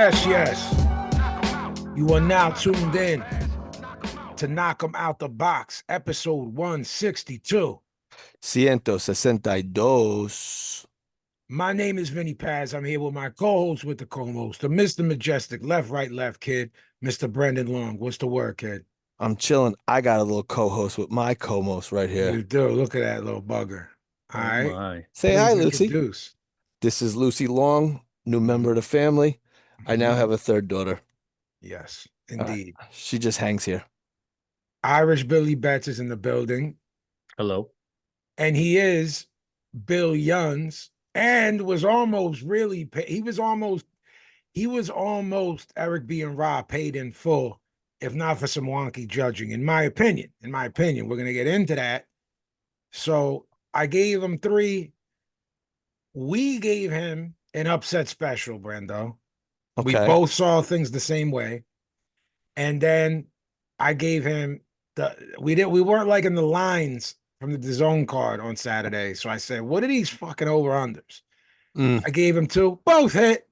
Yes, yes. You are now tuned in to Knock 'em Out the Box, episode 162. 162. My name is Vinnie Paz. I'm here with my co-host with the co-host, the Mr. Majestic, left, right, left, kid, Mr. Brendan Long. What's the word, kid? I'm chilling. I got a little co-host with my co-host right here. You do. Look at that little bugger. All right. My. Say hi, Please Lucy. introduce. This is Lucy Long, new member of the family. I now Mhm. have a third daughter. Yes, indeed. She just hangs here. Irish Billy Betts is in the building, Hello. and he is Bill Yuns, and was almost really he was almost Eric B. and Rob paid in full, if not for some wonky judging, in my opinion. We're going to get into that. So I gave him 3. We gave him an upset special, Brendo. We Okay. both saw things the same way. And then I gave him we weren't like in the lines from the DAZN card on Saturday. So I said, what are these fucking over-unders? I gave him 2, both hit.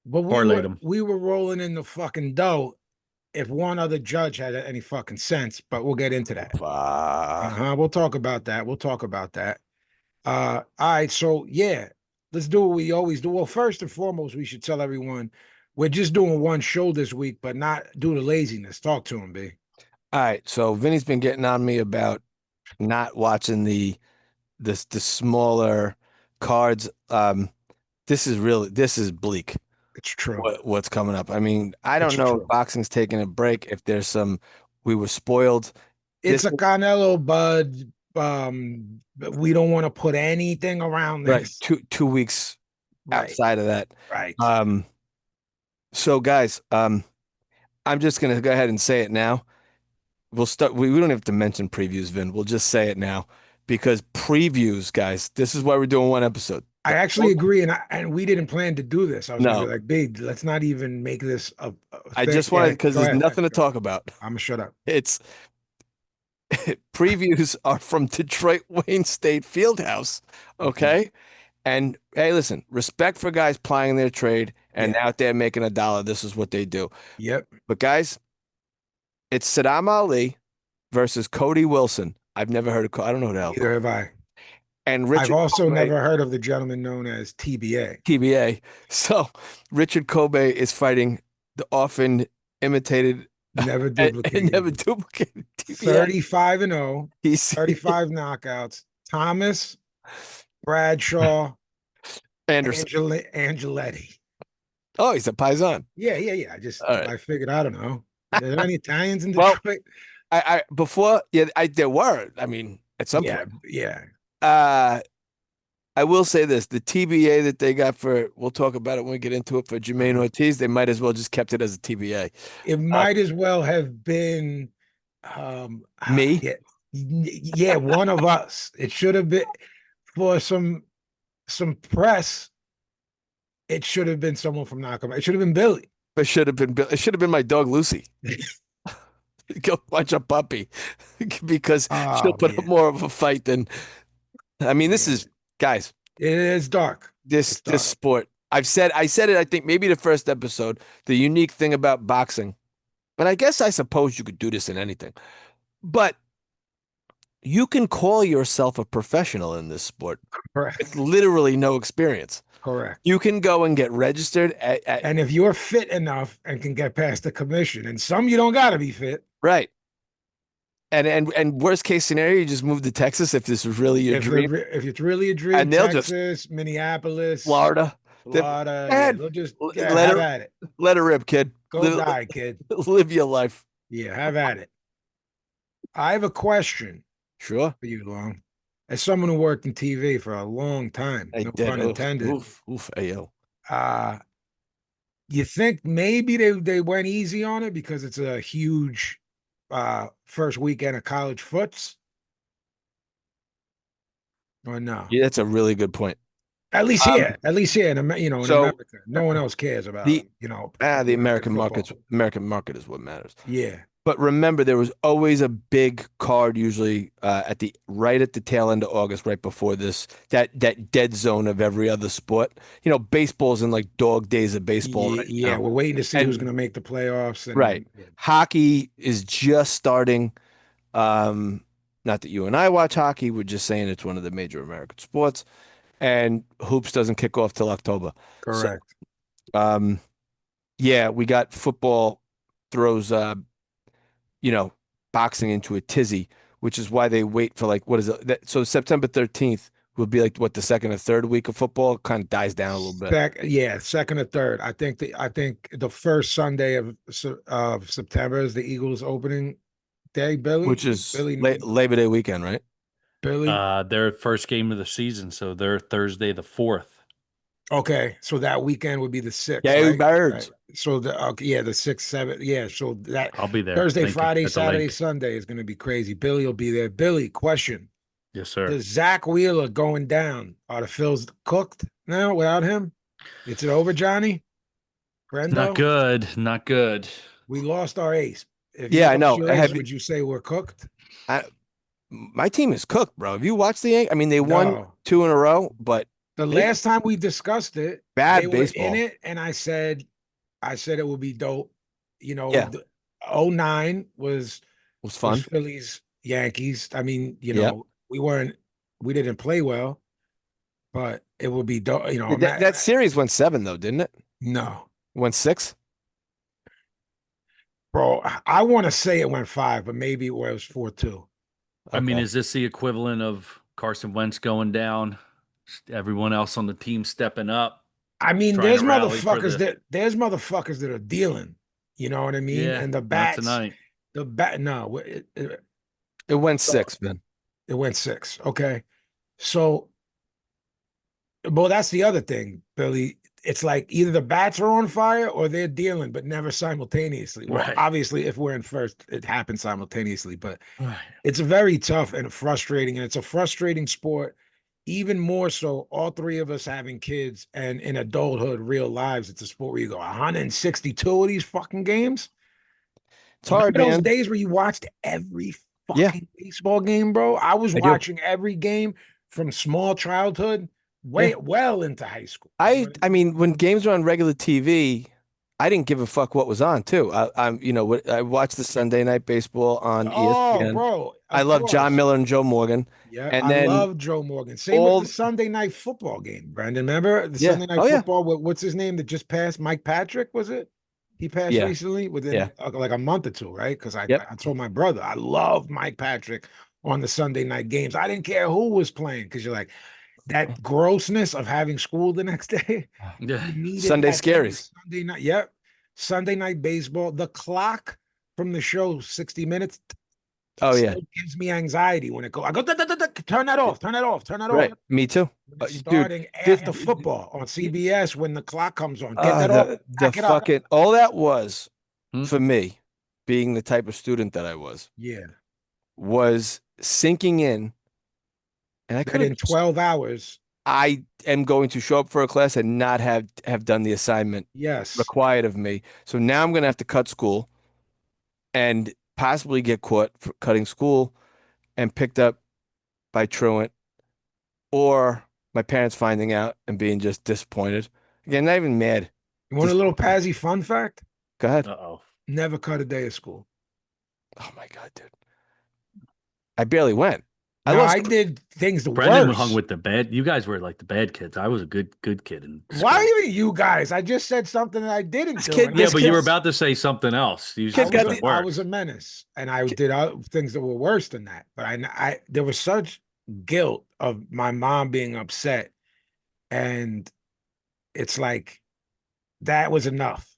But we were rolling in the fucking dough if one other judge had any fucking sense, but we'll get into that. We'll talk about that. All right, so yeah, let's do what we always do. Well, first and foremost, we should tell everyone we're just doing one show this week, but not due to laziness. Talk to him, B. All right, so Vinny's been getting on me about not watching the smaller cards. This is bleak. It's true. What's coming up? I mean, I don't It's know true. if boxing's taking a break. If there's we were spoiled. It's a Canelo Bud. But we don't want to put anything around this. Right, 2 weeks outside of that. Right. So guys, I'm just gonna go ahead and say it now. We'll start. We don't have to mention previews, Vin. We'll just say it now because previews, guys. This is why we're doing one episode. I actually agree, and we didn't plan to do this. I was gonna be No. like, "Babe, let's not even make this a I thing." just wanted because Go there's ahead. nothing to talk about. I'm gonna shut up. It's previews are from Detroit Wayne State Fieldhouse. Okay. And hey, listen, respect for guys plying their trade and out there making $1. This is what they do. Yep. But guys, it's Saddam Ali versus Cody Wilson. I've never heard of. I don't know who the hell. Neither have I. And Richard. I've also Kobe, never heard of the gentleman known as TBA. TBA. So Richard Kobe is fighting the often imitated, never duplicated, TBA. 35-0. He's 35 knockouts. Thomas Bradshaw Anderson Angeletti. Oh, he's a Paisan. Yeah. I figured, I don't know. Are there any Italians in Detroit? There were. I mean, at some point. Yeah. I will say this: the TBA that they got we'll talk about it when we get into it, for Jermaine Ortiz, they might as well just kept it as a TBA. It might as well have been me. Yeah, one of us. It should have been for some press. It should have been someone from Knock 'em Out. It should have been Billy. It should have been my dog Lucy. Go watch a puppy because she'll put up more of a fight than. I mean, this is, guys. It is dark. This sport. I said it. I think maybe the first episode. The unique thing about boxing, and I guess I suppose you could do this in anything, but you can call yourself a professional in this sport. Correct. With literally no experience. Correct. You can go and get registered and if you're fit enough and can get past the commission, and some you don't got to be fit. Right. And worst case scenario, you just move to Texas if this is really your dream. If it's really a dream, and they'll Texas, Minneapolis, Florida. They'll just have at it. Let her rip, kid. Go die, kid. Live your life. Yeah, have at it. I have a question. Sure. For you, Long. As someone who worked in TV for a long time, no pun intended. Oof, ayo. You think maybe they went easy on it because it's a huge first weekend of college foots? Or no? Yeah, that's a really good point. At least here, in America, no one else cares about the American market. American market is what matters. Yeah. But remember, there was always a big card, usually at the right at the tail end of August, right before this, that dead zone of every other sport. Baseball's in like dog days of baseball Yeah, right yeah, now. we're waiting to see who's going And to make the playoffs. right, And yeah, hockey is just starting. Um, Not that you and I watch hockey, we're just saying it's one of the major American sports, and hoops doesn't kick off till October. So, correct. um, yeah, we got football throws you know, boxing into a tizzy, which is why they wait for like what is it? So September 13th will be like what the second or third week of football kind of dies down a little bit, Yeah, second or third. I think the first Sunday of September is the Eagles opening day. which is Billy, Labor Day weekend, right? Billy. Their first game of the season, so they're Thursday the 4th. Okay, so that weekend would be the sixth, Go right? Right. Birds. So yeah, the sixth, seventh. Yeah, so that I'll be there. Thursday, Thank you Friday, at the Saturday, link. Sunday is going to be crazy. Billy will be there. Billy, question: Yes, sir. Does Zach Wheeler going down? Are the Phils cooked now without him? It's it over, Johnny Not Brendo? good. Not good. We lost our ace. If you Yeah, I lost know. your ace, would you say we're cooked? I, my team is cooked, bro. Have you watched the Yankees? I mean, they won No. two in a row, but The they last time we discussed it, they bad were in baseball. it, and I said it would be dope. Yeah, it '09 was was fun. Phillies Yankees. I mean, Yeah, we didn't play well, but it would be dope. that series went seven though, didn't it? No, Went six. bro. I want to say it went five, but maybe it was 4-2. I mean, Okay. is this the equivalent of Carson Wentz going down? Everyone else on the team stepping up, I mean, trying to rally for the. there's motherfuckers that are dealing. You know what I mean? Yeah, And the not bats, tonight. the bat. No, It went six, man. it went six. Okay, so well, that's the other thing, Billy. It's like either the bats are on fire or they're dealing, but never simultaneously. Well, Right. obviously, if we're in first, it happens simultaneously, but Right. it's very tough and frustrating, and it's a frustrating sport. Even more so, all three of us having kids and in adulthood, real lives, it's a sport where you go 162 of these fucking games. It's hard, Remember those man. days where you watched every Yeah, fucking baseball game, bro? I was I do. watching every game from small childhood Yeah. way well into high school. You know I what I I mean? mean, when games were on regular TV, I didn't give a fuck what was on too. I watched the Sunday night baseball on Oh, ESPN. bro, I of love John course. Miller and Joe Morgan, Yeah, and I then love Joe Morgan. Same with the all Sunday night football game, Brandon. Remember the yeah. Sunday night Oh yeah, football? What's his name that just passed? Mike Patrick, was it? He passed yeah, recently within yeah. like a month or two, right? Because I, Yep. I told my brother I love Mike Patrick on the Sunday night games. I didn't care who was playing because you're like that grossness of having school the next day. Yeah. You needed Sunday that thing scaries. Sunday night. Yep. Sunday night baseball. The clock from the show, 60 minutes, Oh yeah, still gives me anxiety when it goes. I go, "Da, da, da, da, turn that off, turn that off, turn that off." right. Me too. When it's Dude, starting this, after football on CBS when the clock comes on. Get that off, the back it up. fucking all that was Hmm? for me, being the type of student that I Yeah. was sinking in, and I That could have in 12 hours. I am going to show up for a class and not have done the assignment Yes. required of me. So now I'm going to have to cut school and possibly get caught for cutting school and picked up by truant or my parents finding out and being just disappointed. Again, not even mad. You want a Just little Pazzy fun fact? go ahead. Uh-oh. Never cut a day of school. Oh my God, dude. I barely went. I Now lost. I did things the Brendan hung worst. with the bad. You guys were like the bad kids. I was a good kid in Why school. even you guys? I just said something that I didn't This do, kid, and Yeah, this but you were kid's about to say something else. You I kid said was got a, something the I was a worse. menace, and I did other things that were worse than that. But there was such guilt of my mom being upset, and it's like that was enough.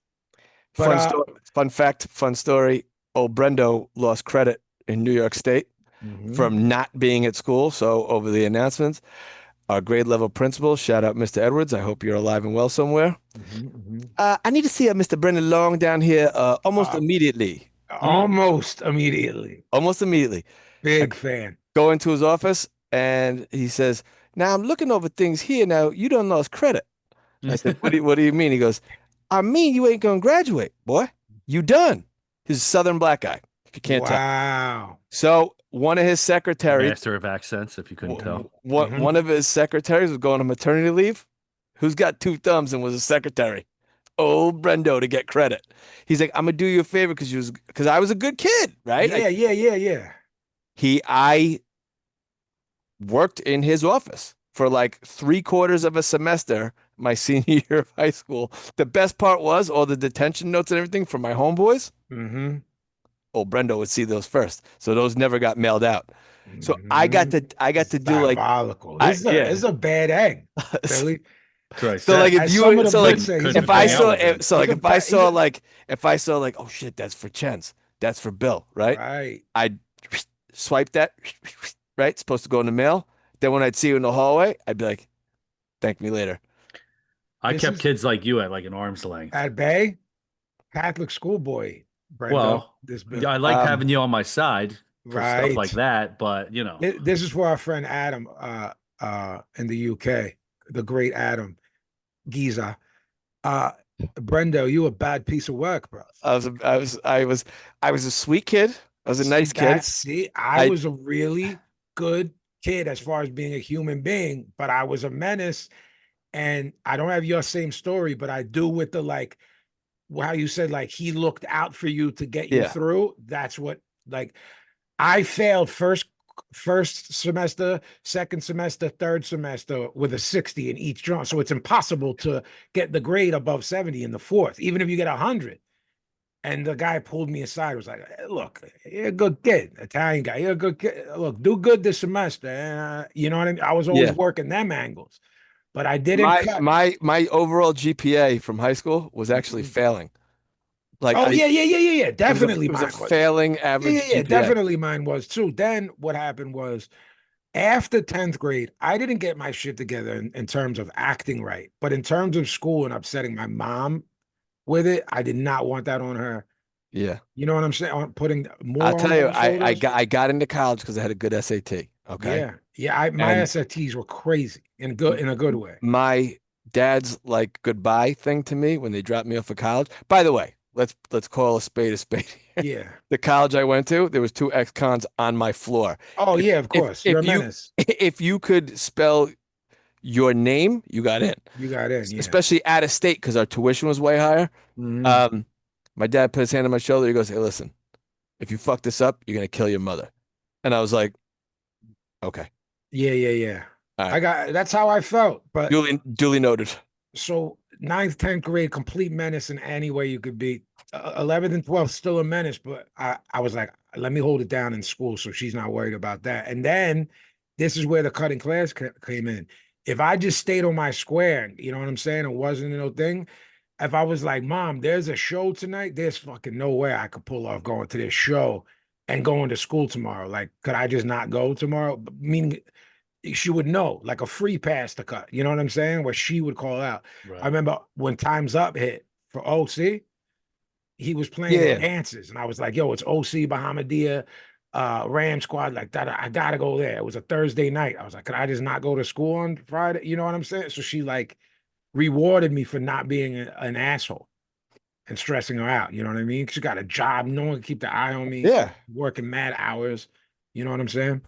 But fun story, fun fact, fun story. Old Brendo lost credit in New York State mhm, from not being at school. So over the announcements, our grade level principal, shout out Mr. Edwards. I hope you're alive and well somewhere. mhm, mhm. I need to see Mr. Brendan Long down here almost Uh, immediately. Hmm? almost immediately. Almost immediately. I Big fan. go into his office and he says, "Now I'm looking over things here. Now you don't lost credit." I said, what do you mean?" He goes, "I mean you ain't gonna graduate, boy. You done." He's a Southern black guy. you can't tell. Wow. So one of his secretaries, Master of accents, if you couldn't tell. Mhm. one of his secretaries was going on maternity leave. Who's got two thumbs and was a secretary? Old Brendo to get credit. He's like, I'm gonna do you a favor because I was a good kid, right? Yeah, yeah, yeah, yeah. I worked in his office for like 3/4 of a semester my senior year of high school. The best part was all the detention notes and everything from my homeboys. Mm-hmm. Old Brendo would see those first, so those never got mailed out. So Mm-hmm. I got It's to do like diabolical. I This yeah. is a bad egg, Billy. That's what I So like said. if As some you of the so books like say, he's a Couldn't if have I been bad. saw relevant. so He's like a if I bad. saw like oh shit, that's for Chens, that's for Bill, right? Right. I'd swipe that, right? It's supposed to go in the mail. Then when I'd see you in the hallway, I'd be like, thank me later. I This kept is kids like you at like an arm's length. at Bay Catholic schoolboy, Brendo. Well, This yeah, Bill. I liked having you on my side for stuff like Right. that, but you know, This is for our friend Adam in the UK, the great Adam Giza. Uh Brendo, you a bad piece of work, bro. I was a sweet kid. I was a See nice kid. that? See, I I was a really good kid as far as being a human being, but I was a menace. And I don't have your same story, but I do with the like how you said like he looked out for you to get you yeah. through. That's what like I failed first semester, second semester, third semester with a 60 in each joint. So it's impossible to get the grade above 70 in the fourth, even if you get 100. And the guy pulled me aside, was like, "Hey, look, you're a good kid, Italian guy. You're a good kid. Look, do good this semester." And, you know what I mean? I was always Yeah. working them angles, but I didn't cut. My overall GPA from high school was actually Mhm. failing. Like Oh, yeah, yeah, yeah, yeah, yeah. it Definitely was a mine was. failing Yeah, yeah, average yeah. GPA. Definitely mine was too. Then what happened was after 10th grade, I didn't get my shit together in terms of acting right. But in terms of school and upsetting my mom with it, I did not want that on her. Yeah. You know what I'm saying? On putting I'll more on tell her you, own shoulders. I got into college because I had a good SAT. Okay. Yeah. Yeah. My And SATs were crazy in a good way. my dad's like goodbye thing to me when they dropped me off of college. By the way, let's call a spade a spade. Yeah. The college I went to, there was two ex-cons on my floor. Oh, yeah, of course. You're If a menace. if you could spell your name, you got in. You got in, yeah. Especially out of state because our tuition was way higher. Mhm. My dad put his hand on my shoulder. He goes, "Hey, listen, if you fuck this up, you're gonna kill your mother." And I was like, "Okay, Yeah, yeah, yeah. all right, That's how I felt. But duly noted." so ninth, 10th grade, complete menace in any way you could be. 11th and 12th, still a menace, but I was like, let me hold it down in school so she's not worried about that. And then this is where the cutting class came in. If I just stayed on my square, you know what I'm saying? It wasn't no thing. If I was like, Mom, there's a show tonight, there's fucking no way I could pull off going to this show and going to school tomorrow. Like, could I just not go tomorrow? Meaning she would know, like a free pass to cut. You know what I'm saying? Where she would call out. I right. remember when Time's Up hit for OC, he was playing the Yeah, dances, and I was like, "Yo, it's OC Bahamadia, Ram Squad." Like that, I gotta go there. It was a Thursday night. I was like, "Could I just not go to school on Friday?" You know what I'm saying? So she like rewarded me for not being an asshole and stressing her out. You know what I mean? She got a job. No one could keep the eye on me. yeah. Working mad hours. You know what I'm saying?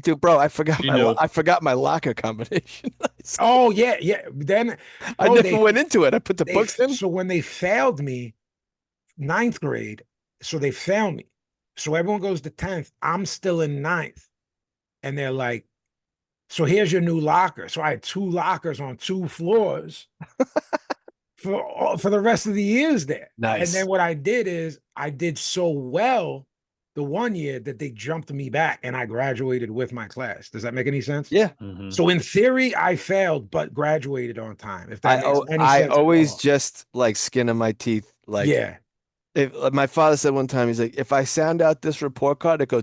Dude, bro, She knew. I forgot my locker combination. Oh yeah, yeah. Then, I bro, never went into it. I put the they books in. so when they failed me, ninth grade, so they failed me. So everyone goes to 10th. I'm still in ninth. And they're like, so here's your new locker. So I had two lockers on two floors for the rest of the years there. And then Nice. what I did is I did so well the one year that they jumped me back and I graduated with my class. Does that make any sense? Yeah. Hmm. So in theory, I failed, but graduated on time, if that makes any I sense at always all. just like skin of my teeth. Like Yeah. if my father said one time, he's like, if I sound out this report card, it goes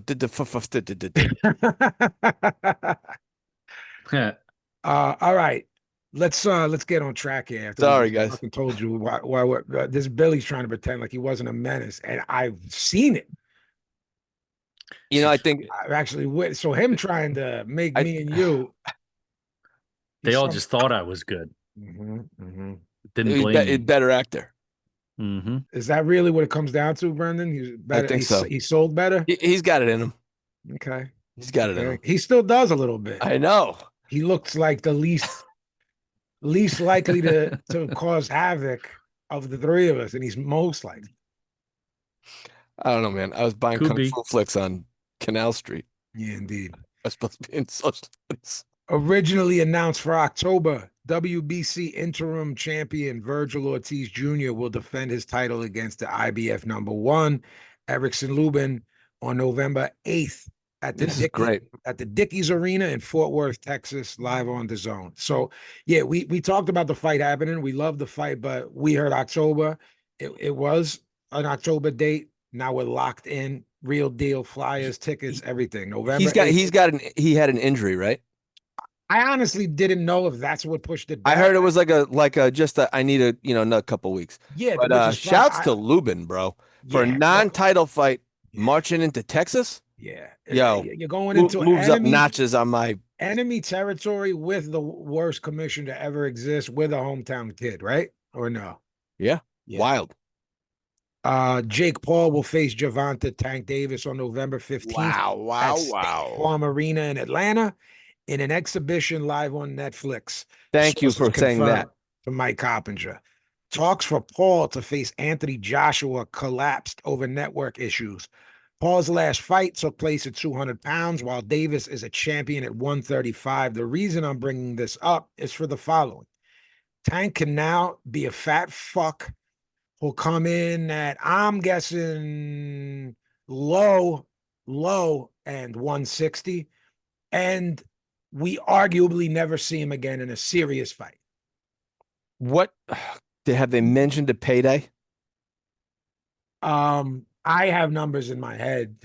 All right. Let's get on track here after we Sorry, just guys. fucking told you why this Billy's trying to pretend like he wasn't a menace, and I've seen it. You know, I think I've actually so him trying to make I me and you. They He's all some. just thought I was good. Mhm, mhm. Didn't blame me. better actor. Mm-hmm. Is that really what it comes down to, Brendan? He's I better. think so. He sold better. He's got it in him. Okay. He's got it in Okay. him. He still does a little bit. I know. He looks like the least likely to cause havoc of the three of us, and he's most likely. I don't know, man. I was buying Could Kung be. Fu flicks on Canal Street. Yeah, indeed. I was supposed to be in social studies. Originally announced for October, WBC interim champion Virgil Ortiz Jr. will defend his title against the IBF number one, Erickson Lubin, on November 8th This is great. at the Dickies Arena in Fort Worth, Texas, live on the Zone. So yeah, we talked about the fight happening. We love the fight, but we heard October. It was an October date. Now we're locked in. Real deal, flyers, tickets, everything. November 8th. He had an injury, right? I honestly didn't know if that's what pushed it I back. heard it was just a I need another couple weeks. Yeah, But which is fine. shouts to Lubin, bro, for a Yeah, well, non-title fight yeah, marching into Texas. yeah. Yo, You're going into moves up notches on my enemy territory with the worst commission to ever exist with a hometown kid, right? Or no? yeah, Yeah. wild. Jake Paul will face Gervonta Tank Davis on November 15th at State Farm Arena in Atlanta in an exhibition live on Netflix. Thank you Sources for saying confirmed that. from Mike Coppinger. Talks for Paul to face Anthony Joshua collapsed over network issues. Paul's last fight took place at 200 pounds, while Davis is a champion at 135. The reason I'm bringing this up is for the following. Tank can now be a fat fuck who'll come in at, I'm guessing, low and 160. And we arguably never see him again in a serious fight. What have they mentioned a payday? I have numbers in my head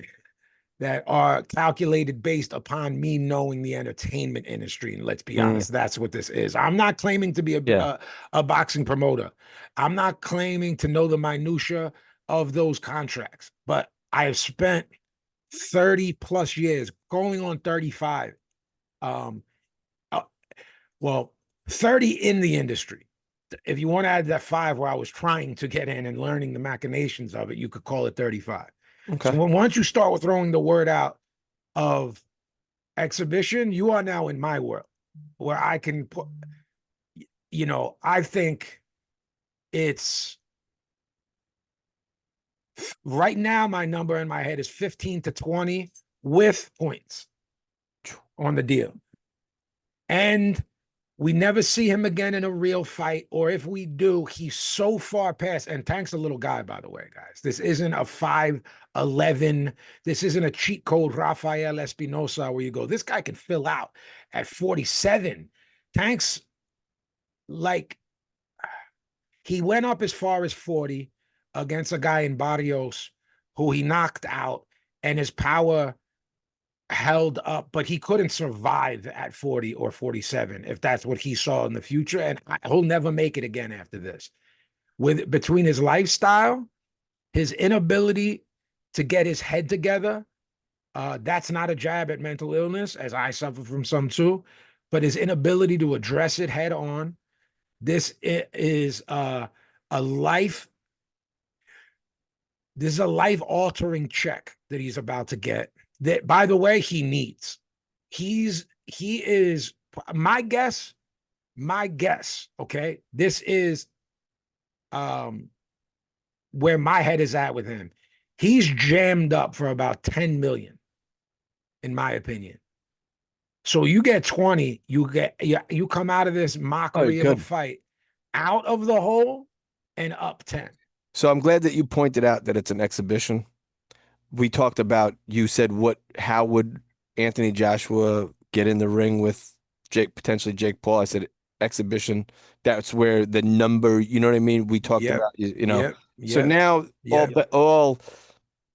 that are calculated based upon me knowing the entertainment industry. And let's be honest, that's what this is. I'm not claiming to be a boxing promoter. I'm not claiming to know the minutia of those contracts, but I have spent 30 plus years, going on 35. Um, uh, well, 30 in the industry. If you want to add that 5 where I was trying to get in and learning the machinations of it, you could call it 35. Okay. So once you start with throwing the word out of exhibition, you are now in my world where I can put, I think it's right now, my number in my head is 15 to 20 with points on the deal. And we never see him again in a real fight, or if we do, he's so far past. And Tank's a little guy, by the way, guys. This isn't a 5'11". This isn't a cheat code Rafael Espinosa where you go, this guy can fill out at 47. Tank's like, he went up as far as 40 against a guy in Barrios who he knocked out, and his power held up, but he couldn't survive at 40 or 47 if that's what he saw in the future. And he'll never make it again after this. Between his lifestyle, his inability to get his head together, that's not a jab at mental illness, as I suffer from some too, but his inability to address it head on. This is a life. This is a life-altering check that he's about to get. That, by the way, he needs. He is my guess. Okay, this is where my head is at with him. He's jammed up for about 10 million, in my opinion. So you get 20, you come out of this mockery of a fight out of the hole and up 10. So I'm glad that you pointed out that it's an exhibition. We talked about, you said, how would Anthony Joshua get in the ring with potentially Jake Paul? I said exhibition. That's where the number, you know what I mean? We talked about, So now all.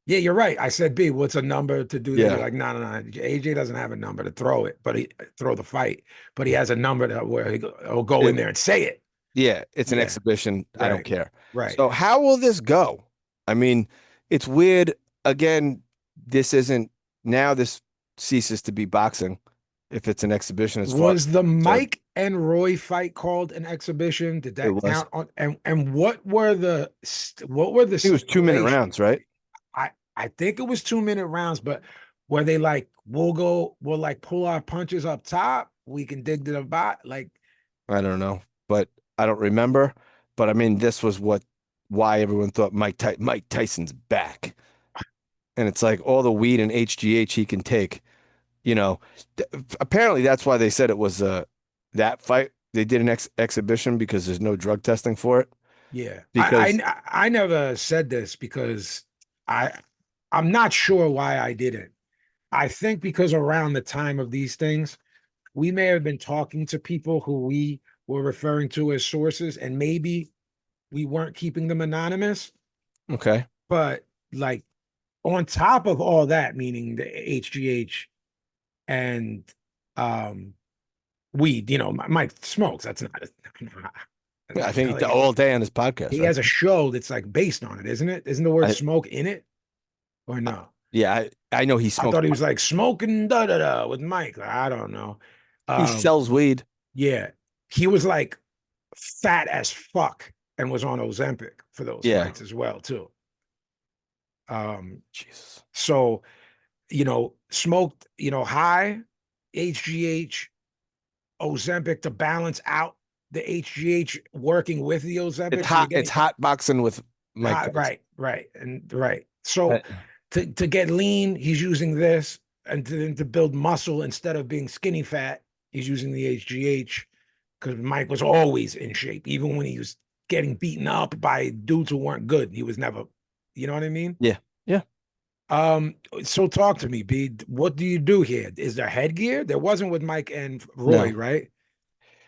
Yeah, you're right. I said, B, what's a number to do that? Yeah. You're like, no. AJ doesn't have a number to throw it, but throw the fight, but he has a number where he'll go in there and say it. Yeah, it's an exhibition. Right. I don't care. Right. So how will this go? I mean, it's weird. Again, this ceases to be boxing. if it's an exhibition as far as Was the concerned. Mike and Roy fight called an exhibition? Did It that was. count on? And what were the It was 2-minute stipulations? rounds, right? I think it was 2 minute rounds, but were they like we'll like pull our punches up top, we can dig to the bot, like I don't know, but I don't remember. But I mean, this was why everyone thought Mike Tyson's back, and it's like all the weed and HGH he can take. You know, apparently that's why they said it was that fight. They did an exhibition because there's no drug testing for it. yeah. Because I never said this because I I'm not sure why I didn't. I think because around the time of these things, we may have been talking to people who we were referring to as sources, and maybe we weren't keeping them anonymous. okay, But like on top of all that, meaning the HGH and weed, Mike smokes. That's not, yeah, I you think know, he did like all day on his podcast, he right? has a show that's like based on it, isn't it? Isn't the word I, smoke in it or no? yeah, I know he I smokes. thought he was like smoking da da da with Mike. I don't know. He Um, sells weed. yeah, he was like fat as fuck and was on Ozempic for those Yeah, fights as well too. Jesus. So smoked, high HGH, Ozempic to balance out the HGH working with the It's Ozempic. So you're hot. It's getting hot boxing with Mike hot, Tyson. right, and right. So Uh, to get lean, he's using this, and to build muscle instead of being skinny fat, he's using the HGH because Mike was always in shape, even when he was getting beaten up by dudes who weren't good. He was never, you know what I mean? Yeah, yeah. So talk to me, B. What do you do here? Is there headgear? There wasn't with Mike and Roy, No, right?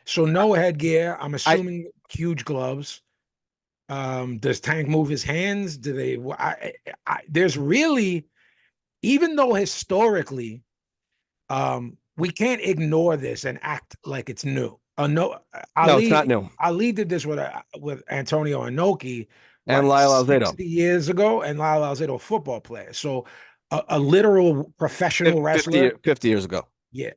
So no headgear. I'm I assuming huge gloves. Does Tank move his hands? Do they? There's really, even though historically, we can't ignore this and act like it's new. No, no, it's not new. Ali did this with Antonio Inoki, And what, Lyle Alzado, 60 years ago, and Lyle Alzado, a football player. So a literal professional 50, wrestler, 50 years ago. yeah,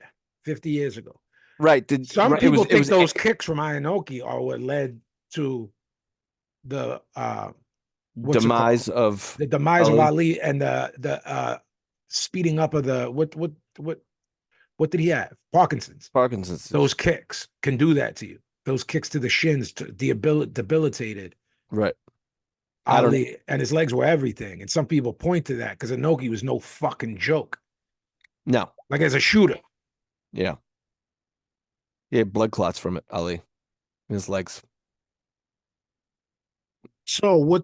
50 years ago. Right. Some It people was think those kicks from Inoki are what led to the what's it called? demise of The demise of Ali. Ali and the speeding up of the what did he have? Parkinson's. Parkinson's Those disease. kicks can do that to you. Those kicks to the shins, debilitated Right. I don't Ali, and his legs were everything. And some people point to that because Inoki was no fucking joke. know. Like as a shooter. Yeah. He had blood clots from it, Ali. In his legs. So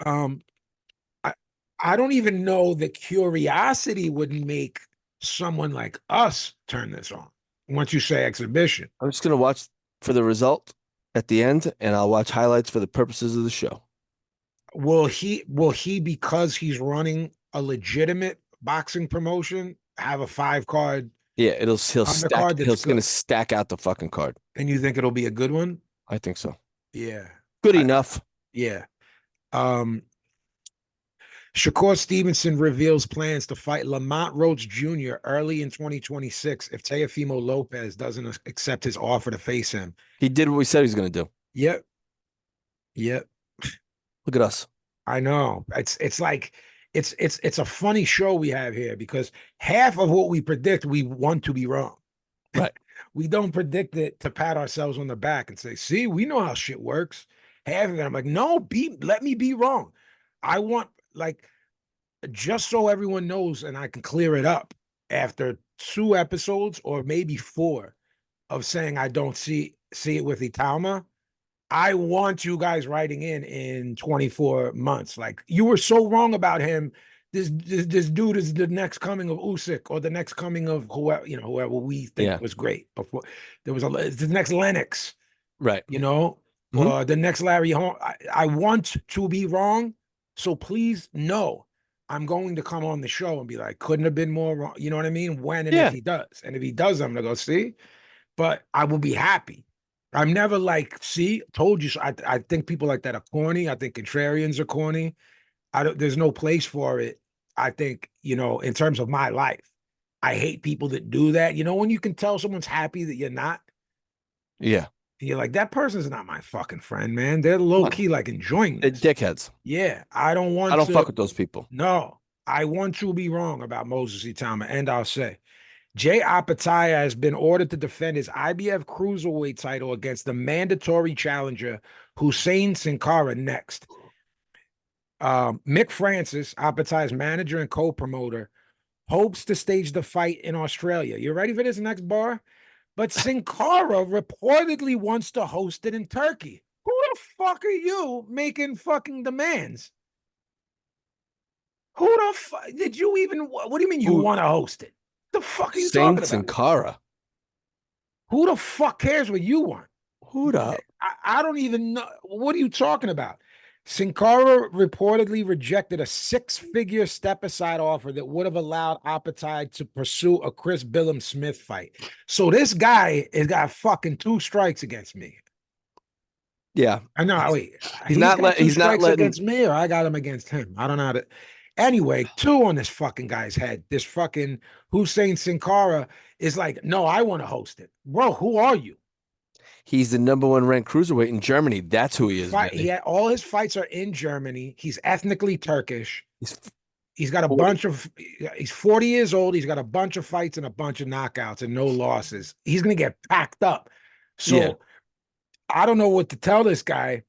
um I I don't even know the curiosity would make someone like us turn this on once you say exhibition. I'm just gonna watch for the result at the end, and I'll watch highlights for the purposes of the show. Will he because he's running a legitimate boxing promotion have a 5 card Yeah, he'll stack undercard that's he's gonna good? stack out the fucking card. And you think it'll be a good one? I think so. Yeah. Good I, enough. yeah. Um Shakur Stevenson reveals plans to fight Lamont Roach Jr. early in 2026 if Teofimo Lopez doesn't accept his offer to face him. He did what we said he was gonna do. Yep. Yep. Look at us. I know. It's like it's a funny show we have here because half of what we predict we want to be wrong. Right. We don't predict it to pat ourselves on the back and say, "See, we know how shit works." Half of it, I'm like, "No, let me be wrong." I want like just so everyone knows and I can clear it up after 2 episodes or maybe 4 of saying I don't see it with Italma. I want you guys writing in 24 months. Like you were so wrong about him. This dude is the next coming of Usyk or the next coming of whoever we think Yeah. was great before. There was the next Lennox, Right. Mhm. or the next Larry Holmes. I want to be wrong, so please know I'm going to come on the show and be like, couldn't have been more wrong. You know what I mean? When and if Yeah. he does, and if he does, I'm gonna go see. But I will be happy. I'm never like, see, told you so. I think people like that are corny. I think contrarians are corny. There's no place for it. I think, in terms of my life. I hate people that do that. You know, when you can tell someone's happy that you're not, Yeah. and you're like, that person's not my fucking friend, man. They're low key like enjoying They're this. dickheads. Yeah, I don't I want don't fuck to. with those people. No, I want to be wrong about Moses Itama, and I'll say. Jay Apataya has been ordered to defend his IBF cruiserweight title against the mandatory challenger Hussein Sin Cara next. Mick Francis, Apataya's manager and co-promoter, hopes to stage the fight in Australia. You ready for this next bar? But Sin Cara reportedly wants to host it in Turkey. Who the fuck are you making fucking demands? Who the fuck did you even? What do you mean you Who? want to host it? The fuck are you talking Saints and about? Cara. Who the fuck cares what you want? Who'd up? I don't even know. What are you talking about? Sin Cara reportedly rejected a six-figure step-aside offer that would have allowed Apatide to pursue a Chris Billum Smith fight. So this guy has got fucking 2 strikes against me. Yeah. I know. Wait, He's he's not got let. two He's not strikes letting. against me, or I got him against him. I don't know how to. Anyway, 2 on this fucking guy's head. This fucking Hussein Sin Cara is like, no, I want to host it, bro. Who are you? He's the #1 ranked cruiserweight in Germany. That's who he is, He Vinny. had, all his fights are in Germany. He's ethnically Turkish. He's He's got a 40. bunch of. He's 40 years old. He's got a bunch of fights and a bunch of knockouts and no losses. He's gonna get packed up. Yeah. So I don't know what to tell this guy,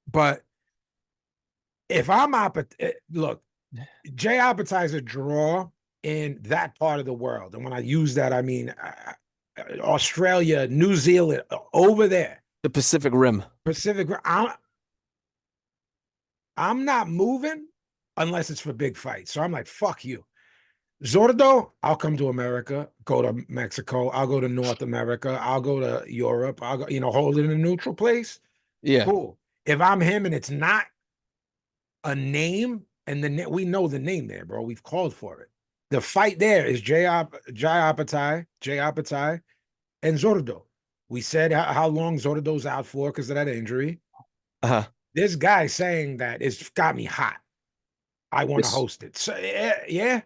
but if I'm look, Jay Appetizer's a draw in that part of the world, and when I use that, I mean Australia, New Zealand, over there, The Pacific Rim. Pacific. I'm not moving unless it's for big fights. So I'm like, fuck you. Zordo, I'll come to America, go to Mexico, I'll go to North America, I'll go to Europe, I'll go, hold it in a neutral place. Yeah. Cool. If I'm him and it's not a name, and we know the name there, bro. We've called for it. The fight there is Jay Apatai, and Zordo. We said how long Zordo's out for because of that injury. Uh-huh. This guy saying that it's got me hot. I want to It's host it. So yeah.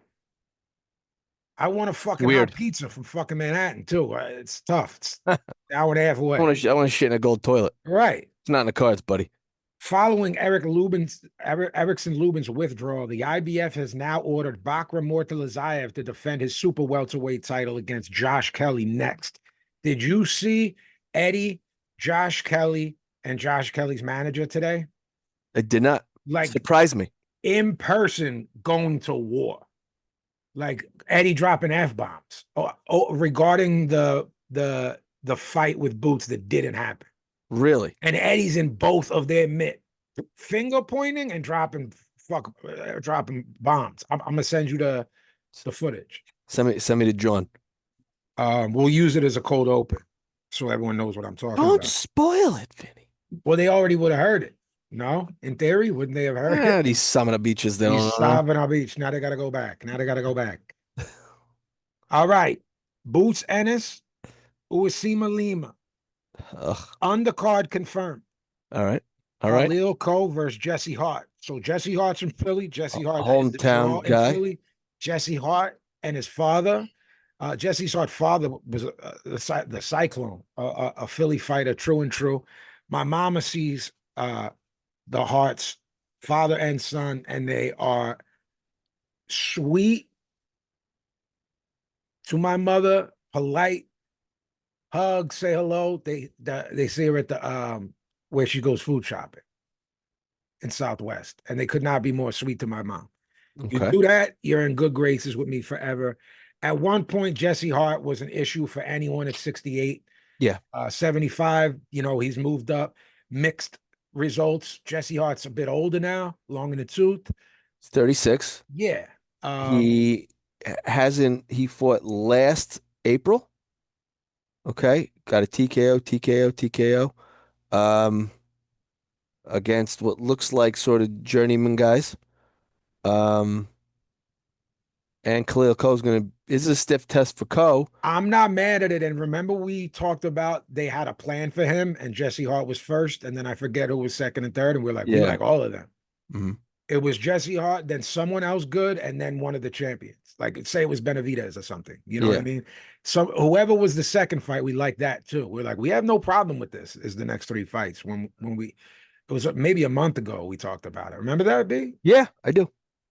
I want a fucking weird. hot pizza from fucking Manhattan too. It's tough. It's an hour and a half I away. want to shit in a gold toilet. Right. It's not in the cards, buddy. Following Erickson Lubin's withdrawal, the IBF has now ordered Bakram Mortalazayev to defend his super welterweight title against Josh Kelly next. Did you see Eddie, Josh Kelly, and Josh Kelly's manager today? It did not surprise me. In person going to war. Like Eddie dropping F-bombs regarding the fight with Boots that didn't happen. Really? And Eddie's in both of their finger pointing and dropping bombs. I'm gonna send you the footage. Send me to John. We'll use it as a cold open so everyone knows what I'm talking Don't about. spoil it, Vinny. Well, they already would have heard it. No, in theory, wouldn't they have heard it? These Samana beaches, they These don't know. Savannah Beach. Now they got to go back. All right. Boots Ennis, Uesima Lima. Ugh. Undercard confirmed. All right. Khalil Cole versus Jesse Hart. So Jesse Hart's from Philly. Jesse Hart, hometown guy. in Philly. Jesse Hart and his father. Jesse Hart's father was the Cyclone, a Philly fighter, true and true. My mama sees the Harts, father and son, and they are sweet to my mother, polite, hug, say hello. They see her at the where she goes food shopping in Southwest, and they could not be more sweet to my mom. Okay. You do that, you're in good graces with me forever. At one point, Jesse Hart was an issue for anyone at 68. Yeah. 75, he's moved up. Mixed results. Jesse Hart's a bit older now, long in the tooth. It's 36. Yeah. He fought last April. Okay. Got a TKO. Against what looks like sort of journeyman guys. And Khalil Coe's is a stiff test for Coe. I'm not mad at it. And remember, we talked about they had a plan for him, and Jesse Hart was first, and then I forget who was second and third, and we're like, we like all of them. Mm-hmm. It was Jesse Hart, then someone else good, and then one of the champions. Like say it was Benavidez or something. You know what I Yeah. mean? So whoever was the second fight, we like that too. We're like, we have no problem with this. Is the next three fights when we it was maybe a month ago we talked about it. Remember that, B? Yeah, I do.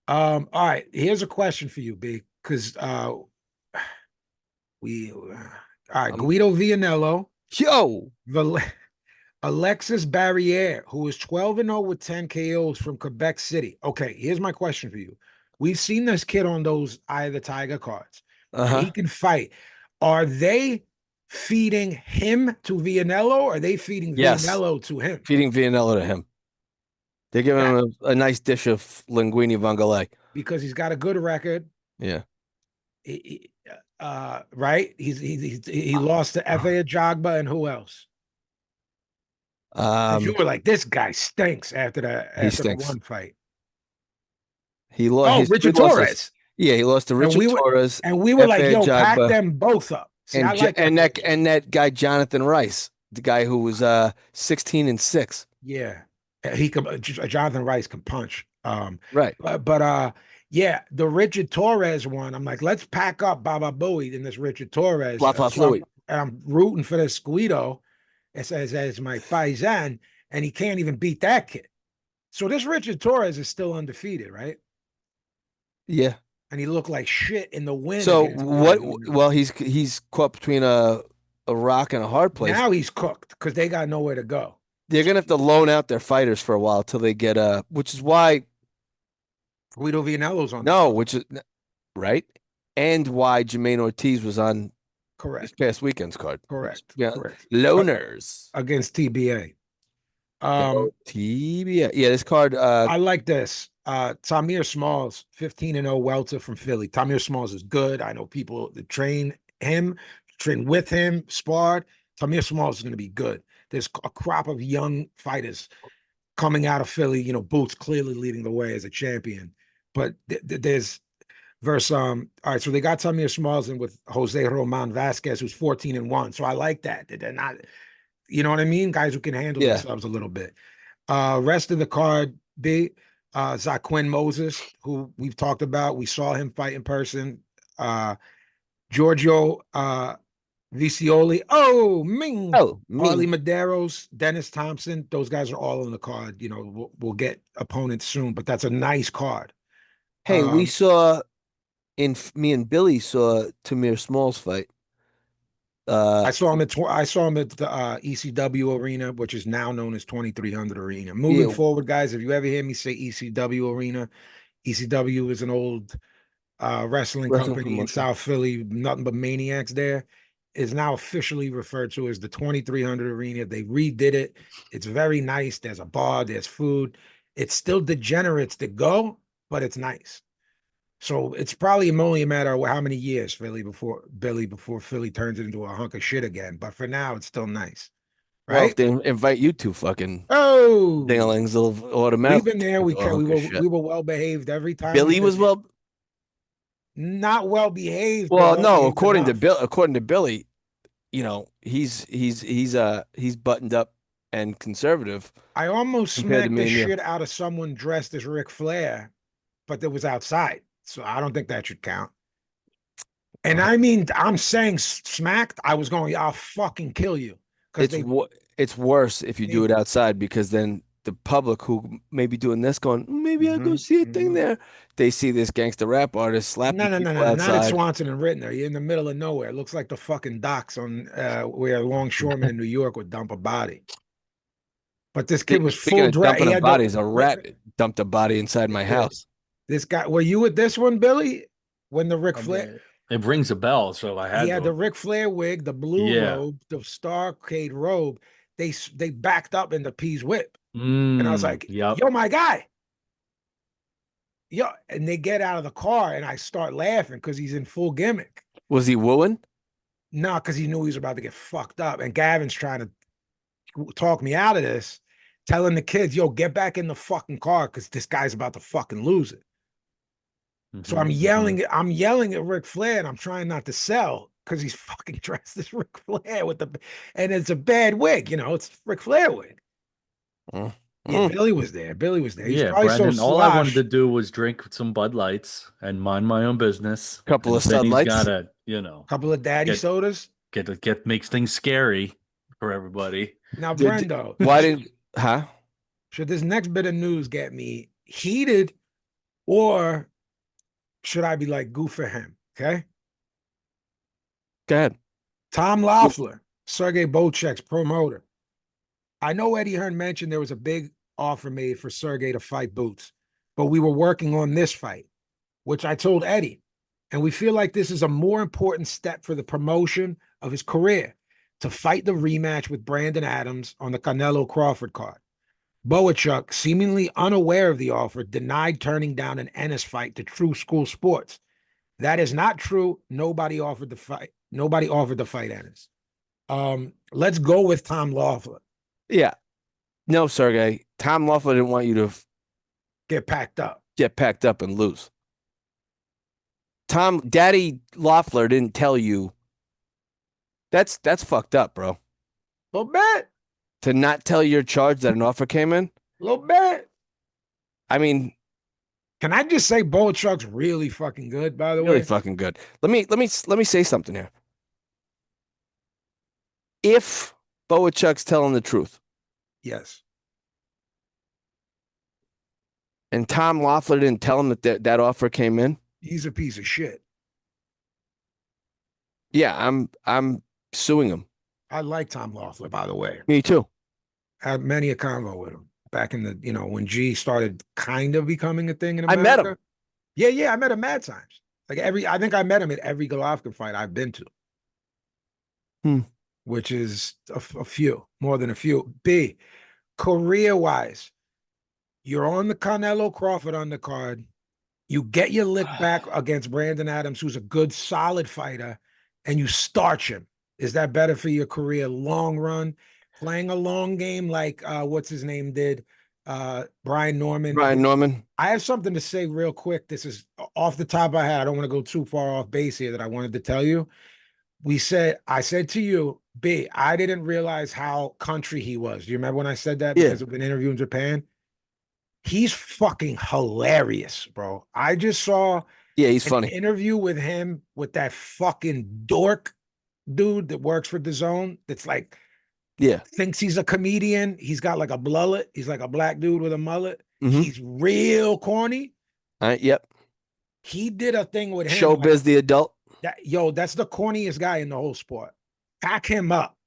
All right. Here's a question for you, B, because we all right, I'm Guido Vianello, yo. Val- Alexis Barriere, who is 12-0 with 10 KOs from Quebec City. Okay, here's my question for you. We've seen this kid on those Eye of the Tiger cards, and Uh-huh. he can fight. Are they feeding him to Vianello, or are they feeding Yes. Vianello to him? Feeding Vianello to him. They're giving That him a nice dish of linguine vongole. because he's got a good record. Yeah. Right? He lost to F.A. Ajagba and who else? Because you Um, were like, this guy stinks after he the stinks. one fight. He lost Oh, his two Richard losses. Torres. Yeah, he lost to And Richard we were Torres, like, F.A. yo, pack Jagba, them both up. See, I like that. and that guy Jonathan Rice, the guy who was 16-6. Yeah. He can Jonathan Rice can punch. Right. But yeah, the Richard Torres one, I'm like, let's pack up Baba Booey in this Richard Torres. Fla Fla Fluid. I'm rooting for this Guido as my paisan, and he can't even beat that kid. So this Richard Torres is still undefeated, right? Yeah. And he looked like shit in the win So against what? Guido. Well, he's caught between a rock and a hard place. Now he's cooked because they got nowhere to go. They're gonna have to loan out their fighters for a while till they get which is why Guido Vianello's on no, the which is right, and why Jermaine Ortiz was on this correct, past weekend's card. correct, Yeah, correct. loners. Against TBA. TBA. Yeah, this card. I like this. Tamir Smalls, 15-0 welter from Philly. Tamir Smalls is good. I know people that train him, train with him, sparred. Tamir Smalls is going to be good. There's a crop of young fighters coming out of Philly. You know, Boots clearly leading the way as a champion. But there's versus all right, so they got Tamir Smalls in with Jose Roman Vasquez, who's 14-1. So I like that. They're not, you know what I mean? Guys who can handle Yeah. themselves a little bit. Rest of the card, B, Zaquin Moses, who we've talked about. We saw him fight in person. Giorgio Vicioli. Oh, Ming. Oh, Harley me. Maderos, Dennis Thompson. Those guys are all on the card. You know, we'll get opponents soon, but that's a nice card. Hey, we saw me and Billy saw Tamir Smalls fight. I saw him at the ECW arena, which is now known as 2300 Arena. Moving Yeah, forward, guys, if you ever hear me say ECW Arena, ECW is an old wrestling wrestling company in promotion. South Philly, nothing but maniacs there. Is now officially referred to as the 2300 Arena. They redid it. It's very nice. There's a bar, there's food. It's still degenerates that go, but it's nice. So it's probably only a matter of how many years before Philly turns it into a hunk of shit again. But for now, it's still nice, Well, if right? they invite you two fucking Oh, dinglings, they'll we've automatically been there. turn into a hunk of shit. We were well behaved every time Billy we've been was there. well. Not well behaved, but Well, well no, behaved enough. according to Billy, you know, he's buttoned up and conservative I almost compared to smacked me the and you. shit out of someone dressed as Ric Flair, but it was outside. So I don't think that should count. And I mean, I'm saying smacked. I was going, I'll fucking kill you. Because It's worse if you do they it outside because then the public who may be doing this going, maybe I'll go see a thing there. They see this gangster rap artist slapping people Not at outside. Swanson and Rittner. You're in the middle of nowhere. It looks like the fucking docks on where longshoremen in New York would dump a body. But this kid was Speaking full of dress. dumping He of had the bodies, a rat dumped a body inside my house. this guy. Were you with this one, Billy? When the Ric Flair, It rings a bell, so I had he had to. the Ric Flair wig, the blue Yeah. robe, the Starcade robe. They backed up in the Peas Whip, and I was like, Yep. "Yo, my guy." Yo, and they get out of the car, and I start laughing because he's in full gimmick. Was he wooing? No, because he knew he was about to get fucked up. And Gavin's trying to talk me out of this, telling the kids, yo, get back in the fucking car because this guy's about to fucking lose it. So I'm yelling at Ric Flair, and I'm trying not to sell because he's fucking dressed as Ric Flair and it's a bad wig, you know, it's Ric Flair wig. Yeah, Billy was there. Billy was there. He's Yeah, probably so Brendan. All I wanted to sloshed. do was drink some Bud Lights and mind my own business. Couple of And Vinny's got Lights. to, Couple of daddy get sodas. get makes things scary for everybody. Now, Did, Brendo, why didn't? Huh? should this next bit of news get me heated, or should I be like, good for him? Okay. Go ahead. Tom Loeffler, Sergey Bocek's promoter. I know Eddie Hearn mentioned there was a big offer made for Sergey to fight Boots, but we were working on this fight, which I told Eddie. And we feel like this is a more important step for the promotion of his career to fight the rematch with Brandon Adams on the Canelo Crawford card. Boachuk, seemingly unaware of the offer, denied turning down an Ennis fight to True School Sports. That is not true. Nobody offered the fight. Nobody offered to fight Ennis. Let's go with Tom Loeffler. Yeah. No, Sergey. Tom Loeffler didn't want you to Get packed up. get packed up and lose. Daddy Loeffler didn't tell you. That's fucked up, bro. Little bit. To not tell your charge that an offer came in. Little bit. I mean, Can I just say Boachuk's really fucking good, by the really way? fucking good. Let me say something here. If Boachuk's telling the truth, Yes. and Tom Loeffler didn't tell him that offer came in, He's a piece of shit. yeah, I'm suing him. I like Tom Loeffler, by the way. Me too. Had many a convo with him back in the, when G started kind of becoming a thing in I America. met him. Yeah, I met him mad times. I think I met him at every Golovkin fight I've been to. Which is a few, more than a few. B, career-wise, you're on the Canelo Crawford undercard. You get your lick back against Brandon Adams, who's a good, solid fighter, and you starch him. Is that better for your career long run? Playing a long game like what's his name did, Brian Norman. Brian Norman. I have something to say real quick. This is off the top of my head. I don't want to go too far off base here that I wanted to tell you. I said to you, B, I didn't realize how country he was. Do you remember when I said that because of an interview in Japan? He's fucking hilarious, bro. I just saw he's an funny. interview with him with that fucking dork dude that works for DAZN that's like thinks he's a comedian. He's got like a mullet. He's like a black dude with a mullet. He's real corny. Yep. He did a thing with him. Showbiz the adult. That's the corniest guy in the whole sport. Pack him up.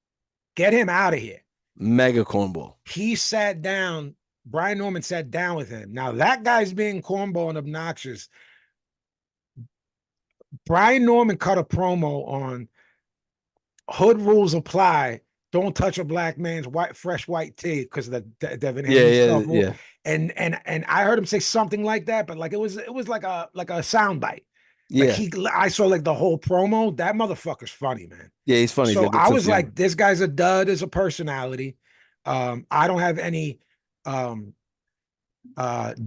Get him out of here. Mega cornball. He sat down. Brian Norman sat down with him. Now that guy's being cornball and obnoxious. Brian Norman cut a promo on hood rules apply. Don't touch a black man's fresh white tee because of the Devin Haney stuff. Yeah. And I heard him say something like that, but like it was like a soundbite. Yeah. Like I saw like the whole promo. That motherfucker's funny, man. Yeah, he's funny. So I was like, this guy's a dud as a personality. I don't have any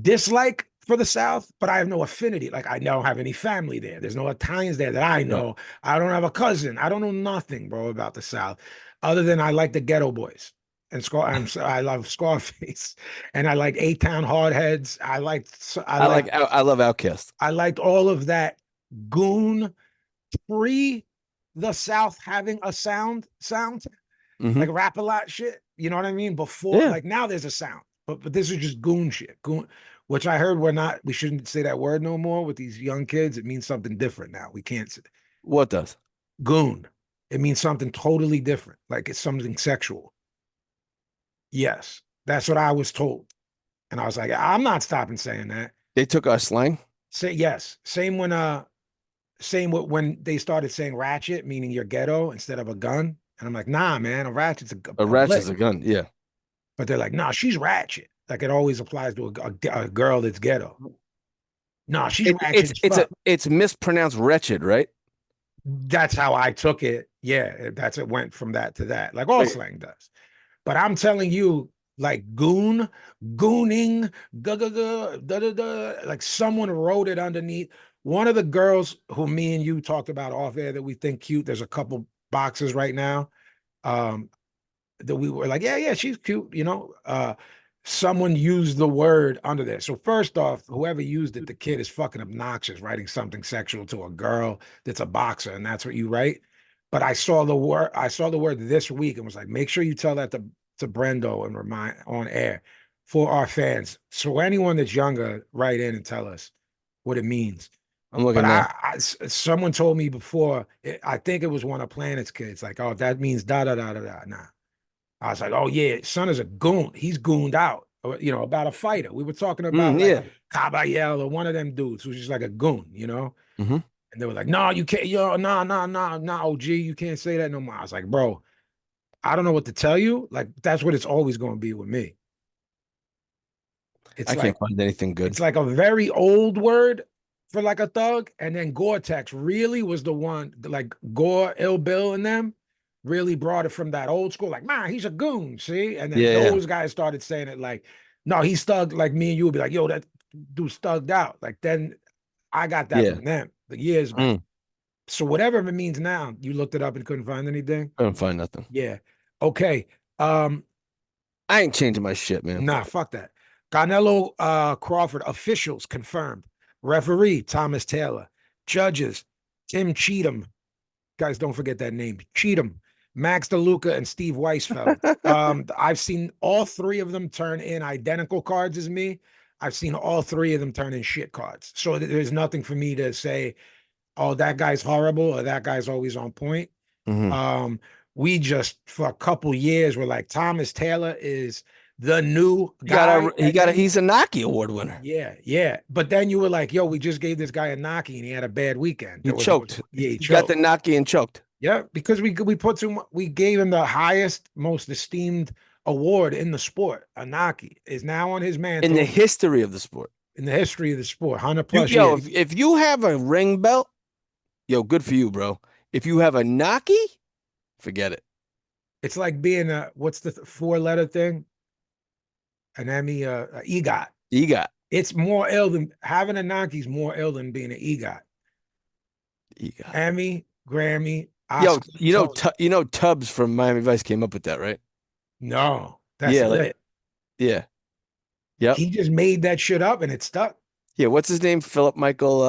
dislike for the South, but I have no affinity. Like I don't have any family there. There's no Italians there that I know. No. I don't have a cousin. I don't know nothing, bro, about the South, other than I like the Ghetto Boys and I love Scarface, and I like A-Town Hardheads. I love Outkast. I liked all of that goon pre the South having a sound, like rap a lot shit. You know what I mean? Before, like now there's a sound, but this is just goon shit. Goon, which I heard we shouldn't say that word no more with these young kids. It means something different now. We can't say. What does? Goon. It means something totally different. Like it's something sexual. Yes, that's what I was told. And I was like, I'm not stopping saying that. They took our slang? Yes. Same when they started saying ratchet, meaning your ghetto instead of a gun. And I'm like, nah, man, a ratchet's a ratchet's a gun, yeah. But they're like, nah, she's ratchet. Like it always applies to a girl that's ghetto. No, she's ratchet. It's mispronounced wretched, right? That's how I took it. Yeah, it went from that to that, like all slang does. But I'm telling you, like gooning, like someone wrote it underneath. One of the girls who me and you talked about off air that we think cute, there's a couple boxes right now that we were like, yeah, she's cute, someone used the word under there. So first off, whoever used it, the kid is fucking obnoxious, writing something sexual to a girl that's a boxer, and that's what you write. But I saw the word this week and was like, make sure you tell that to Brendo and remind on air for our fans. So anyone that's younger, write in and tell us what it means. I'm But looking now. someone told me before, I think it was one of Planet's kids, like, oh, that means da da da da da. Nah. I was like, oh yeah, son is a goon. He's gooned out, about a fighter. We were talking about like Yeah. Caballero or one of them dudes who's just like a goon. Hmm. And they were like, no, you can't, nah, OG, you can't say that no more. I was like, bro, I don't know what to tell you. Like, that's what it's always going to be with me. It's I like can't find anything good. It's like a very old word for like a thug. And then Gore-Tex really was the one, like Gore, Ill Bill, and them really brought it from that old school, like, man, he's a goon, see? And then Yeah, yeah, those guys started saying it like, no, he's thugged, like me and you would be like, yo, that dude's thugged out. Like, then I got that yeah. from them the years back. So whatever it means now, you looked it up and couldn't find anything? I don't find nothing. Yeah. Okay. I ain't changing my shit, man. Nah, fuck that. Canelo Crawford officials confirmed. Referee Thomas Taylor. Judges Tim Cheatham. Guys, don't forget that name. Cheatham, Max DeLuca, and Steve Weisfeld. I've seen all three of them turn in identical cards as me. I've seen all three of them turn in shit cards. So there's nothing for me to say, oh, that guy's horrible or that guy's always on point. Hmm. We just for a couple years were like Thomas Taylor is the new guy, and then He's a Naki Award winner. yeah. But then you were like, yo, we just gave this guy a knocky and he had a bad weekend. He There was choked. yeah, he He got choked. the Naki and choked. Yeah, because we gave him the highest, most esteemed award in the sport. A knocky is now on his In the mantle history of the sport. in the history of the sport, 100+ Yo, years. if you have a ring belt, yo, good for you, bro. If you have a Naki, forget it. It's like being what's the four-letter thing? An Emmy, a EGOT. You got It's more ill than having a Naki's more ill than being an EGOT. you got. Emmy, Grammy, Yo, Oscar. Tony. Tubbs from Miami Vice came up with that, right? No, that's Yeah, lit. yeah. Yep. He just made that shit up and it stuck. Yeah, what's his name? Philip Michael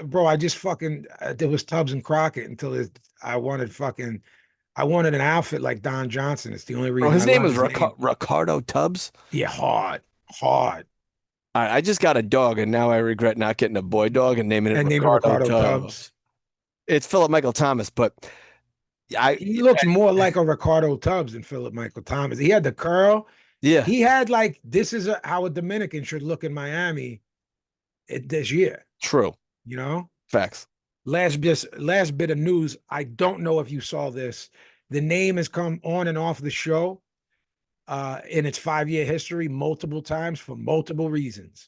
Bro, I just fucking there was Tubbs and Crockett I wanted an outfit like Don Johnson. It's the only Bro, reason I his name learned was his name. Ricardo Tubbs. Yeah, hard. All right, I just got a dog and now I regret not getting a boy dog and naming it And named Ricardo Ricardo Tubbs. Tubbs. It's Philip Michael Thomas, but I He looks more like a Ricardo Tubbs than Philip Michael Thomas. He had the curl. yeah, He had like this is how a Dominican should look in Miami this year. true. You know, Facts. last bit of news. I don't know if you saw this. The name has come on and off the show in its 5-year history multiple times for multiple reasons.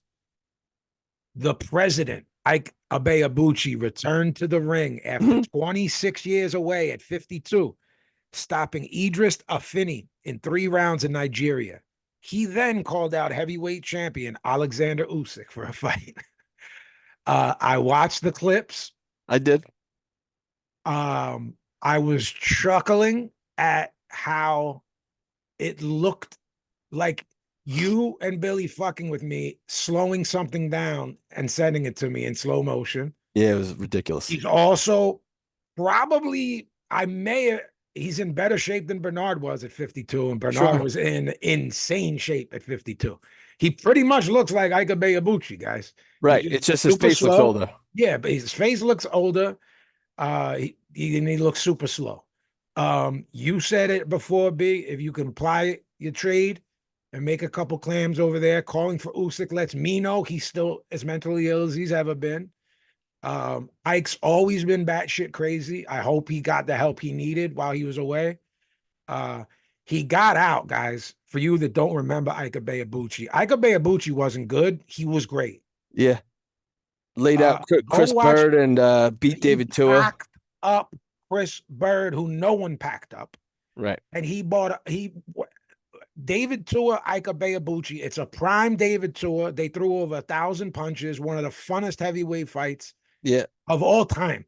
The president, Ike Abeabuchi, returned to the ring after 26 years away at 52, stopping Idris Afeni in 3 rounds in Nigeria. He then called out heavyweight champion Alexander Usyk for a fight. I watched the clips. I did. I was chuckling at how it looked like you and Billy fucking with me, slowing something down and sending it to me in slow motion. Yeah, it was ridiculous. He's also probably, he's in better shape than Bernard was at 52, and Bernard Sure. was in insane shape at 52. He pretty much looks like Ike Abeabuchi, guys. Right. It's just his face looks older. Yeah, but his face looks older. He looks super slow. You said it before, B. If you can apply your trade and make a couple clams over there, calling for Usyk lets me know he's still as mentally ill as he's ever been. Ike's always been batshit crazy. I hope he got the help he needed while he was away. He got out, guys. For you that don't remember Ike Abeabuchi wasn't good. He was great. Yeah. Laid out Chris watch- Bird and beat David Tua. Packed up Chris Bird, who no one packed up. Right. And David Tua, Ike Abeabuchi. It's a prime David Tua. They threw over 1,000 punches. One of the funnest heavyweight fights Yeah. of all time.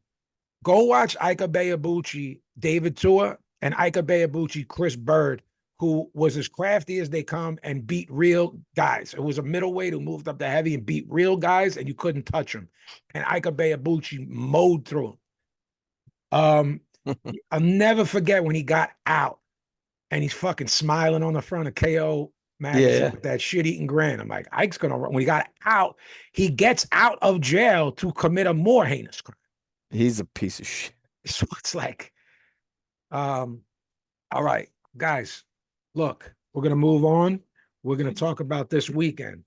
Go watch Ike Abeabuchi, David Tua, and Ike Abeabuchi, Chris Bird, who was as crafty as they come and beat real guys. It was a middleweight who moved up to heavy and beat real guys, and you couldn't touch him. And Ike Ibeabuchi mowed through him. I'll never forget when he got out and he's fucking smiling on the front of KO magazine Yeah. with that shit-eating grin. I'm like, Ike's gonna run. When he got out, he gets out of jail to commit a more heinous crime. He's a piece of shit. So it's like, all right, guys, look, we're gonna move on. We're gonna talk about this weekend.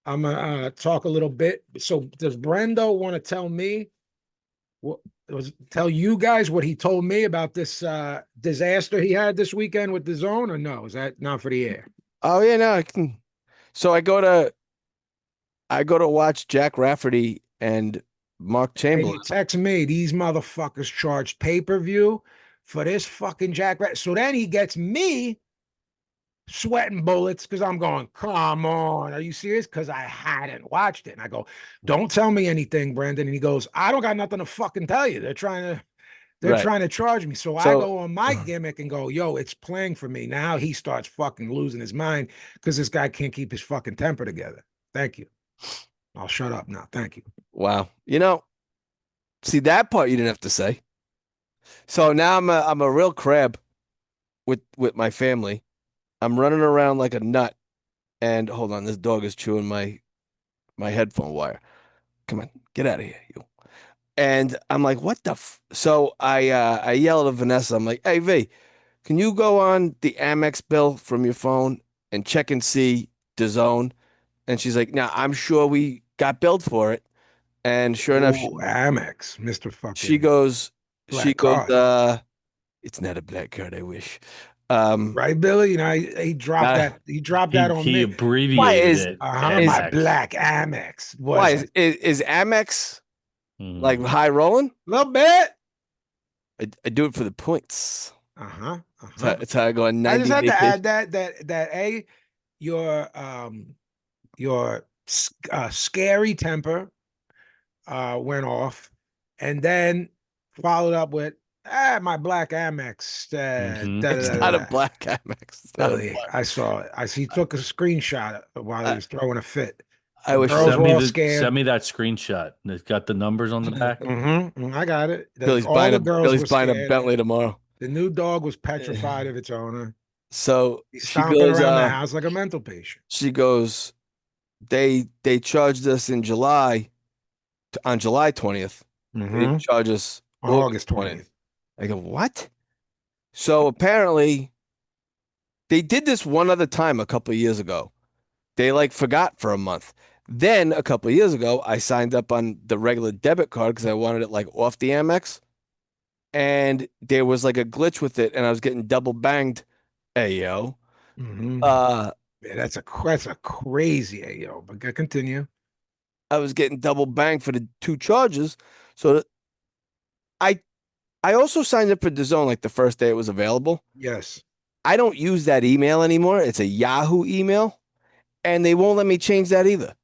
I'm gonna talk a little bit. So does Brendo want to tell me what tell you guys what he told me about this disaster he had this weekend with the zone, or no? Is that not for the air? Oh yeah, no, I can. So I go to watch Jack Rafferty and Mark Hey, Chamberlain. you text me. These motherfuckers charged pay-per-view for this fucking Jack Rafferty. So then he gets me sweating bullets because I'm going, come on, are you serious? Because I hadn't watched it. And I go, don't tell me anything, Brandon. And he goes, I don't got nothing to fucking tell you. They're trying Right. to charge me. So I So go on my gimmick and go, yo, it's playing for me. Now he starts fucking losing his mind because this guy can't keep his fucking temper together. Thank you. I'll shut up now. Thank you. wow. See that part you didn't have to say. So now I'm a real crab with my family. I'm running around like a nut. And hold on, this dog is chewing my headphone wire. Come on, get out of here, you. And I'm like, what the So I yell at Vanessa. I'm like, hey V, can you go on the Amex bill from your phone and check and see the zone? And she's like, nah, I'm sure we got billed for it. And sure enough, Ooh, Amex, Mr. she fucking goes, she Black goes, Card. it's not a black card, I wish. Right, Billy? You know, he dropped Uh, that. He dropped He that on he me. why abbreviated is it. is My Amex. black Amex why was a is Amex like Mhm. high rolling? little bit. I do it for the points. Uh-huh. It's how, Uh-huh. it's how I go on I just 90 had to vacation. add that A, your scary temper went off, and then followed up with my black Amex. Mhm. Da, da, It's da, da, not a da. black Amex. It's not a Billy, black. I saw it. He took a screenshot while he I, was throwing a fit. I The wish girls Send were me all the scared. send me that screenshot. It's got the numbers on the back. I got it. Billy's All buying the a girls Billy's were buying a scared. Bentley tomorrow. The new dog was petrified of its owner. So He's stomping around the house like a mental patient. she goes, they charged us in July on July 20th. They didn't On charge us August August 20th. 20th. I go, what? So apparently they did this one other time a couple of years ago. They like forgot for a month. Then a couple of years ago, I signed up on the regular debit card because I wanted it like off the Amex. And there was like a glitch with it, and I was getting double banged. Hey yo. Uh Yeah, that's a crazy AO, but continue. I was getting double banged for the two charges. So I I also signed up for DAZN like the first day it was available. Yes. I don't use that email anymore. It's a Yahoo email, and they won't let me change that either.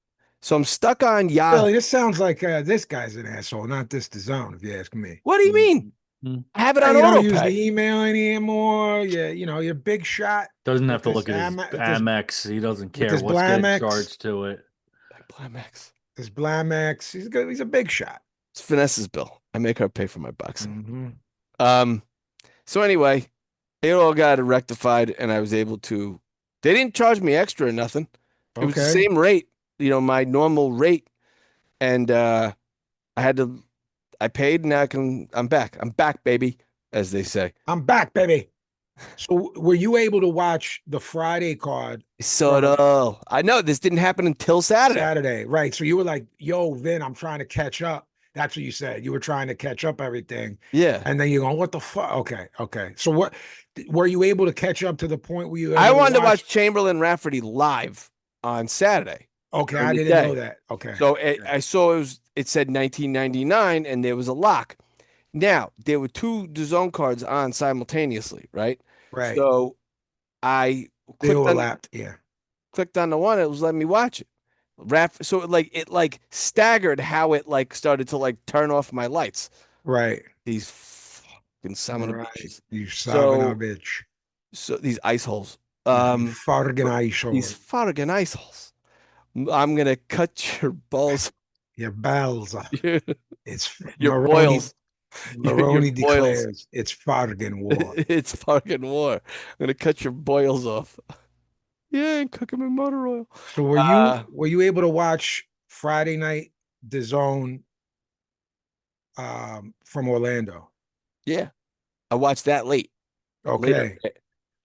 So I'm stuck on Yahoo. Billy, this sounds like this guy's an asshole, not this the zone, if you ask me. What do you mean? Mhm. I have it on You don't auto use pay. the email anymore. You're big shot Doesn't have with to this look at his this Amex. He doesn't with care this what's getting Blamex, charged to it. Like Blamex. this Blamex. He's good. He's a big shot. It's Vanessa's bill. I make her pay for my boxing. Mm-hmm. Um, so anyway, it all got rectified, and I was able to. They didn't charge me extra or nothing. It was the Okay. same rate, my normal rate, and I had to. I paid, and now I'm back. I'm back, baby, as they say. I'm back, baby. So were you able to watch the Friday card So from I know this didn't happen until Saturday. Saturday? Right. So you were like, yo, Vin, I'm trying to catch up. That's what you said. You were trying to catch up everything. Yeah, And then you're going, what the fuck? Okay. Okay. So what were you able to catch up to the point where you were I able to wanted to watch watch? Chamberlain Rafferty live on Saturday Okay, during I the didn't know day. that. Okay. So Okay. I saw it said 1999, and there was a lock. Now there were two DAZN cards on simultaneously, right? Right. So I They clicked on overlapped. Yeah. the one. It was letting me watch it. So it staggered how it like started to like turn off my lights. Right. These fucking son of Right. bitches. You son of a So bitch. these ice holes. Die Um, fucking these Eisholen. fucking assholes. I'm gonna cut your balls, Your bells. your, It's your Maroney. boils, your Maroney boils. declares it's fucking war. It's fucking war. I'm gonna cut your boils off. Yeah, and cook them in motor oil. So Uh, were you able to watch Friday night the zone from Orlando? yeah, I watched that late at Okay. night.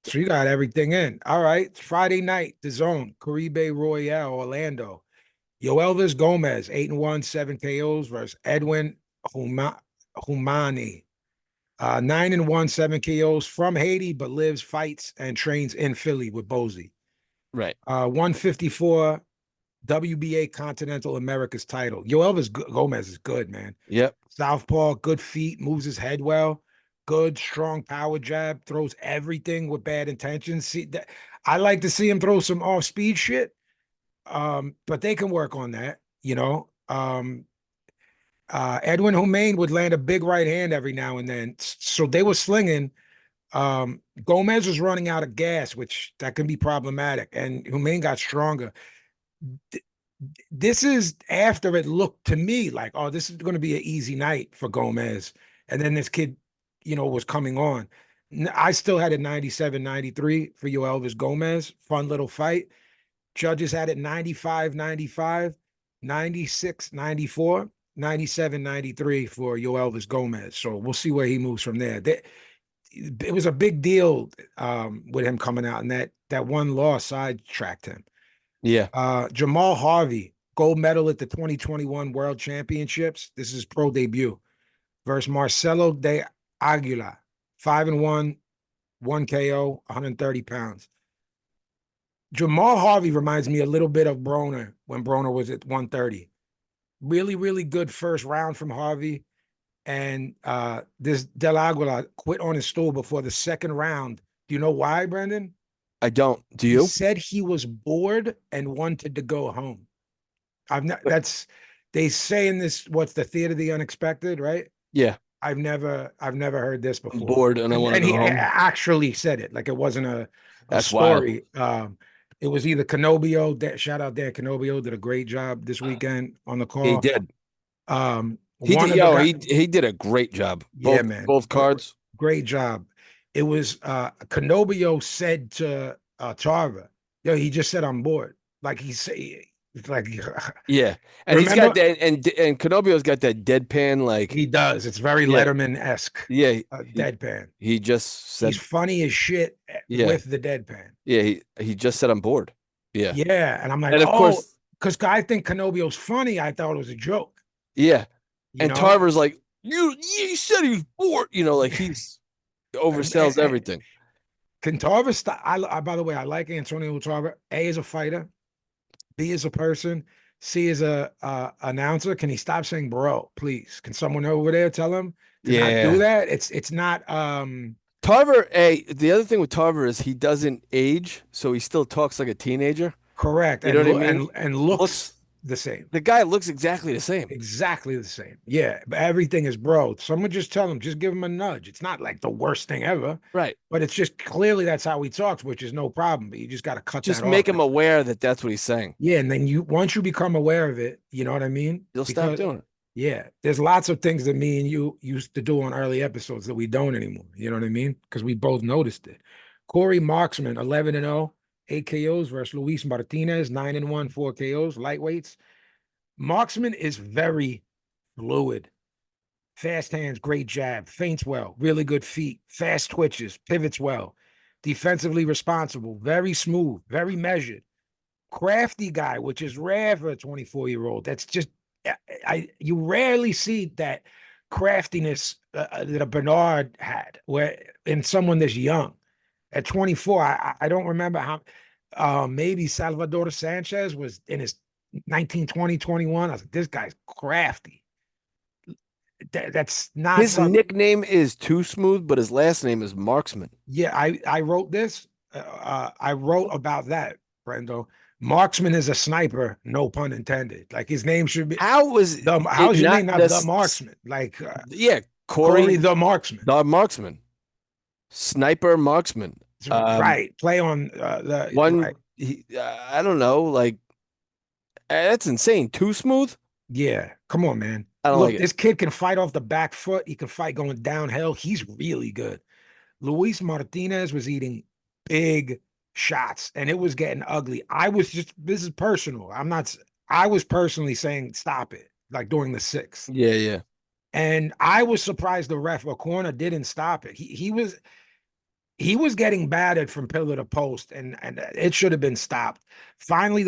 So you got everything in. All right. Friday night, the zone, Caribe Royale, Orlando. Yoelvis Gomez, 8-1, 7 KOs versus Edwin Humani. 9-1, 7 KOs from Haiti, but lives, fights, and trains in Philly with Bozy. Right. 154 WBA Continental America's title. Yoelvis Gomez is good, man. Yep. Southpaw, good feet, moves his head well, good, strong power jab, throws everything with bad intentions. See, I like to see him throw some off speed shit, but they can work on that, you know. Edwin Humain would land a big right hand every now and then. So they were slinging. Gomez was running out of gas, which that can be problematic, and Humain got stronger. This is after it looked to me like, oh, this is going to be an easy night for Gomez. And then this kid, was coming on. I still had it 97-93 for Elvis Gomez. Fun little fight. Judges had it 95-95, 96-94, 97-93 for Elvis Gomez. So we'll see where he moves from there. It was a big deal with him coming out, and that one loss sidetracked him. Yeah. Jamal Harvey, gold medal at the 2021 World Championships. This is his pro debut versus Marcelo de Aguila, 5-1, 1 KO, 130 pounds. Jamal Harvey reminds me a little bit of Broner when Broner was at 130. Really, really good first round from Harvey. And this Del Aguila quit on his stool before the second round. Do you know why, Brendan? I don't. Do He you? said he was bored and wanted to go home. I've not, that's, they say in this, what's the theater of the unexpected, right? Yeah. I've never heard this I'm before. bored and I want to And go he home. actually said it, like it wasn't a That's wild. story. It was either Canobio, shout out Dan Canobio, did a great job this weekend on the He call. did. He One did. of the Yo, guys, he did a great job. yeah, Both man, both cards. great job. It was Canobio said to Tarver, yo, he just said I'm bored. Like he said, like Yeah. And he's got remember, that and Canobio's got that deadpan like he does. It's very yeah. Letterman-esque, Yeah. deadpan. He just He's said funny as shit yeah. with the deadpan. Yeah, he just said I'm bored. Yeah. Yeah, and I'm like, And of oh, course, because I think Canobio's funny. I thought it was a joke, yeah. you And know. Tarver's like, you said he was bored, like he's oversells everything. Can Tarver stop? By the way, I like Antonio Tarver. A is a fighter. B is a person. C is a announcer. Can he stop saying bro, please? Can someone over there tell him to not do Yeah. that? It's not Tarver, the other thing with Tarver is he doesn't age, so he still talks like a teenager. correct You know and what I mean? and Looks looks the same. the guy looks exactly the same. Exactly the same. Yeah, but everything is bro. Someone just tell him, just give him a nudge. It's not like the worst thing ever, Right. but it's just clearly that's how he talks, which is no problem. But you just got to cut Just that off. make him aware that that's what he's saying. Yeah, and then once you become aware of it, you know what I mean? He'll stop Because doing it. yeah, there's lots of things that me and you used to do on early episodes that we don't anymore. You know what I mean? Because we both noticed it. Corey Marksman, 11-0, 8 KOs versus Luis Martinez, 9-1, 4 KOs, lightweights. Marksman is very fluid. Fast hands, great jab, feints well, really good feet, fast twitches, pivots well, defensively responsible, very smooth, very measured, crafty guy, which is rare for a 24-year-old. That's just you rarely see that craftiness that a Bernard had, where in someone this young. At 24, I don't remember how. Maybe Salvador Sanchez was in his 19, 20, 21. I was like, this guy's crafty. That's not His something. nickname is Too Smooth, but his last name is Marksman. Yeah, I wrote this. I wrote about that, Brendo. Marksman is a sniper, no pun intended. Like his name should be How was it how's your name not not the Marksman? Like yeah, Corey Corey the Marksman. the Marksman, Sniper Marksman? Right. Play on the right. I don't know, like that's insane. Too smooth. Yeah. Come on, man. I don't like Look, it. this kid can fight off the back foot. He can fight going downhill. He's really good. Luis Martinez was eating big shots and it was getting ugly. This is personal. I was personally saying, stop it, like during the sixth. Yeah, yeah. And I was surprised the ref or corner didn't stop it. He was getting battered from pillar to post, and it should have been stopped. Finally,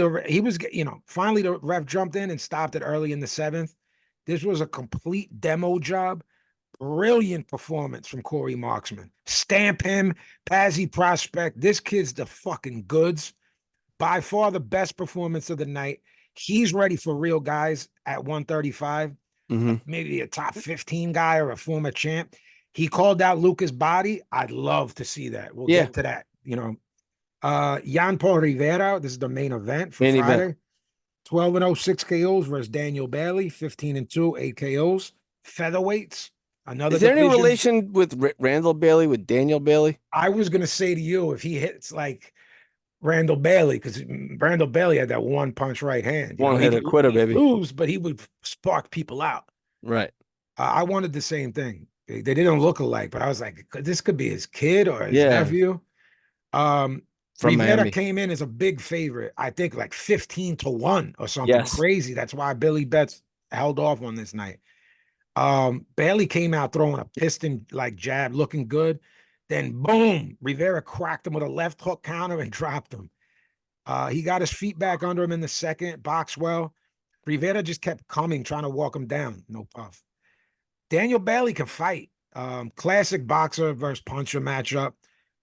finally the ref jumped in and stopped it early in the seventh. This was a complete demo job. Brilliant performance from Corey Marksman. Stamp him, Pazzi prospect. This kid's the fucking goods. By far the best performance of the night. He's ready for real guys at 135. Hmm. Maybe a top 15 guy or a former champ. He called out Lucas Body. I'd love to see that. We'll Yeah. get to that. Jan Paul Rivera. This is the main event for Main Friday. event. 12-0, 6 KOs versus Daniel Bailey. 15-2, 8 KOs. Featherweights. Another Is there any division. relation with Randall Bailey with Daniel Bailey? I was gonna say to you, if he hits like Randall Bailey, because Randall Bailey had that one punch right hand. One-hitter quitter, He'd baby. lose, but he would spark people out. Right. I wanted the same thing. They didn't look alike, but I was like, this could be his kid or his Yeah. nephew. From Rivera Miami. came in as a big favorite. I think like 15-1 or something Yes. crazy. That's why Billy Betts held off on this night. Bailey came out throwing a piston like jab, looking good. Then boom, Rivera cracked him with a left hook counter and dropped him. He got his feet back under him in the second, box well. Rivera just kept coming, trying to walk him down. No puff. Daniel Bailey can fight. Classic boxer versus puncher matchup.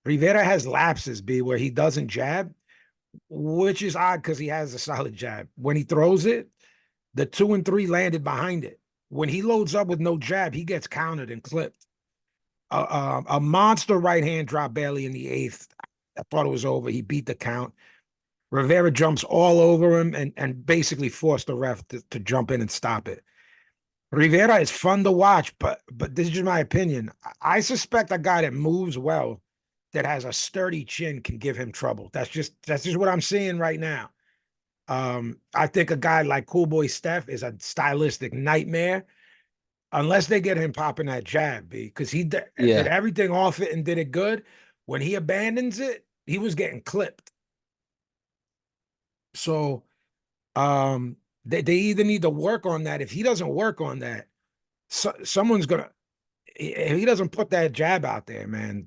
Rivera has lapses, B, where he doesn't jab, which is odd because he has a solid jab. When he throws it, the 2 and 3 landed behind it. When he loads up with no jab, he gets countered and clipped. A monster right hand dropped Bailey in the eighth. I thought it was over. He beat the count. Rivera jumps all over him and basically forced the ref to jump in and stop it. Rivera is fun to watch, but this is just my opinion. I suspect a guy that moves well, that has a sturdy chin, can give him trouble. That's just what I'm seeing right now. I think a guy like Cool Boy Steph is a stylistic nightmare unless they get him popping that jab, because he did everything off it and did it good. When he abandons it, he was getting clipped. So they either need to work on that. If he doesn't work on that, someone's gonna. If he doesn't put that jab out there, man,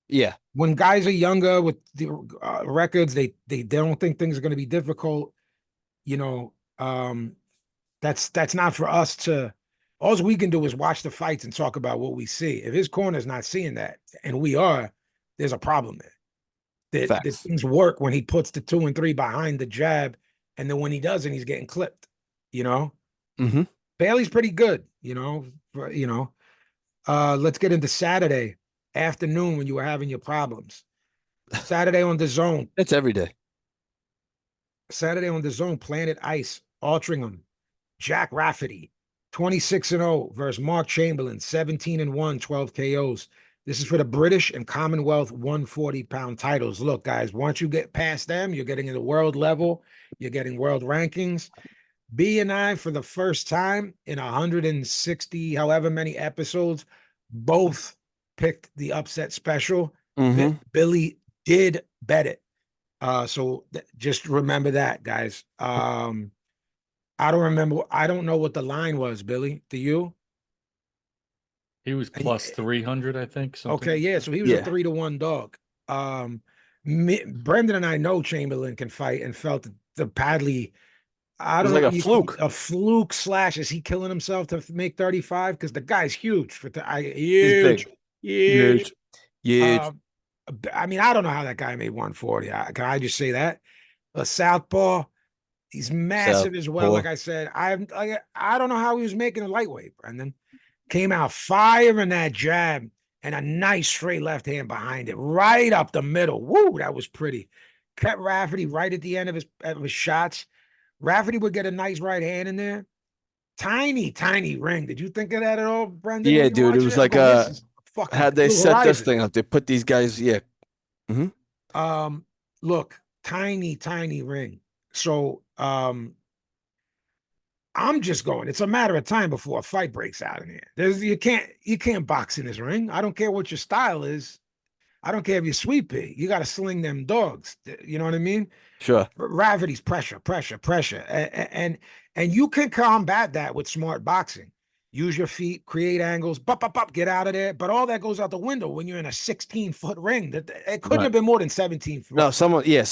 Yeah. When guys are younger with the records, they don't think things are going to be difficult. That's not for us to. All we can do is watch the fights and talk about what we see. If his corner's not seeing that, and we are, there's a problem there. That things work when he puts the 2 and 3 behind the jab, and then when he doesn't, he's getting clipped. Mm-hmm. Bailey's pretty good. Let's get into Saturday afternoon when you were having your problems. Saturday on the Zone. That's every day. Saturday on the Zone, Planet Ice, Altrincham, Jack Rafferty, 26-0 versus Mark Chamberlain, 17-1, 12 KOs. This is for the British and Commonwealth 140-pound titles. Look, guys, once you get past them, you're getting into world level, you're getting world rankings. B and I, for the first time in 160, however many episodes, both picked the upset special. Mm-hmm. Billy did bet it. So just remember that, guys. I don't remember. I don't know what the line was, Billy. Do you? He was plus 300, I think. Something. Okay, yeah. So he was a 3-1 dog. Brendan and I know Chamberlain can fight and felt the Padley. I don't know, like a fluke. A fluke / is he killing himself to make 35? Because the guy's huge. Huge. I mean, I don't know how that guy made 140. Can I just say that? A southpaw, he's massive as well. Like I said, I don't know how he was making a lightweight. Brendan came out firing that jab and a nice straight left hand behind it, right up the middle. Woo, that was pretty. Kept Rafferty right at the end of his shots. Rafferty would get a nice right hand in there. Tiny ring. Did you think of that at all, Brendan? Yeah, dude. It was like a fucking How'd they Blue set this Horizon. thing up? They put these guys, yeah. Hmm. Um, look, tiny, tiny ring. So I'm just going. It's a matter of time before a fight breaks out in here. You can't box in this ring. I don't care what your style is. I don't care if you're sweet pea. You got to sling them dogs. You know what I mean? Sure. Rafferty's pressure, pressure, pressure, and you can combat that with smart boxing. Use your feet, create angles, get out of there. But all that goes out the window when you're in a 16-foot ring. That it couldn't Right. have been more than 17 No, foot.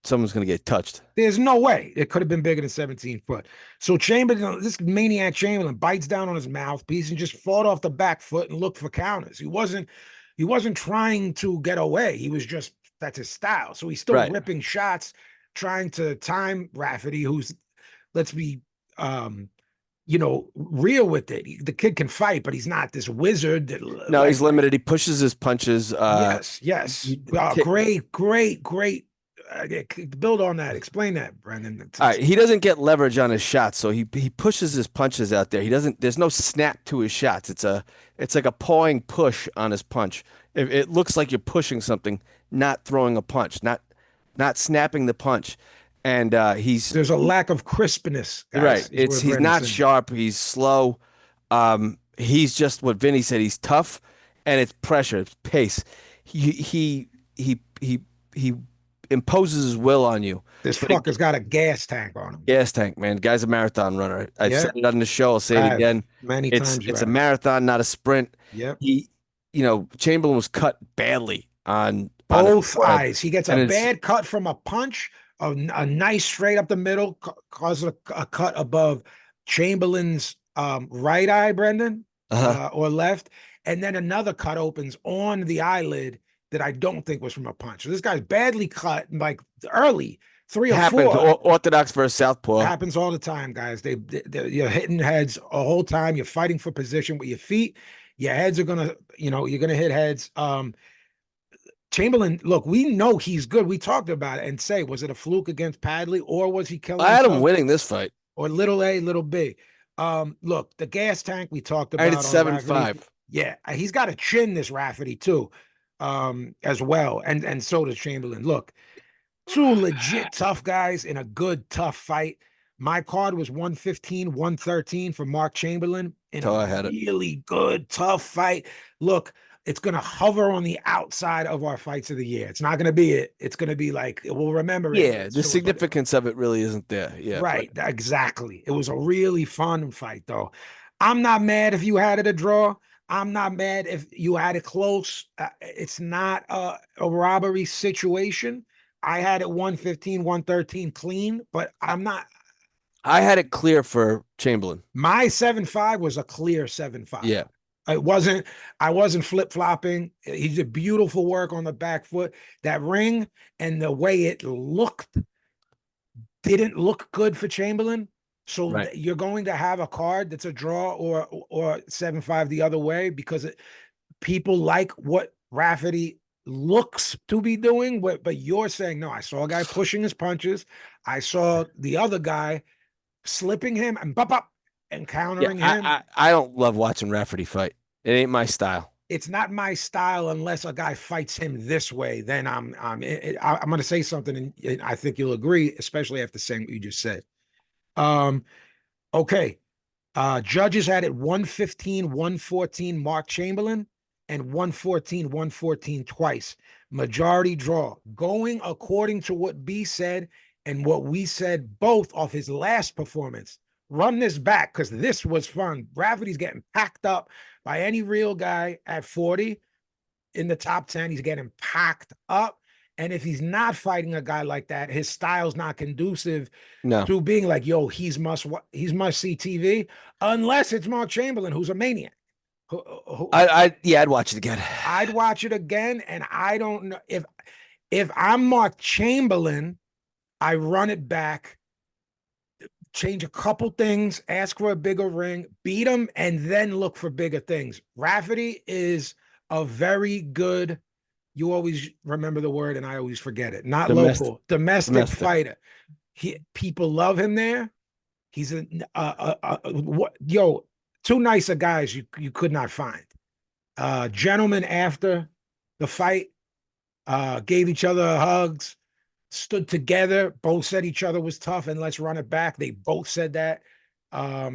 someone's gonna get touched. There's no way it could have been bigger than 17 foot. So Chamberlain, this maniac Chamberlain, bites down on his mouthpiece and just fought off the back foot and looked for counters. He wasn't trying to get away. He was just that's his style. So he's still Right. ripping shots, trying to time Rafferty, who's let's be real with it. The kid can fight, but he's not this wizard that No, he's limited. He pushes his punches. yes. Great, great, great. Build on that. Explain that, Brendan. All right, he doesn't get leverage on his shots, so he pushes his punches out there. He doesn't. There's no snap to his shots. It's like a pawing push on his punch. It looks like you're pushing something, not throwing a punch, not snapping the punch. And There's a lack of crispness, right. guys. Is what He's Brendan's not saying. sharp. He's slow. He's just what Vinny said. He's tough, and it's pressure, it's pace. He imposes his will on you. This But fucker's got a gas tank on him. gas tank, man. Guy's a marathon runner. I've Yeah, said it on the show. I'll say it I have again. many It's times. You it's a have. marathon, not a sprint. Yep. Chamberlain was cut badly on his Both forehead, eyes. He gets a and it's bad cut from a punch, a nice straight up the middle, causes a cut above Chamberlain's right eye, Brendan, uh or left. And then another cut opens on the eyelid that I don't think was from a punch. So this guy's badly cut, like early, three or happens. four. Orthodox versus southpaw. Happens all the time, guys. You're hitting heads a whole time. You're fighting for position with your feet. Your heads are gonna, you're gonna hit heads. Chamberlain, look, we know he's good. We talked about it and say, was it a fluke against Padley or was he killing I had him himself? winning this fight. Or little A, little B. Look, the gas tank we talked I had it about on seven Rafferty. five. Yeah, he's got a chin, this Rafferty, too, as well. And so does Chamberlain. Look, two legit tough guys in a good, tough fight. My card was 115, 113 for Mark Chamberlain in So I a had it. really good, tough fight. Look, it's going to hover on the outside of our fights of the year. It's not going to be it. It's going to be like, we'll remember it. Yeah, the So, significance of it really isn't there. Yeah, right. Exactly. It was a really fun fight, though. I'm not mad if you had it a draw. I'm not mad if you had it close. It's not a robbery situation. I had it 115, 113 clean, but I'm not. I had it clear for Chamberlain. My 7-5 was a clear 7-5. Yeah, I wasn't flip-flopping. He did beautiful work on the back foot. That ring and the way it looked didn't look good for Chamberlain. So right. you're going to have a card that's a draw or 7-5 the other way because people like what Rafferty looks to be doing. But you're saying, no, I saw a guy pushing his punches. I saw the other guy slipping him and and Yeah, countering him. I don't love watching Rafferty fight. It ain't my style. It's not my style unless a guy fights him this way. Then I'm going to say something, and I think you'll agree, especially after saying what you just said. Okay. Judges had it 115, 114, Mark Chamberlain, and 114, 114 twice. Majority draw. Going according to what B said and what we said both off his last performance. Run this back because this was fun. Rafferty's getting packed up by any real guy at 40 in the top 10. He's getting packed up. And if he's not fighting a guy like that, his style's not conducive No, to being like, yo, he's must see TV, unless it's Mark Chamberlain, who's a maniac. I'd watch it again. I'd watch it again, and I don't know if I'm Mark Chamberlain, I run it back, change a couple things, ask for a bigger ring, beat him, and then look for bigger things. Rafferty is a very good. You always remember the word, and I always forget it. Not Domestic. local, domestic fighter. People love him there. He's two nicer guys you could not find. Gentlemen after the fight, gave each other hugs, stood together, both said each other was tough and let's run it back. They both said that.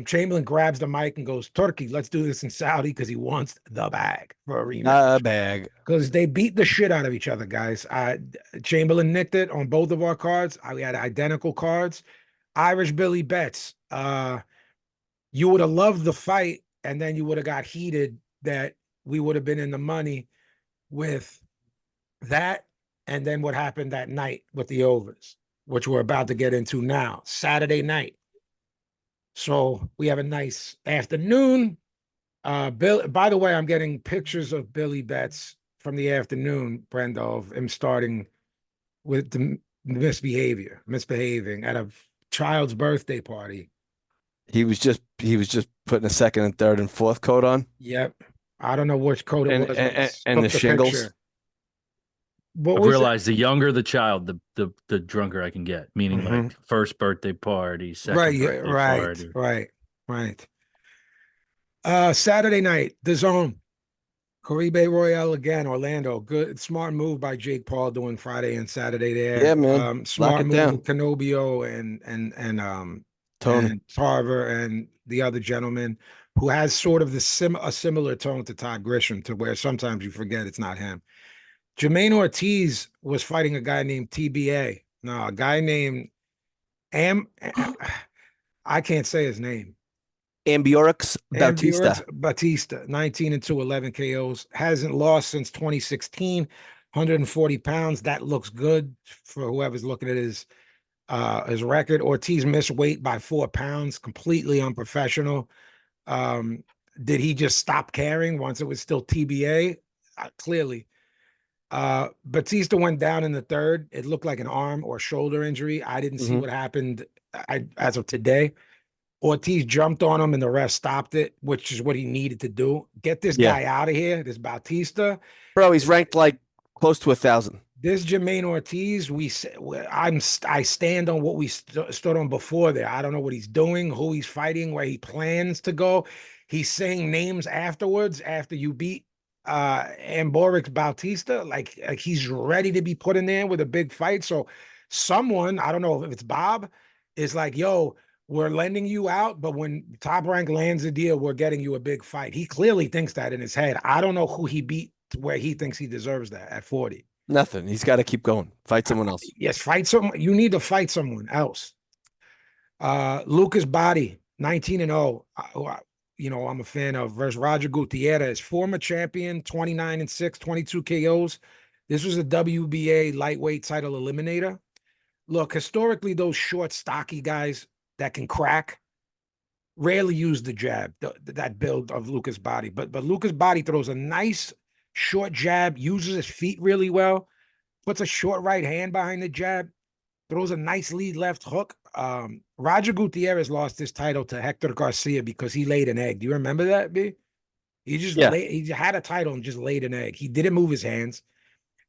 Chamberlain grabs the mic and goes, Turkey, let's do this in Saudi because he wants the bag for a rematch. Bag. Because they beat the shit out of each other, guys. Chamberlain nicked it on both of our cards. We had identical cards. Irish Billy bets. You would have loved the fight, and then you would have got heated that we would have been in the money with that, and then what happened that night with the overs, which we're about to get into now, Saturday night. So we have a nice afternoon. Bill, by the way, I'm getting pictures of Billy Betts from the afternoon, Brenda, of him starting with the misbehaving at a child's birthday party. He was just putting a second and third and fourth coat on. Yep. I don't know which coat it was. And the shingles. Picture. What I've was realized the younger the child, the drunker I can get. Meaning like first birthday party, second birthday party. Right. Saturday night, the Zone, Caribe Royale again, Orlando. Good, smart move by Jake Paul doing Friday and Saturday there. Yeah, man. Smart move down. with Canobio and Tony and Tarver and the other gentleman who has sort of a similar tone to Todd Grisham, to where sometimes you forget it's not him. Jermaine Ortiz was fighting a guy named TBA. No, a guy named I can't say his name. Ambiorix Bautista. 19 and 2, 11 KOs. Hasn't lost since 2016. 140 pounds. That looks good for whoever's looking at his record. Ortiz missed weight by 4 pounds. Completely unprofessional. Did he just stop caring once it was still TBA? Clearly. Batista went down in the third. It looked like an arm or shoulder injury. I didn't see what happened as of today. Ortiz jumped on him and the ref stopped it, which is what he needed to do. Get this guy out of here, this Bautista. Bro, he's ranked like close to 1,000. This Jermaine Ortiz, I stand on what we stood on before there. I don't know what he's doing, who he's fighting, where he plans to go. He's saying names afterwards after you beat Ambiorix Bautista, like he's ready to be put in there with a big fight. So someone, I don't know if it's Bob, is like, yo, we're lending you out, but when Top Rank lands a deal, we're getting you a big fight. He clearly thinks that in his head. I don't know who he beat where he thinks he deserves that at 40. Nothing. He's got to keep going. Fight someone else. Yes, fight someone. You need to fight someone else. Lucas Body, 19 and 0. I'm a fan of, versus Roger Gutierrez, former champion, 29 and 6, 22 KOs. This was a WBA lightweight title eliminator. Look, historically, those short, stocky guys that can crack rarely use the jab, that build of Lucas Body. But Lucas Body throws a nice short jab, uses his feet really well, puts a short right hand behind the jab, throws a nice lead left hook. Roger Gutierrez lost his title to Hector Garcia because he laid an egg. Do you remember that, B? He just he had a title and just laid an egg. He didn't move his hands.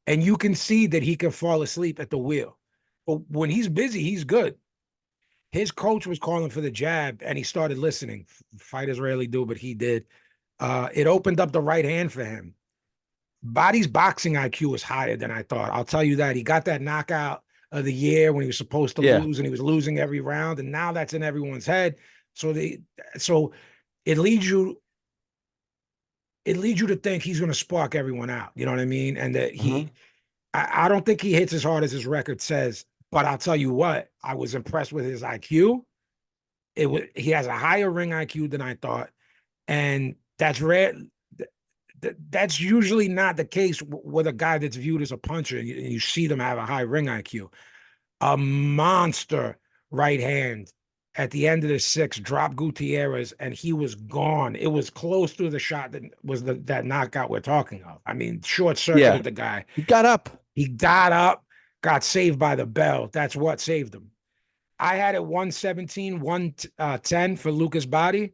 And you can see that he can fall asleep at the wheel. But when he's busy, he's good. His coach was calling for the jab, and he started listening. Fighters rarely do, but he did. It opened up the right hand for him. Body's boxing IQ is higher than I thought. I'll tell you that. He got that knockout of the year when he was supposed to lose, and he was losing every round, and now that's in everyone's head. So it leads you to think he's going to spark everyone out. You know what I mean? And that I don't think he hits as hard as his record says. But I'll tell you what, I was impressed with his IQ. He has a higher ring IQ than I thought, and that's rare. That's usually not the case with a guy that's viewed as a puncher. And you see them have a high ring IQ. A monster right hand at the end of the sixth dropped Gutierrez, and he was gone. It was close to the shot that was that knockout we're talking of. I mean, short circuited the guy. He got up. Got saved by the bell. That's what saved him. I had it 117, 110 for Lucas Body,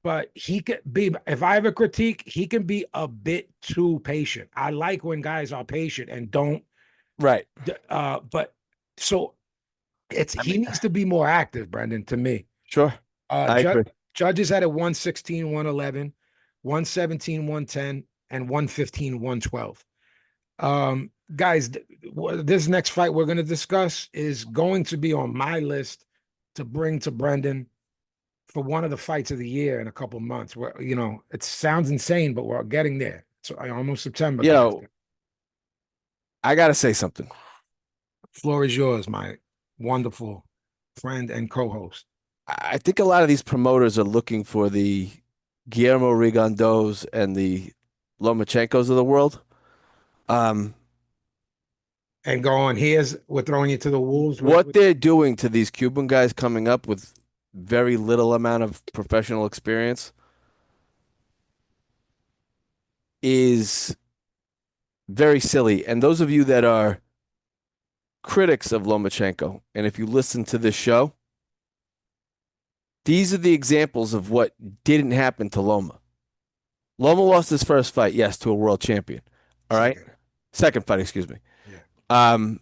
but he could be, if I have a critique, he can be a bit too patient. I like when guys are patient and don't. Right. But so he needs to be more active, Brendan, to me. Sure. I agree. Judges had it 116, 111, 117, 110. and 115, 112. Guys, this next fight we're going to discuss is going to be on my list to bring to Brendan for one of the fights of the year in a couple months. Where it sounds insane, but we're getting there. So almost September, guys. I gotta say something. Floor is yours, my wonderful friend and co-host. I think a lot of these promoters are looking for the Guillermo Rigondeaux and the Lomachenkos of the world. And go on. We're throwing you to the wolves. What they're doing to these Cuban guys coming up with very little amount of professional experience is very silly. And those of you that are critics of Lomachenko, and if you listen to this show, these are the examples of what didn't happen to Loma. Loma lost his first fight, yes, to a world champion. All right? Second fight, excuse me. Yeah.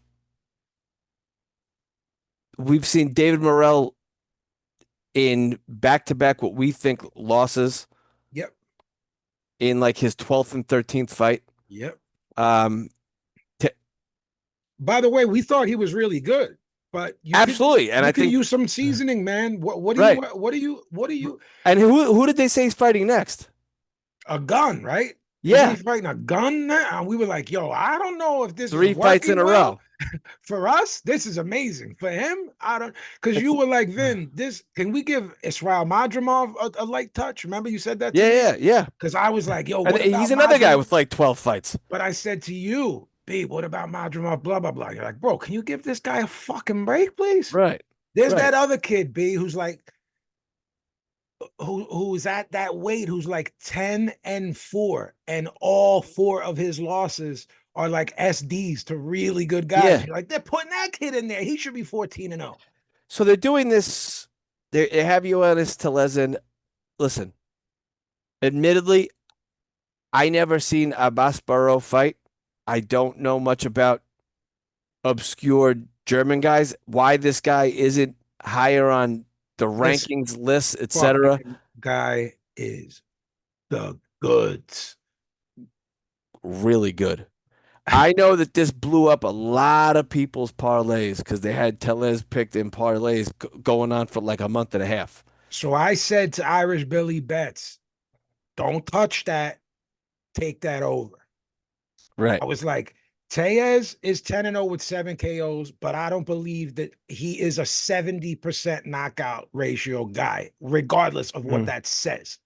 We've seen David Morrell in back-to-back what we think losses. Yep. In like his 12th and 13th fight. Yep. By the way, we thought he was really good, but absolutely, and I think use some seasoning, man. What do you? And who did they say is fighting next? A gun, right? Yeah, he's fighting a gun now. And we were like, "Yo, I don't know if this 3 fights in a row." For us, this is amazing. For him, I don't, because you were like, Vin, can we give Israel Madrimov a light touch? Remember you said that to me? Yeah. Because I was like, yo, he's another guy with like 12 fights. But I said to you, B, what about Madrimov, blah, blah, blah. You're like, bro, can you give this guy a fucking break, please? Right. There's that other kid, B, who's like, who's at that weight, who's like 10-4, and all 4 of his losses are like SDs to really good guys. Yeah. You're like, they're putting that kid in there. He should be 14-0. So they're doing this. They have Ioannis Telesin. Listen, admittedly, I never seen Abbas Barrow fight. I don't know much about obscure German guys. Why this guy isn't higher on the rankings list, etc. Guy is the goods. Really good. I know that this blew up a lot of people's parlays because they had Tellez picked in parlays going on for like a month and a half. So I said to Irish Billy Betts, don't touch that. Take that over. Right. I was like, Tellez is 10-0 with 7 KOs, but I don't believe that he is a 70% knockout ratio guy, regardless of what that says.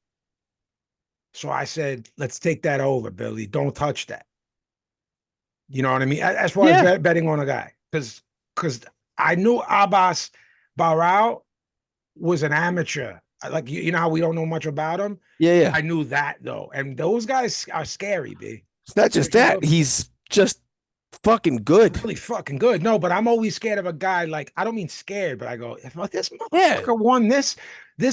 So I said, let's take that over, Billy. Don't touch that. You know what I mean? As far as betting on a guy, because I knew Abbas Barrow was an amateur. Like, you know how we don't know much about him? Yeah. I knew that, though. And those guys are scary, B. It's not just that. He's just fucking good. Really fucking good. No, but I'm always scared of a guy. Like, I don't mean scared, but I go, if this motherfucker won this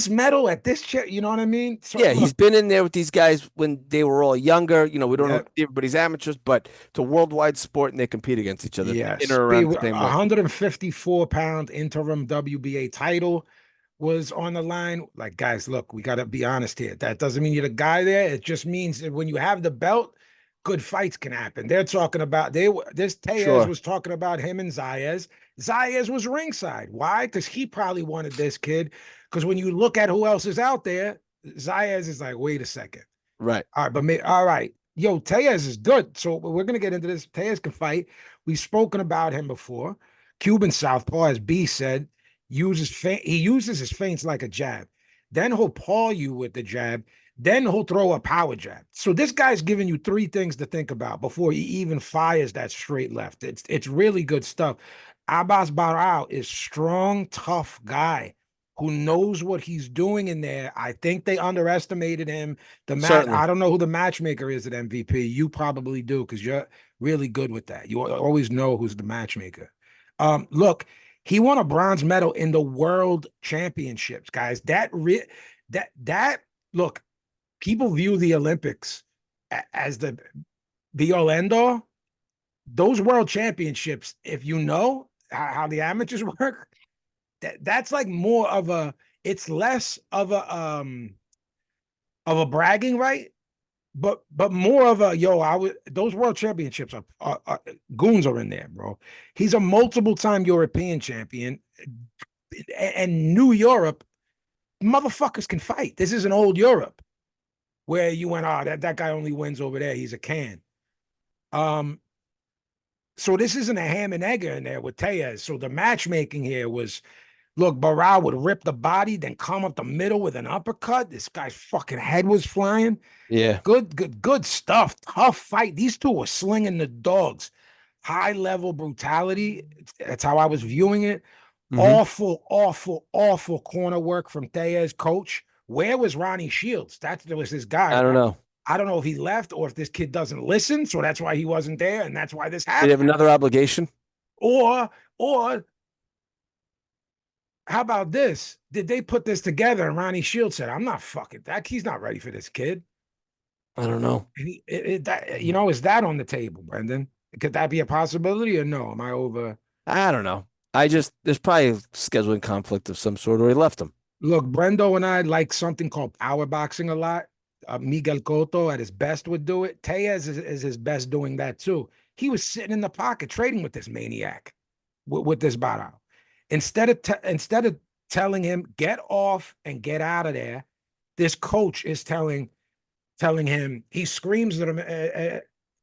medal at this chair, you know what I mean? So, yeah, he's been in there with these guys when they were all younger. You know, we don't know if everybody's amateurs, but it's a worldwide sport and they compete against each other. Yes. In or around the same 154-pound interim WBA title was on the line. Like, guys, look, we got to be honest here. That doesn't mean you're the guy there. It just means that when you have the belt, good fights can happen. They're talking about this Tellez was talking about him and Zayas. Zayas was ringside. Why? Because he probably wanted this kid. Because when you look at who else is out there, Zayas is like, wait a second. Right. All right, but all right. Yo, Tellez is good. So we're gonna get into this. Tellez can fight. We've spoken about him before. Cuban southpaw, as B said, he uses his feints like a jab. Then he'll paw you with the jab. Then he'll throw a power jab. So this guy's giving you 3 things to think about before he even fires that straight left. It's really good stuff. Abbas Barrow is strong, tough guy who knows what he's doing in there. I think they underestimated him. I don't know who the matchmaker is at MVP. You probably do because you're really good with that. You always know who's the matchmaker. Look, he won a bronze medal in the World Championships, guys. Look, people view the Olympics as the be-all, end-all. Those World Championships, if you know how the amateurs work, that's like more of it's less of a bragging right but more of a those world championships goons are in there, bro. He's a multiple time European champion, and New Europe motherfuckers can fight. This is an old Europe where you went, that guy only wins over there. He's a can. So this isn't a ham and egger in there with Tellez. So the matchmaking here was, look, Barao would rip the body, then come up the middle with an uppercut. This guy's fucking head was flying. Yeah. Good stuff. Tough fight. These two were slinging the dogs. High level brutality. That's how I was viewing it. Awful corner work from Tellez, coach. Where was Ronnie Shields? That was his guy. I don't know. I don't know if he left or if this kid doesn't listen, so that's why he wasn't there, and that's why this Did happened. he have another obligation? Or how about this? Did they put this together and Ronnie Shields said, I'm not fucking that. He's not ready for this kid. I don't know. And is that on the table, Brendan? Could that be a possibility or no? Am I over? I don't know. There's probably a scheduling conflict of some sort, or he left him. Look, Brendo and I like something called power boxing a lot. Miguel Cotto at his best would do it. Tellez is his best doing that too. He was sitting in the pocket trading with this maniac, with this Barao. Instead of telling him get off and get out of there, this coach is telling him. He screams at him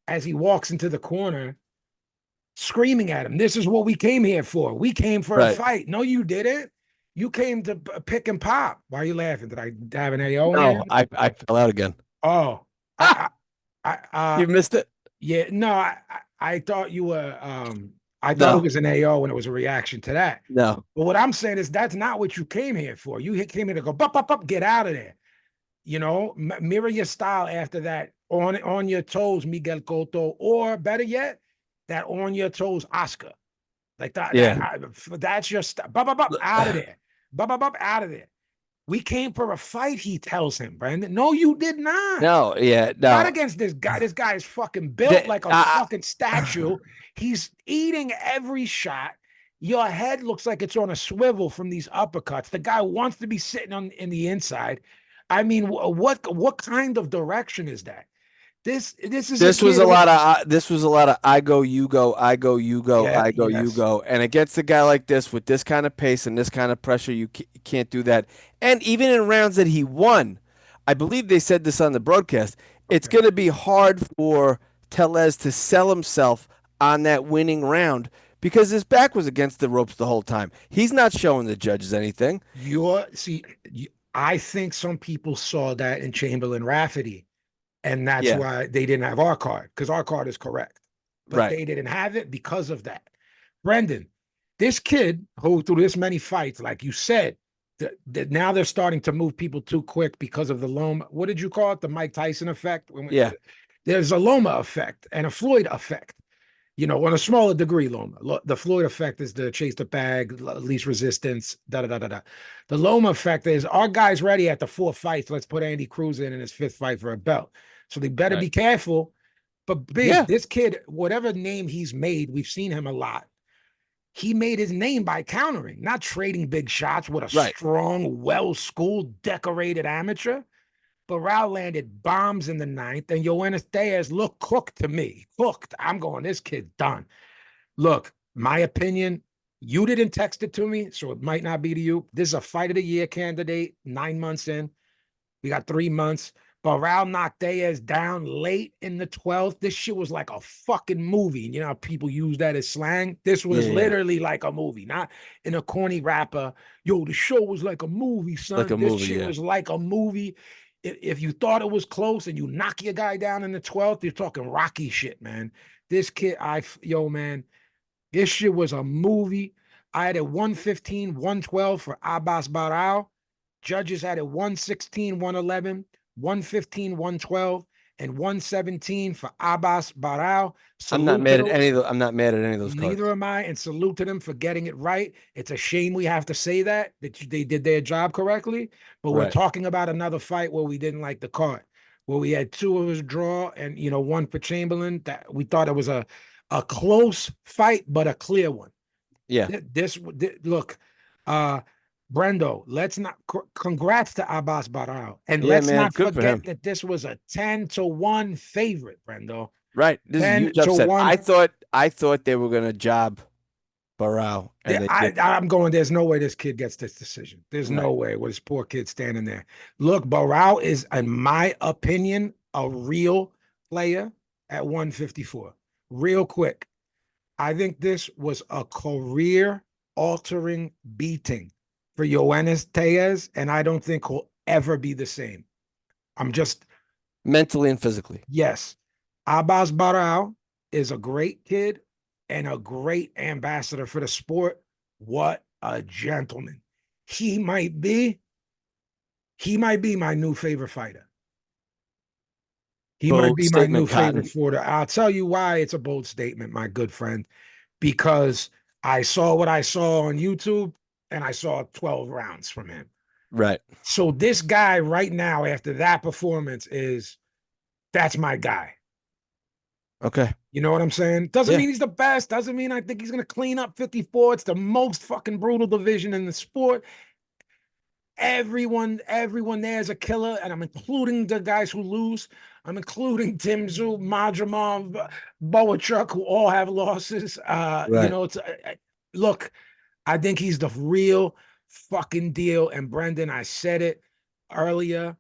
as he walks into the corner, screaming at him. This is what we came here for. We came for a fight. No, you didn't. You came to pick and pop. Why are you laughing? Did I have an AO? No, I fell out again. Oh, you missed it. Yeah, no, I thought you were. I thought it was an AO and it was a reaction to that. No, but what I'm saying is that's not what you came here for. You came here to go, up, get out of there. You know, mirror your style after that. On your toes, Miguel Cotto, or better yet, that on your toes, Oscar. Like that. Yeah, that's your stuff. Out of there. Out of there. We came for a fight, he tells him, Brandon. No, you did not. No, yeah, no. Not against this guy. This guy is fucking built like a fucking statue. He's eating every shot. Your head looks like it's on a swivel from these uppercuts. The guy wants to be sitting in the inside. I mean, what kind of direction is that? This was a lot of I go, you go, I go, you go, I go, you go. And against a guy like this with this kind of pace and this kind of pressure, you can't do that. And even in rounds that he won, I believe they said this on the broadcast, it's going to be hard for Tellez to sell himself on that winning round because his back was against the ropes the whole time. He's not showing the judges anything. I think some people saw that in Chamberlain Rafferty. And that's why they didn't have our card, because our card is correct. But they didn't have it because of that. Brendan, this kid who through this many fights, like you said, now they're starting to move people too quick because of the Loma. What did you call it? The Mike Tyson effect? There's a Loma effect and a Floyd effect. You know, on a smaller degree, Loma. The Floyd effect is the chase the bag, least resistance, The Loma effect is our guy's ready after 4 fights. Let's put Andy Cruz in his 5th fight for a belt. So they better be careful. But this kid, whatever name he's made, we've seen him a lot. He made his name by countering, not trading big shots with a strong, well-schooled, decorated amateur. Barao landed bombs in the 9th, and Yoenis Diaz looked cooked to me. Cooked. I'm going, this kid's done. Look, my opinion, you didn't text it to me, so it might not be to you. This is a fight of the year candidate, 9 months in. We got 3 months. Barao knocked Diaz down late in the 12th. This shit was like a fucking movie. You know how people use that as slang? This was literally like a movie, not in a corny rapper. Yo, the show was like a movie, son. This shit was like a movie. If you thought it was close and you knock your guy down in the 12th, you're talking Rocky shit, man. This kid, man, this shit was a movie. I had it 115, 112 for Abbas Barao. Judges had it 116, 111. 115, 112, and 117 for Abbas Barao. I'm not mad at any of those cards. Neither am I, and salute to them for getting it right. It's a shame we have to say that they did their job correctly, but we're talking about another fight where we didn't like the card, where we had 2 of us draw and 1 for Chamberlain. That we thought it was a close fight, but a clear one. Yeah. Look, Brendo, let's not congrats to Abbas Barao. And Yeah, let's man. not Good for forget him. that this was a 10-1 favorite, Brendo. Right. This is a 10 huge to upset. 1. I thought they were gonna job Barrow, and they did. I'm going, there's no way this kid gets this decision. There's Right. no way with this poor kid standing there. Look, Barao is, in my opinion, a real player at 154. Real quick. I think this was a career-altering beating for Yoenis Tellez, and I don't think he'll ever be the same. I'm just, Mentally and physically. yes. Abbas Barao is a great kid and a great ambassador for the sport. What a gentleman. He might be my new favorite fighter. He might Bold be my new statement, favorite Cotton. fighter. I'll tell you why it's a bold statement, my good friend, because I saw what I saw on YouTube and I saw 12 rounds from him. Right. So this guy right now, after that performance, that's my guy. Okay. You know what I'm saying? Doesn't Yeah. mean he's the best. Doesn't mean I think he's going to clean up 54. It's the most fucking brutal division in the sport. Everyone there is a killer, and I'm including the guys who lose. I'm including Tim Tszyu, Madrimov, Boachuk, who all have losses. Right. Look, I think he's the real fucking deal. And Brendan, I said it earlier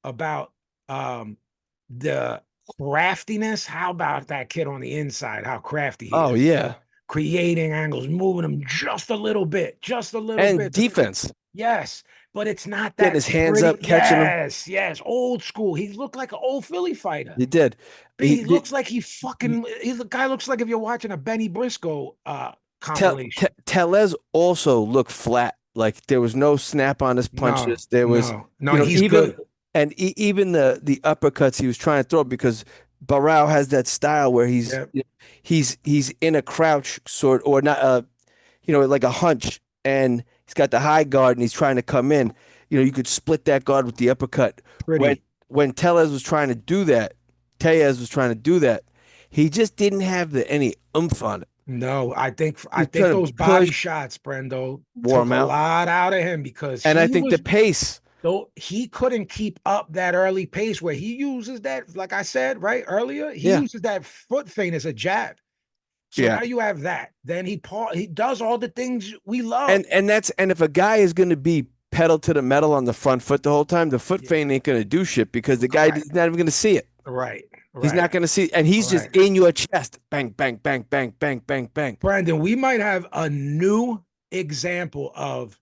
about the craftiness. How about that kid on the inside? How crafty he Oh is. yeah. Creating angles, moving them just a little bit, And defense. Yes, but it's not Getting that his hands pretty. up, catching them. Yes, old school. He looked like an old Philly fighter. He did. He looks like the guy looks like if you're watching a Benny Briscoe compilation. Tellez also looked flat. Like there was no snap on his punches. There was, No, he's even good. and even the uppercuts he was trying to throw because Barao has that style where Yep. he's in a crouch sort or not like a hunch and he's got the high guard and he's trying to come in. You could split that guard with the uppercut. When Pretty. when Tellez was trying to do that, he just didn't have any oomph on it. No, I think He's trying to those body push, shots, Brendo, wore took him a out. lot out of him because And I think the pace. though he couldn't keep up that early pace where he uses that, like I said right earlier, he Yeah. uses that foot feint as a jab. So Yeah. now you have that. Then he does all the things we love. And if a guy is going to be pedal to the metal on the front foot the whole time, the foot feint ain't going to do shit because the guy is not even going to see it. Right. He's not going to see, and he's just in your chest. Bang, bang, bang, bang, bang, bang, bang. Brandon, we might have a new example of,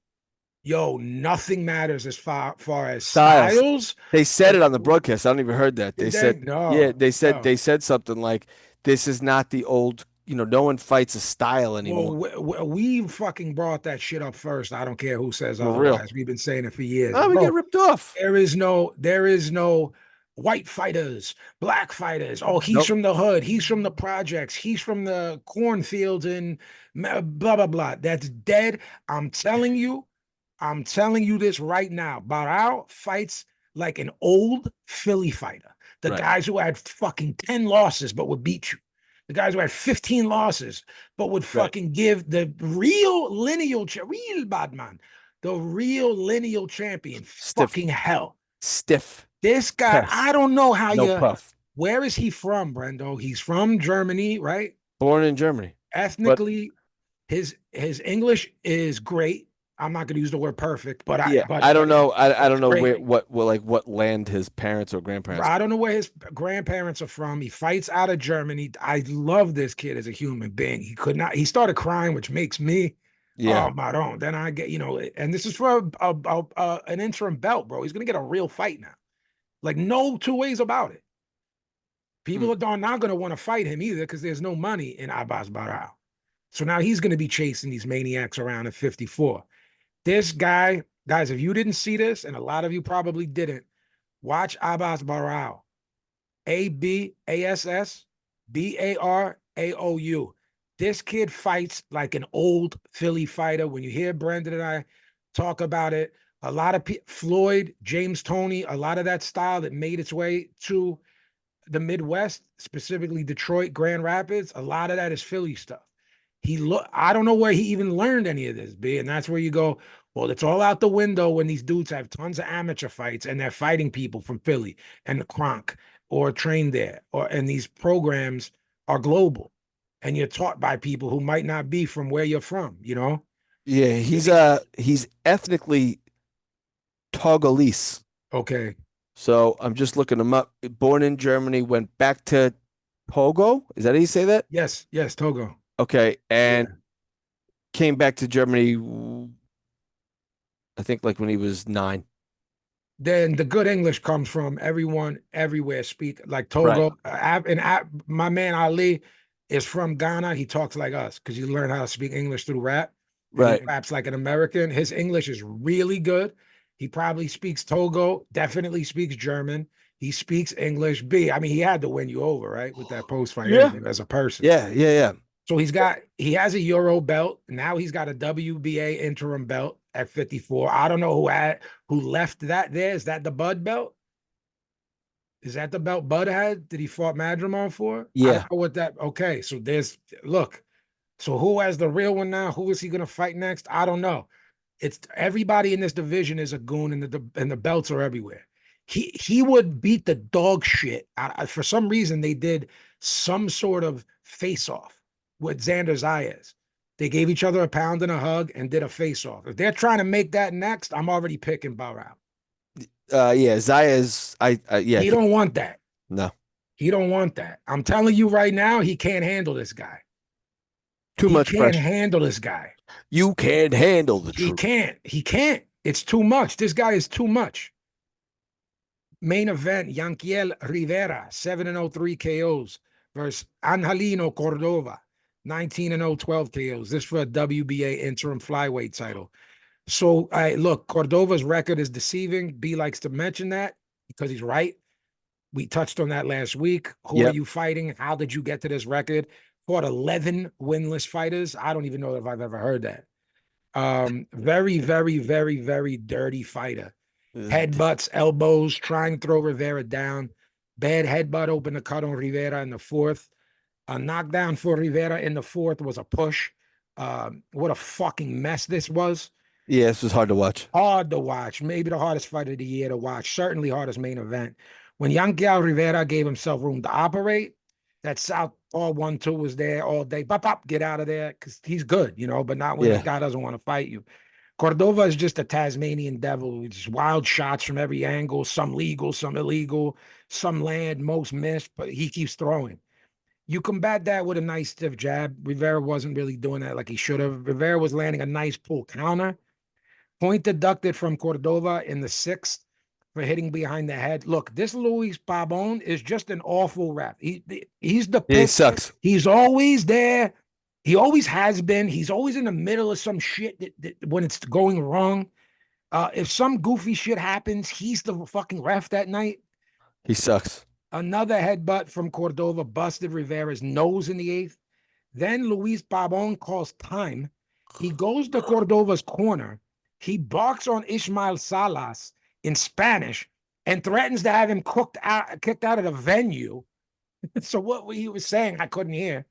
nothing matters as far as styles. They said it on the broadcast. I don't even heard that. They said, no. They said something like, "This is not the old. No one fights a style anymore." Well, we fucking brought that shit up first. I don't care who says For real. otherwise. We've been saying it for years. Oh, we get ripped off. There is no white fighters, black fighters. Oh, he's from the hood. He's from the projects. He's from the cornfields and blah, blah, blah. That's dead. I'm telling you this right now. Barao fights like an old Philly fighter. The guys who had fucking 10 losses but would beat you. The guys who had 15 losses but would fucking give the real real bad man, the real lineal champion fucking hell. Stiff. This guy, Puff. I don't know how puff. Where is he from, Brendo? He's from Germany, right? Born in Germany. Ethnically, his English is great. I'm not going to use the word perfect, but I don't know. I don't know great. what land his parents or grandparents. I don't know where his grandparents are from. He fights out of Germany. I love this kid as a human being. He started crying, which makes me, my own. Then I get, and this is for an interim belt, bro. He's going to get a real fight now. Like, no two ways about it. People are not going to want to fight him either because there's no money in Abbas Barao. So now he's going to be chasing these maniacs around at 54. This guy, guys, if you didn't see this, and a lot of you probably didn't, watch Abbas Barao. Abassbaraou. This kid fights like an old Philly fighter. When you hear Brendan and I talk about it, a lot of Floyd, James Toney, a lot of that style that made its way to the Midwest, specifically Detroit, Grand Rapids, a lot of that is Philly stuff. I don't know where he even learned any of this, B. And that's where you go, Well, it's all out the window when these dudes have tons of amateur fights and they're fighting people from Philly and the Kronk or trained there, and these programs are global, and you're taught by people who might not be from where you're from. Yeah, he's ethnically Togolese. Okay. So I'm just looking him up. Born in Germany, went back to Togo. Is that how you say that? Yes. Yes. Togo. Okay, Yeah. and came back to Germany. I think like when he was 9. Then the good English comes from everyone everywhere speak like Right. Togo. My man Ali is from Ghana. He talks like us because he learned how to speak English through rap, and he Right. raps like an American. His English is really good. He probably speaks Togo, definitely speaks German. He speaks English. I mean, he had to win you over, right? With that post-fight Yeah. interview as a person. Yeah. Yeah. Yeah. So he has a Euro belt. Now he's got a WBA interim belt at 54. I don't know who left that there. Is that the Bud belt? Is that the belt Bud had that he fought Madrimon for? I Yeah. don't know what that. Okay, so look. So who has the real one now? Who is he going to fight next? I don't know. It's everybody in this division is a goon, and the belts are everywhere. He would beat the dog shit. For some reason, they did some sort of face off with Xander Zayas. They gave each other a pound and a hug and did a face off. If they're trying to make that next, I'm already picking Barrow. Yeah. Zaya's. Yeah. He don't want that. No. He don't want that. I'm telling you right now, he can't handle this guy. Too He much can't pressure. handle this guy. You can't handle the He truth. can't. He can't. It's too much. This guy is too much. Main event, Yanquiel Rivera, 7-0, 3 KOs versus Angelino Cordova, 19-0, 12 KOs. This for a WBA interim flyweight title. So, look, Cordova's record is deceiving. B likes to mention that because he's right. We touched on that last week. Who are Yep. you fighting? How did you get to this record? Fought 11 winless fighters. I don't even know if I've ever heard that. Very, very, very, very dirty fighter. Headbutts, elbows, trying to throw Rivera down. Bad headbutt opened the cut on Rivera in the fourth. A knockdown for Rivera in the fourth was a push. What a fucking mess this was. Yeah, this was hard to watch. Hard to watch. Maybe the hardest fight of the year to watch. Certainly hardest main event. When Yanquiel Rivera gave himself room to operate, that southpaw 1-2 was there all day. Pop, pop, get out of there because he's good, but not when the Yeah. guy doesn't want to fight you. Cordova is just a Tasmanian devil. Just wild shots from every angle, some legal, some illegal, some land, most missed, but he keeps throwing. You combat that with a nice stiff jab. Rivera wasn't really doing that like he should have. Rivera was landing a nice pull counter. Point deducted from Cordova in the sixth for hitting behind the head. Look, this Luis Pabon is just an awful ref. He's the Yeah, he pick. sucks. He's always there. He always has been. He's always in the middle of some shit when it's going wrong. If some goofy shit happens, he's the fucking ref that night. He sucks. Another headbutt from Cordova busted Rivera's nose in the eighth. Then Luis Pabon calls time. He goes to Cordova's corner. He barks on Ismael Salas in Spanish and threatens to have him kicked out of the venue. So what he was saying, I couldn't hear.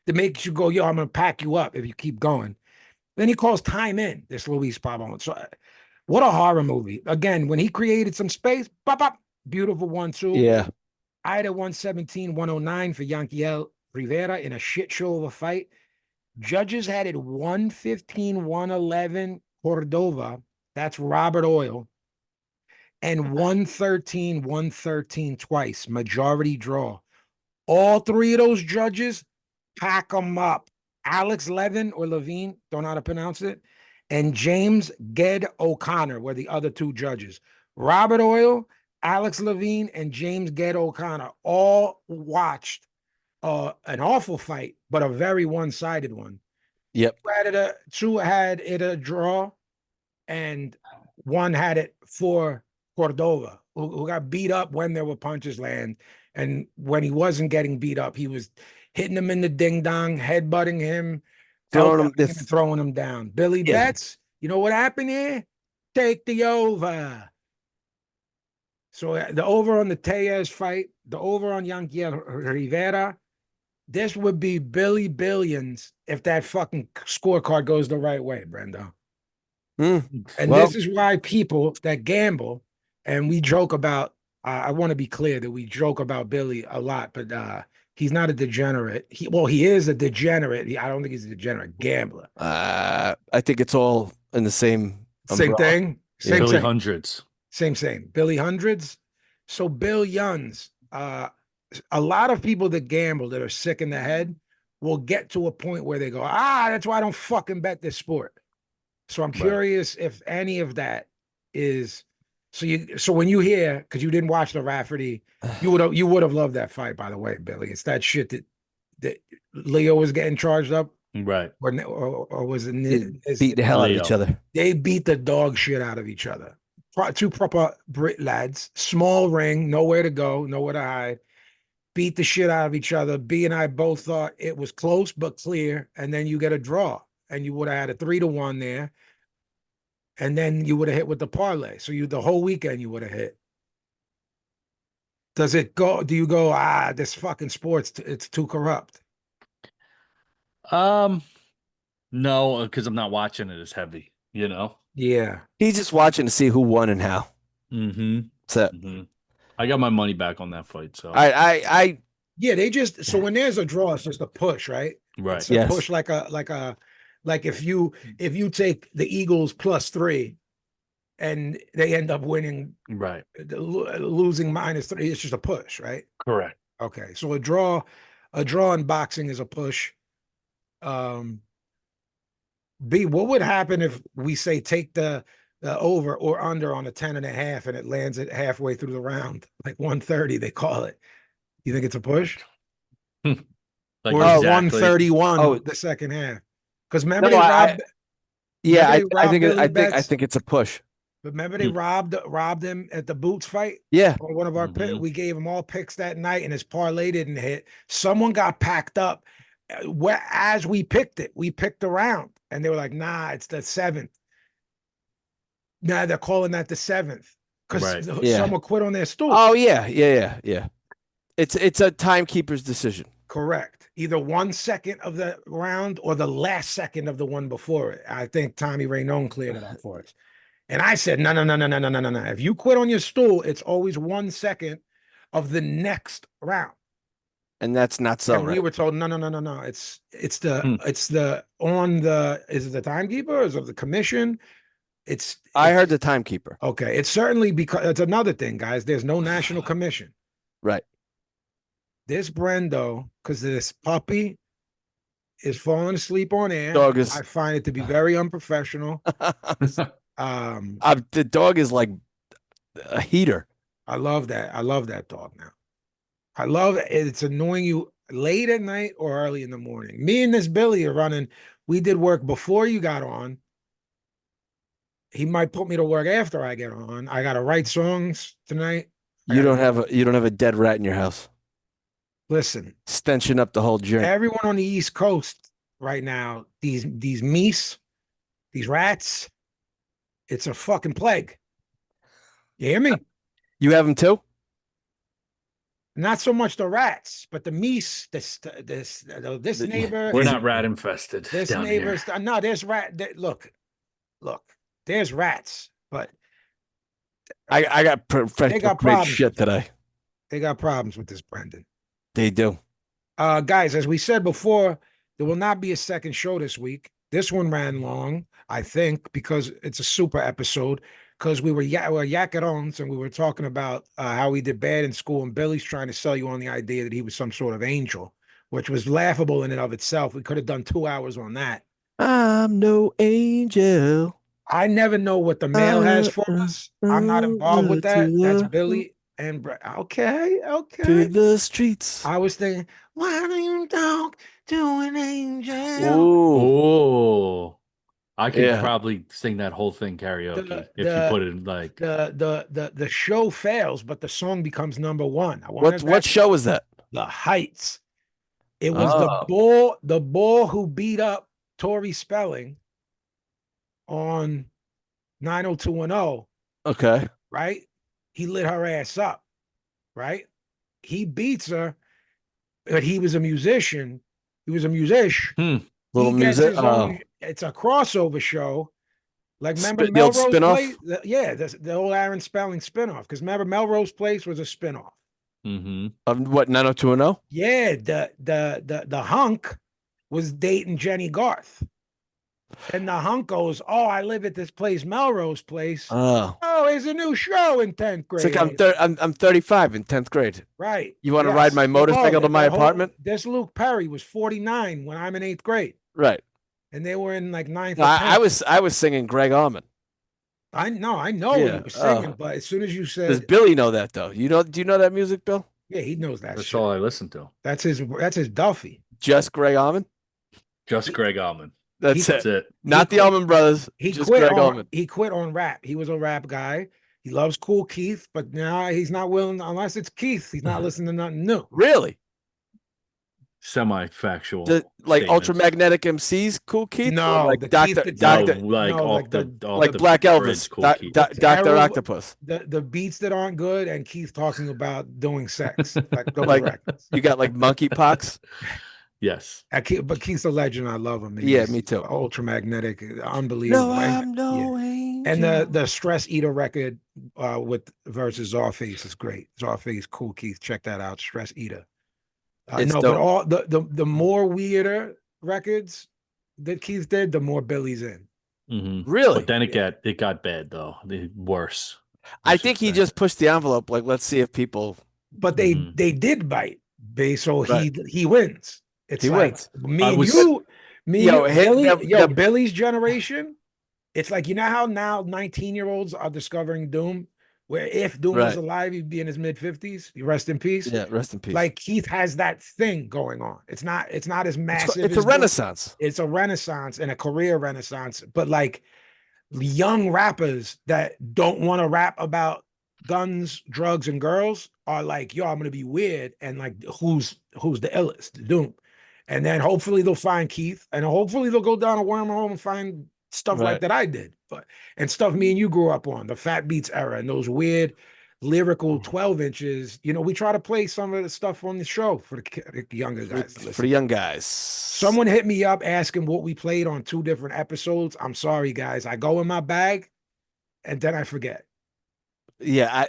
To make you go, yo, I'm going to pack you up if you keep going. Then he calls time in, this Luis Pabon. So what a horror movie. Again, when he created some space, pop, pop, beautiful 1-2. Yeah. I had a 117-109 for Yanquiel Rivera in a shit show of a fight. Judges had it 115-111 Cordova. That's Robert Oil. And 113-113 twice. Majority draw. All three of those judges pack them up. Alex Levin or Levine, don't know how to pronounce it, and James Ged O'Connor were the other two judges. Robert Oil, Alex Levine, and James Ged O'Connor all watched an awful fight, but a very one-sided one. Yep. Two had it a draw, and one had it for Cordova, who got beat up when there were punches land. And when he wasn't getting beat up, he was hitting him in the ding-dong, headbutting him, Throwing him and throwing him down. Billy Betts, you know what happened here? Take the over. So the over on the Tellez fight, the over on Yanquiel Rivera, this would be Billy Billions if that fucking scorecard goes the right way, Brendo. And this is why people that gamble, and we joke about, I want to be clear that we joke about Billy a lot, but he's not a degenerate. He is a degenerate. I don't think he's a degenerate gambler. I think it's all in the same Same umbrella. thing. Same Billy thing. Hundreds. Same. Billy Hundreds. So billions. A lot of people that gamble that are sick in the head will get to a point where they go, that's why I don't fucking bet this sport. So I'm curious if any of that is so when you hear, because you didn't watch the Rafferty, you would have loved that fight, by the way, Billy. It's that shit that Leo was getting charged up. Right. Or was it beat the hell out of each other? They beat the dog shit out of each other. Two proper Brit lads, small ring, nowhere to go, nowhere to hide. Beat the shit out of each other. B and I both thought it was close but clear, and then you get a draw, and you would have had a 3-1 there, and then you would have hit with the parlay. So the whole weekend you would have hit. Does it go? Do you go? This fucking sports, it's too corrupt. No, because I'm not watching it as heavy. Yeah. He's just watching to see who won and how. Mm-hmm. So I got my money back on that fight. So yeah, they just so when there's a draw, it's just a push, right? Right. It's a push like if you take the Eagles +3 and they end up winning, right, losing -3, it's just a push, right? Correct. Okay, so a draw in boxing is a push. B, what would happen if we say take the over or under on a 10.5 and it lands it halfway through the round, like 130, they call it. You think it's a push? Like or exactly. 131 the second half? Because remember I think it's a push. But remember they robbed him at the Boots fight? Yeah. On one of our picks. We gave him all picks that night, and his parlay didn't hit. Someone got packed up as we picked it. We picked the round, and they were like, nah, it's the 7th. Now they're calling that the 7th because someone quit on their stool. Oh, yeah. It's a timekeeper's decision. Correct. Either 1 second of the round or the last second of the one before it. I think Tommy Rainone cleared it up for us. And I said, no. If you quit on your stool, it's always 1 second of the next round. And that's not so. And we were told, no. It's the is it the timekeeper or is it the commission? I heard the timekeeper. Okay. It's certainly because it's another thing, guys. There's no national commission. Right. This Brendo, because this puppy is falling asleep on air. I find it to be very unprofessional. The dog is like a heater. I love that. I love that dog now. I love it. It's annoying you late at night or early in the morning. Me and this Billy are running. We did work before you got on. He might put me to work after I get on. I got to write songs tonight. You don't have a dead rat in your house. Listen, stenching up the whole journey. Everyone on the East Coast right now, these meese, these rats, it's a fucking plague. You hear me? You have them too? Not so much the rats, but the meese. This neighbor. We're not rat infested. This neighbor's no. There's rat. Look. There's rats, but I got great shit today. They got problems with this, Brendan. They do. Guys, as we said before, there will not be a second show this week. This one ran long, I think, because it's a super episode. Because we were yacarons and we were talking about how we did bad in school, and Billy's trying to sell you on the idea that he was some sort of angel, which was laughable in and of itself. We could have done 2 hours on that. I'm no angel. I never know what the mail has for us. I'm not involved with that. That's Billy and okay. To the streets. I was thinking, why do you talk to an angel? Oh. I could probably sing that whole thing karaoke if you put it in like the show fails, but the song becomes number one. What show was that? The Heights. It was the ball who beat up Tori Spelling on 90210. Okay. Right? He lit her ass up. Right? He beats her, but he was a musician. He was a musician. Little music. It's a crossover show. Like, remember The old Melrose Place? spinoff. Yeah, the old Aaron Spelling spinoff. Because remember, Melrose Place was a spinoff. Mm-hmm. Of what, 90210? Yeah, the hunk was dating Jenny Garth. And the hunk goes, "Oh, I live at this place, Melrose Place. Oh. Oh, there's a new show in 10th It's like grade." I'm 35 in 10th grade. Right. You want to ride Yes. my motorcycle to my That whole apartment? this Luke Perry was 49 when I'm in 8th grade. Right. And they were in like ninth No, or I 10th. was I was singing Greg Allman. I know you Yeah. were singing, but as soon as you Does said, Billy know that though? Do you know that music, Bill? yeah, he knows that That's shit. all I listen to. That's his Duffy. Just Greg Allman? Just Greg Allman. That's That's it. it. Not the quit- Allman Brothers. Just Greg Allman. He quit on rap. He was a rap guy. He loves Cool Keith, but now he's not willing unless it's Keith. He's not listening to nothing new. Really? Semi-factual. Like statements. Ultramagnetic MCs, Cool Keith? Or No, like the Doctor Keith No, Doctor, like no, off like the off like the Black bridge, Elvis, Cool Keith. Doctor terrible- Octopus. the beats that aren't good, and Keith talking about doing sex, like those Like, records. You got like monkeypox. Yes. But Keith's a legend. I love him. Yeah, He's me too. Ultramagnetic, unbelievable. No, And, I'm no yeah. angel. And the Stress Eater record with versus Czarface is great. Czarface, Cool Keith, check that out. Stress Eater. It's No, dope. but all the more weirder records that Keith did, the more Billy's in. Mm-hmm. Really? But then it got bad though. Worse. I think he just pushed the envelope. Like, let's see if people. But Mhm. they did bite, so Right. he wins. It's He like wins. I was- Billy's generation. It's like, you know how now 19-year-olds are discovering Doom, where if Doom was Right. alive, he'd be in his mid-50s. Rest in peace. Yeah, rest in peace. Like, Keith has that thing going on. It's not as massive. It's a as Doom. renaissance. It's a renaissance and a career renaissance. But like, young rappers that don't want to rap about guns, drugs, and girls are like, yo, I'm gonna be weird, and like, who's the illest? Doom. And then hopefully they'll find Keith, and hopefully they'll go down a wormhole and find stuff like Right. that I did, and stuff me and you grew up on, the Fat Beats era, and those weird lyrical 12 inches. We try to play some of the stuff on the show for the younger guys to For listen. the young guys. Someone hit me up asking what we played on 2 different episodes. I'm sorry, guys. I go in my bag and then I forget. Yeah,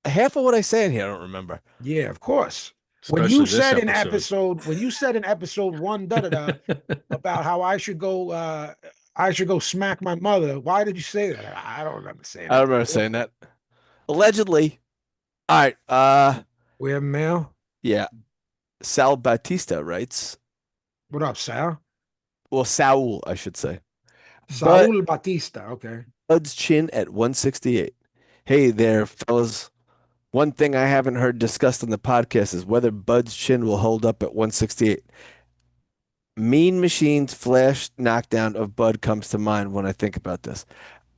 half of what I say in here I don't remember. Yeah, of course. When Especially you this said in episode 1 about how I should go smack my mother. Why did you say that? I don't remember saying that. I don't remember saying that. Allegedly. All right. We have mail. Yeah. Sal Batista writes. What up, Sal? Well, Saul, I should say. Saul Batista. Okay. Bud's chin at 168. Hey there, fellas. One thing I haven't heard discussed on the podcast is whether Bud's chin will hold up at 168. Mean Machine's flash knockdown of Bud comes to mind when I think about this.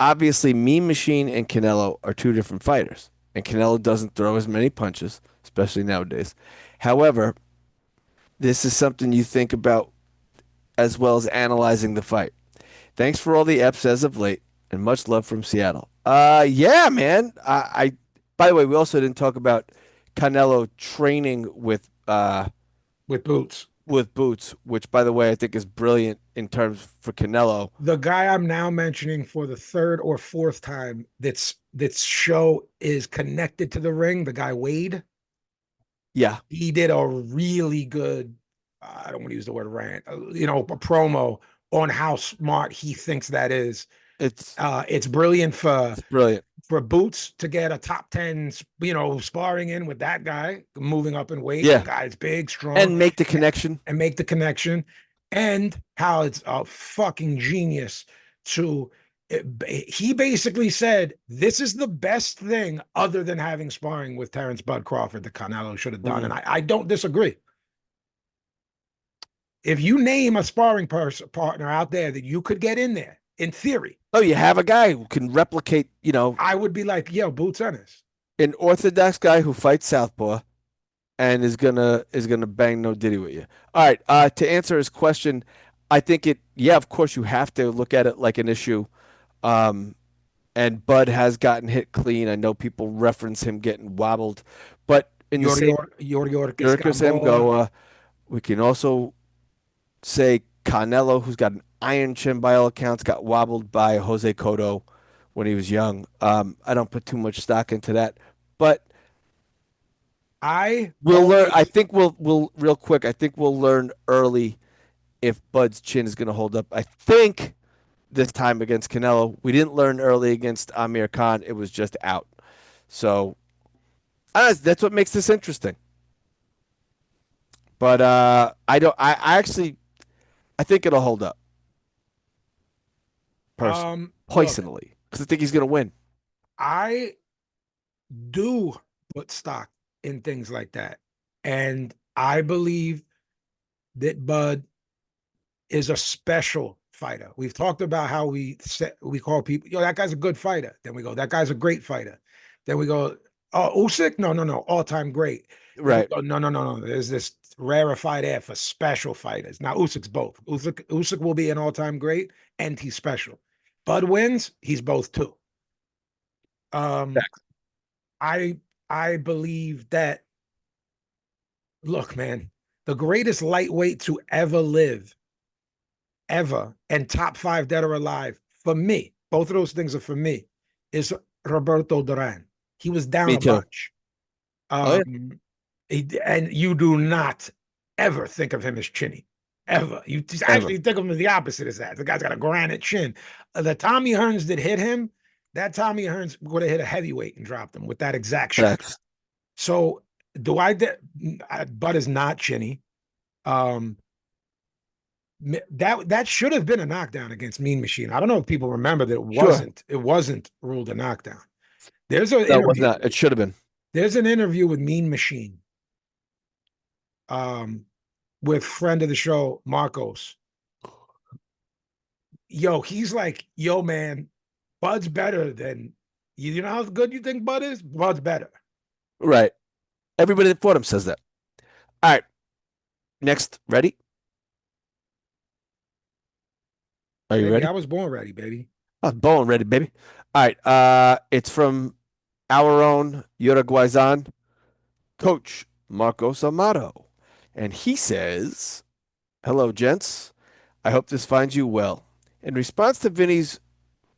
Obviously, Mean Machine and Canelo are 2 different fighters, and Canelo doesn't throw as many punches, especially nowadays. However, this is something you think about as well as analyzing the fight. Thanks for all the eps as of late, and much love from Seattle. Yeah, man. By the way, we also didn't talk about Canelo training with Boots. With Boots, which, by the way, I think is brilliant in terms for Canelo. The guy I'm now mentioning for the 3rd or 4th time that show is connected to the ring, the guy Wade. Yeah. He did a really good, I don't want to use the word rant, a promo on how smart he thinks that is. It's brilliant it's brilliant. for Boots to get a top 10, sparring in with that guy, moving up in weight. Yeah. The guy's big, strong. And make the connection. And how it's a fucking genius he basically said, this is the best thing other than having sparring with Terrence Bud Crawford that Canelo should have done. And I don't disagree. If you name a sparring partner out there that you could get in there, in theory. Oh, you have a guy who can replicate, I would be like, yo, Boots Ennis. An orthodox guy who fights southpaw and is gonna bang no diddy with you. All right. To answer his question, I think of course you have to look at it like an issue. And Bud has gotten hit clean. I know people reference him getting wobbled, but in the same Yorkis we can also say Canelo, who's got an iron chin by all accounts, got wobbled by Jose Cotto when he was young. I don't put too much stock into that, but I we'll learn. I always think we'll real quick. I think we'll learn early if Bud's chin is going to hold up. I think this time against Canelo, we didn't learn early against Amir Khan. It was just out. So that's what makes this interesting. But I don't. I actually I think it'll hold up look, personally because I think he's going to win. I do put stock in things like that. And I believe that Bud is a special fighter. We've talked about how we call people, yo, that guy's a good fighter. Then we go, that guy's a great fighter. Then we go, oh, Usyk? No, all-time great. Then we Right. go, no. There's this rarefied air for special fighters. Now Usyk's both. Usyk will be an all-time great, and he's special. Bud wins, he's both too. I I believe that, look, man, the greatest lightweight to ever live, ever, and top 5 dead or alive, for me, both of those things are for me, is Roberto Duran. He was down Me a too. bunch. Oh yeah. And you do not ever think of him as chinny. Ever. You Ever. actually think of him as the opposite of that. The guy's got a granite chin. The Tommy Hearns that hit him, that Tommy Hearns would have hit a heavyweight and dropped him with that exact shot. Facts. So do I? Bud is not chinny. Um, that should have been a knockdown against Mean Machine. I don't know if people remember that it Sure. wasn't. It wasn't ruled a knockdown. There's an No, it was interview. not. It should have been. There's an interview with Mean Machine. With friend of the show Marcos. Yo, he's like, yo, man, Bud's better than you. You know how good you think Bud is? Bud's better. Right. Everybody that fought him says that. All right. Next, ready? Are you Baby, ready? I was born ready, baby. I was born ready, baby. All right. It's from our own Uruguayzan coach, Marcos Amato. And he says, hello, gents. I hope this finds you well. In response to Vinny's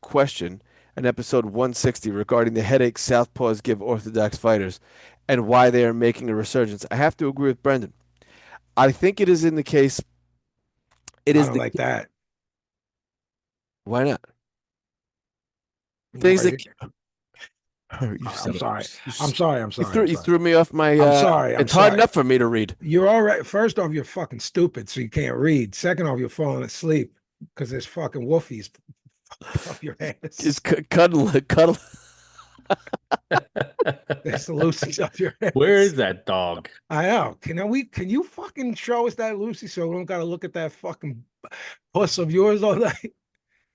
question in episode 160 regarding the headache southpaws give orthodox fighters and why they are making a resurgence, I have to agree with Brendan. I think it is in the case. I don't like that. Why not? Things that. I'm sorry. I'm sorry. You threw me off my. I'm sorry. It's hard enough for me to read. You're all right. First off, you're fucking stupid, so you can't read. Second off, you're falling asleep because there's fucking wolfies up your ass. Just cuddle. There's Lucy's up your ass. Where is that dog? I know. Can you fucking show us that Lucy so we don't gotta look at that fucking puss of yours all night?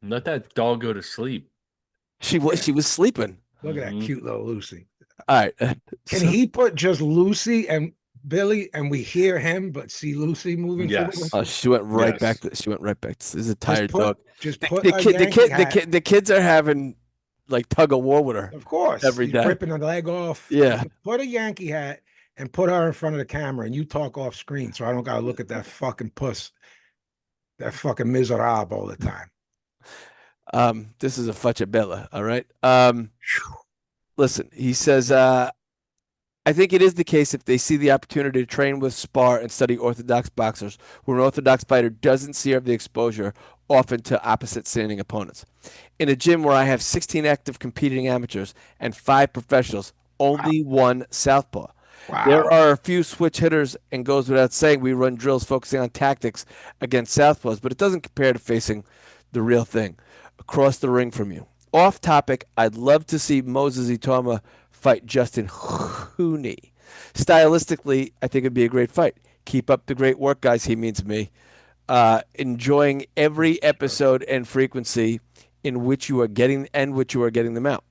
Let that dog go to sleep. She was sleeping. Look at that cute little Lucy. All right. Can he put just Lucy and Billy and we hear him but see Lucy moving forward? She went right back. She went right back. This is a tired dog. The kids are having like tug of war with her. Of course. Every day. Ripping her leg off. Yeah. Put a Yankee hat and put her in front of the camera and you talk off screen so I don't gotta look at that fucking puss. That fucking miserable all the time. This is a facciabella, all right? Listen, he says, I think it is the case if they see the opportunity to train with, spar, and study orthodox boxers, where an orthodox fighter doesn't see the exposure often to opposite standing opponents. In a gym where I have 16 active competing amateurs and 5 professionals, only one southpaw. Wow. There are a few switch hitters, and goes without saying we run drills focusing on tactics against southpaws, but it doesn't compare to facing the real thing across the ring from you. Off topic, I'd love to see Moses Itoma fight Justin Hooney. Stylistically, I think it'd be a great fight. Keep up the great work, guys. He means me. Enjoying every episode and frequency in which you are getting them out.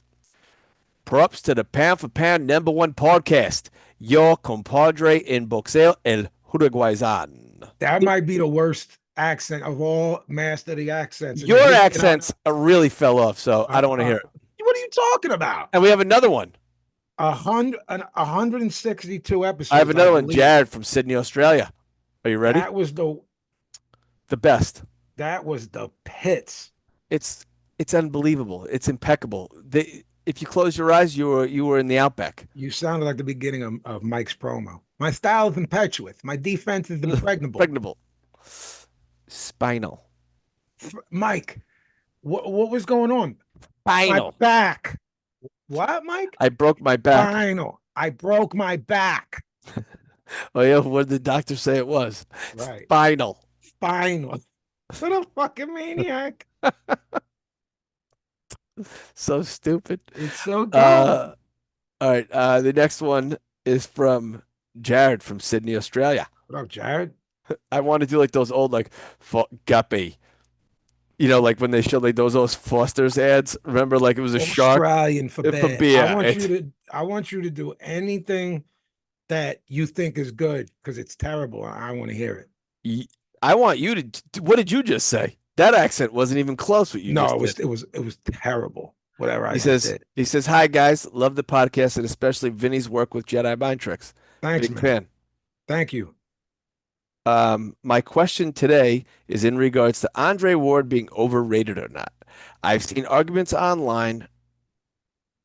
Props to the pound for pound #1 podcast. Your compadre in boxeo, El Uruguayzan. That might be the worst accent of all master the accents. Your accents really fell off, so I don't want to hear it. What are you talking about? And we have another one. 162 episodes. I have another one, Jared from Sydney, Australia. Are you ready? That was the The best. That was the pits. It's it's unbelievable. It's impeccable. If you close your eyes, you were in the Outback. You sounded like the beginning of Mike's promo. My style is impetuous. My defense is impregnable. Impregnable. Spinal. Mike, what was going on? My Spinal. back. What, Mike? I broke my back. Spinal. I broke my back. Oh yeah, what did the doctor say it was? Right. Spinal. Spinal. What a fucking maniac. So stupid. It's so dumb. All right. The next one is from Jared from Sydney, Australia. What up, Jared? I want to do like those old like guppy. You know, like when they showed like those Foster's ads. Remember, like it was a shark Australian for for bear. beer. I want you to do anything that you think is good because it's terrible. I want to hear it. I want you to. What did you just say? That accent wasn't even close. What you No, just it was terrible. Whatever I He just says, did. he says, "Hi guys, love the podcast and especially Vinny's work with Jedi mind tricks. Thanks, Big man. fan." Thank you. My question today is in regards to Andre Ward being overrated or not. I've seen arguments online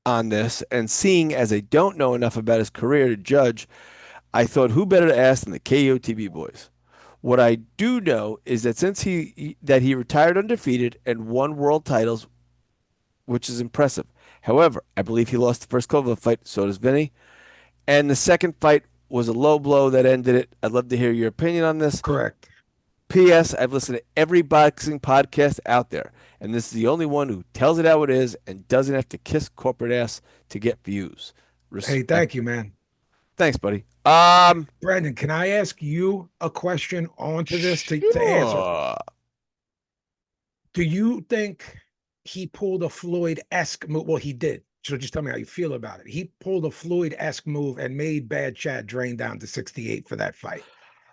on this, and seeing as I don't know enough about his career to judge, I thought who better to ask than the KOTB boys. What I do know is that since he retired undefeated and won world titles, which is impressive. However, I believe he lost the first Kovalev fight, so does Vinny. And the second fight was a low blow that ended it. I'd love to hear your opinion on this. Correct. P.S. I've listened to every boxing podcast out there, and this is the only one who tells it how it is and doesn't have to kiss corporate ass to get views. Hey, thank you, man. Thanks, buddy. Brendan, can I ask you a question onto this to answer? Sure. Do you think he pulled a Floyd-esque move? Well, he did. So just tell me how you feel about it. He pulled a Floyd-esque move and made Bad Chad drain down to 68 for that fight.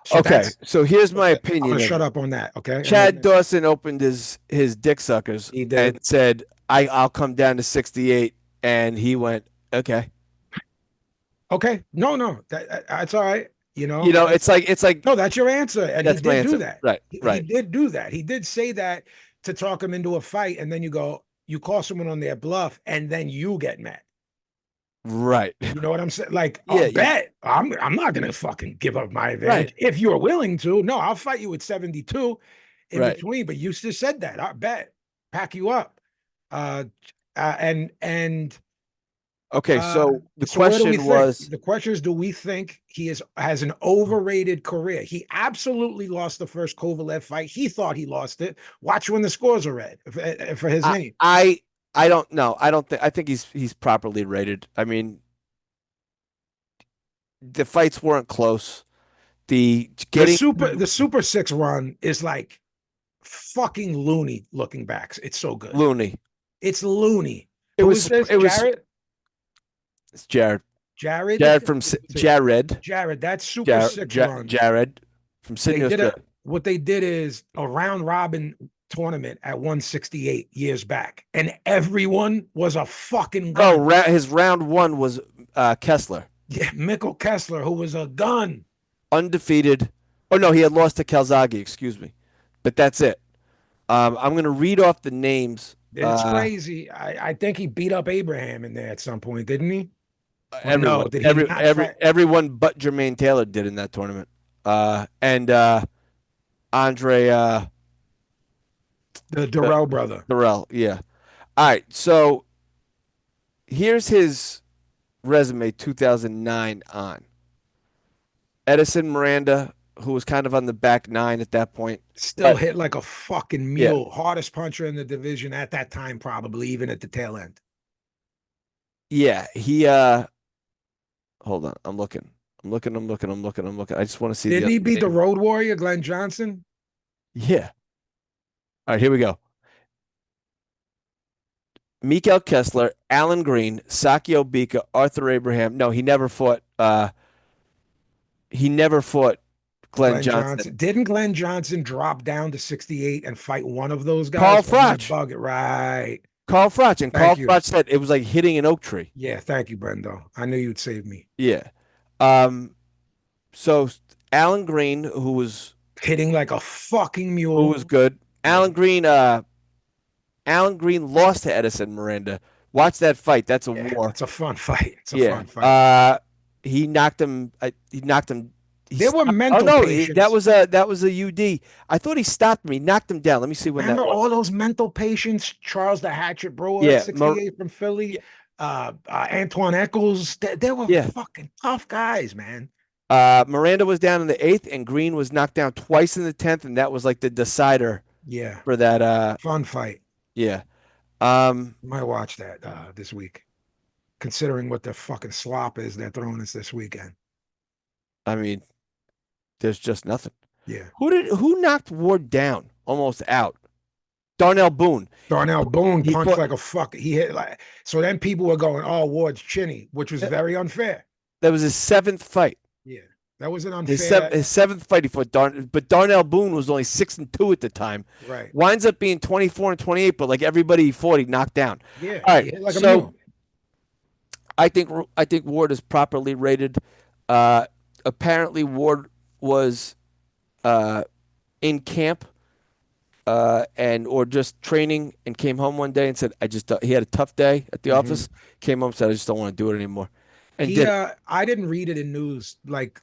So Okay, so here's my I'm opinion. gonna shut up on that. Okay. Chad Dawson opened his dick suckers He did. and said, I'll come down to 68. And he went, okay. Okay. No. That's all right. You know, it's like no, that's your answer. And that's he my did answer. do that. Right. He did do that. He did say that to talk him into a fight, and then you call someone on their bluff, and then you get mad. Right. You know what I'm saying? Like, Yeah, bet I'm not gonna fucking give up my advantage. Right. If you're willing to. No, I'll fight you at 72 in Right. between. But you just said that. I bet. Pack you up. And Okay, so the so what do we question think? was The question is, do we think he has an overrated career? He absolutely lost the first Kovalev fight. He thought he lost it. Watch when the scores are read for his name. I don't know. I think he's properly rated. I mean, the fights weren't close. The Super 6 run is like fucking loony looking back. It's so good. Loony. It's loony. It was Jared? It's Jared. Jared from Jared. Jared, that's Super 6 run. Jared from Sydney, Australia. What they did is a round robin tournament at 168 years back, and everyone was a fucking gun. Oh, his round one was Kessler. Yeah, Mikkel Kessler, who was a gun. Undefeated. Oh, no, he had lost to Calzaghe, excuse me. But that's it. I'm going to read off the names. It's crazy. I think he beat up Abraham in there at some point, didn't he? Everyone, no, did he everyone but Jermaine Taylor did in that tournament. And Andre the Durrell brother. Durrell, yeah. All right, so here's his resume 2009 on. Edison Miranda, who was kind of on the back nine at that point. Still hit like a fucking mule. Yeah. Hardest puncher in the division at that time, probably, even at the tail end. Yeah, he hold on. I'm looking. I just want to see. Didn't he beat the Road Warrior, Glenn Johnson? Yeah. All right, here we go. Mikael Kessler, Alan Green, Sakio Bika, Arthur Abraham. No, he never fought Glenn Johnson. Didn't Glenn Johnson drop down to 68 and fight one of those guys? Carl Froch. Bug it, right. Carl Froch. And Carl Froch said it was like hitting an oak tree. Yeah, thank you, Brendo. I knew you'd save me. Yeah. So Alan Green, who was hitting like a fucking Who mule. was good. Yeah, Alan Green lost to Edison Miranda. Watch that fight. That's a yeah, war. it's a fun fight. It's a Yeah. fun fight. He knocked him. He knocked him. He There were stopped. Oh mental no, patients. that was a UD. I thought he stopped me. He knocked him down. Let me see when that Remember was. all those mental patients? Charles the Hatchet Brewer, Yeah. 68 from Philly. Yeah. Antoine Eccles. They were Yeah. fucking tough guys, man. Miranda was down in the eighth, and Green was knocked down twice in the 10th, and that was like the decider Yeah, for that. fun fight. Yeah. Um, Might watch that this week, considering what the fucking slop is they're throwing us this weekend. I mean, there's just nothing. Yeah. Who knocked Ward down almost out? Darnell Boone. Darnell Boone He punched fought. like a fuck. He hit like so. Then people were going, "Oh, Ward's chinny," which was very unfair. That was his seventh fight. Yeah, that was an His, unfair. his seventh fight he fought but Darnell Boone was only 6-2 at the time. Right. Winds up being 24-28, but like everybody he fought, he knocked down. Yeah, All he right, hit like a so mule. I think Ward is properly rated. Apparently Ward was in camp and or just training and came home one day and said he had a tough day at the Hmm. office. Came home and said I just don't want to do it anymore, and He did. I didn't read it in news like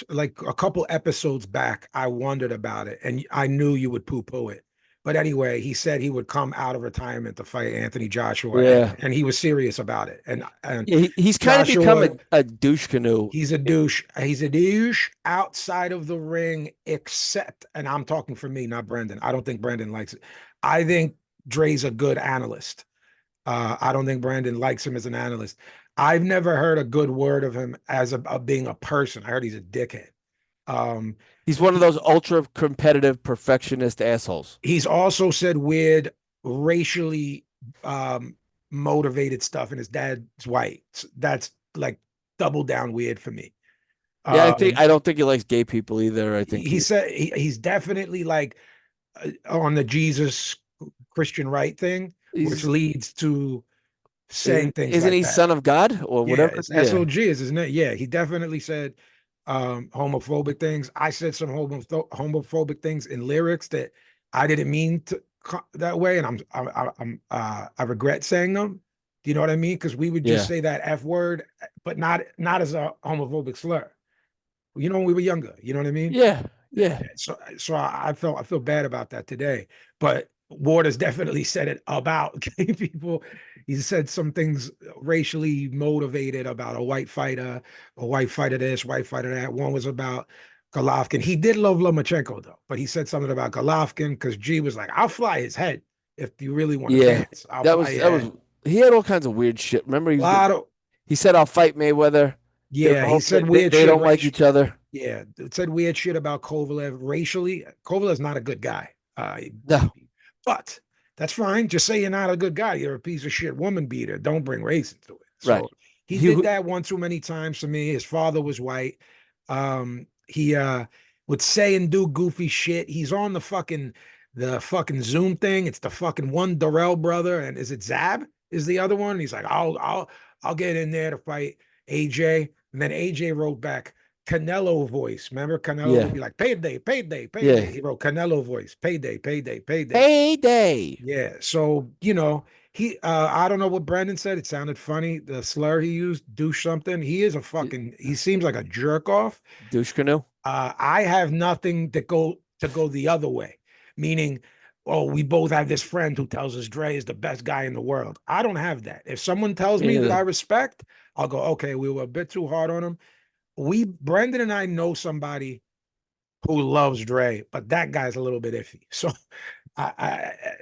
a couple episodes back. I wondered about it, and I knew you would poo-poo it. But anyway, he said he would come out of retirement to fight Anthony Joshua, Yeah, and he was serious about it. And yeah. He's kind of become Joshua, a douche canoe. he's a douche. He's a douche outside of the ring, except, and I'm talking for me, not Brendan. I don't think Brendan likes it. I think Dre's a good analyst. I don't think Brandon likes him as an analyst. I've never heard a good word of him as being a person. I heard he's a dickhead. Um, He's one of he, those ultra competitive perfectionist assholes. he's also said weird, racially um, motivated stuff, and his dad's white. That's like double down weird for me. Yeah, Um, I don't think he likes gay people either. I think he said he's definitely like on the Jesus Christian right thing, which he's leads to saying things isn't like he that. son of God or Yeah, whatever? it's Yeah. SOG, isn't it? Yeah, he definitely said homophobic things. I said some homophobic things in lyrics that I didn't mean to that way, and I regret saying them. Do you know what I mean? Because we would just Yeah. say that F word, but not as a homophobic slur. You know, when we were younger. You know what I mean? Yeah. Yeah. So I feel bad about that today. But Waters definitely said it about gay people. He said some things racially motivated about a white fighter this, white fighter that. One was about Golovkin. He did love Lomachenko though, but he said something about Golovkin because G was like, "I'll fly his head if you really want to Yeah. dance. I'll fly your That was head." he had all kinds of weird shit. Remember A lot of he said I'll fight Mayweather. yeah, he said weird They shit don't like racial. each other. Yeah, it said weird shit about Kovalev racially. Kovalev's not a good guy. No. But that's fine. Just say you're not a good guy. You're a piece of shit woman beater. Don't bring race into it. Right. So he He did that one too many times for me. His father was white. He would say and do goofy shit. He's on the fucking Zoom thing. It's the fucking one Darrell brother, and is it Zab? Is the other one? And he's like, I'll get in there to fight AJ. And then AJ wrote back Canelo voice. Remember, Canelo would Yeah. be like, payday, payday, payday. Yeah. He wrote Canelo voice, payday, payday, payday. Payday. Yeah. So, I don't know what Brandon said. It sounded funny. The slur he used, douche something. He seems like a jerk off. Douche canoe. I have nothing to go the other way, meaning, oh, we both have this friend who tells us Dre is the best guy in the world. I don't have that. If someone tells me that Yeah. I respect, I'll go, okay, we were a bit too hard on him. Brendan and I know somebody who loves Dre, but that guy's a little bit iffy. So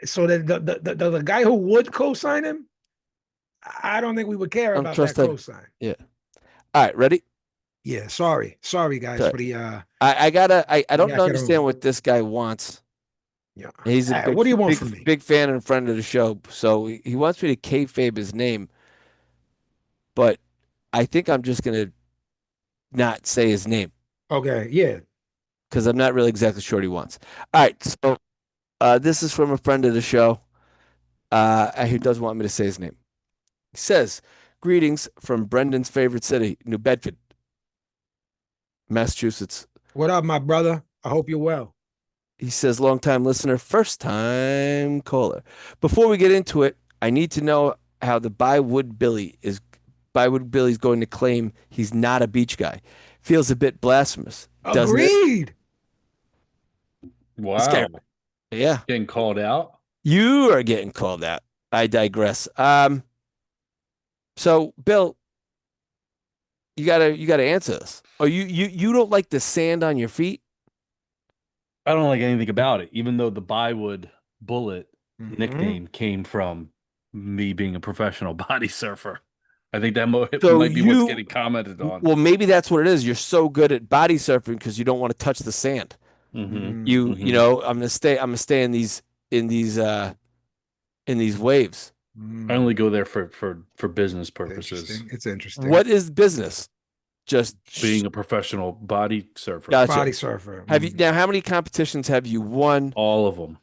so the guy who would co-sign him, I don't think we would care I don't about that trust that. co-sign. Yeah. All right, ready? Yeah, sorry guys So, for the I don't yak it understand over. what this guy wants. Yeah. He's a What do you want from me? big fan and friend of the show. So he wants me to kayfabe his name, but I think I'm just gonna not say his name Okay, yeah. because I'm not really exactly sure what he wants. All right, so this is from a friend of the show who does want me to say his name. He says, "Greetings from Brendan's favorite city, New Bedford, Massachusetts." What up, my brother? I hope you're well. He says, long time listener, first time caller. Before we get into it, I need to know how the Bywood Billy's going to claim he's not a beach guy. Feels a bit blasphemous, doesn't it? Agreed. This guy, Wow. yeah. Getting called out. You are getting called out. I digress. So Bill, you gotta answer this. Oh, you don't like the sand on your feet? I don't like anything about it, even though the Bywood Bullet Mhm. nickname came from me being a professional body surfer. I think that So might be what's getting commented on. well, maybe that's what it is. You're so good at body surfing because you don't want to touch the sand. Hmm. You Hmm. know, I'm gonna stay in these in these waves. I only Mm. go there for business purposes. Interesting. It's interesting. What is business? Just Being a professional body surfer, gotcha. Body surfer. Have you now? How many competitions have you won? all of them.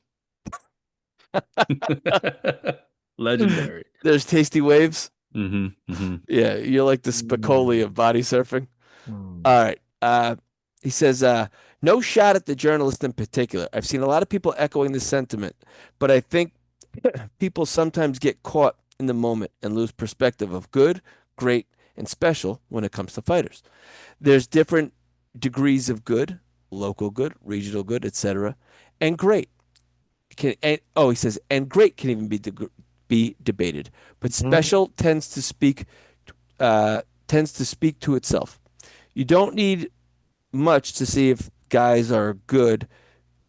Legendary. There's tasty waves. Hmm. Hmm. Yeah, you're like the Spicoli Mm. of body surfing. Mm. All right. He says, no shot at the journalist in particular. I've seen a lot of people echoing this sentiment, but I think people sometimes get caught in the moment and lose perspective of good, great, and special when it comes to fighters. There's different degrees of good, local good, regional good, etc., and great. He says, and great can even be debated, but Mhm. special tends to speak to itself. You don't need much to see if guys are good.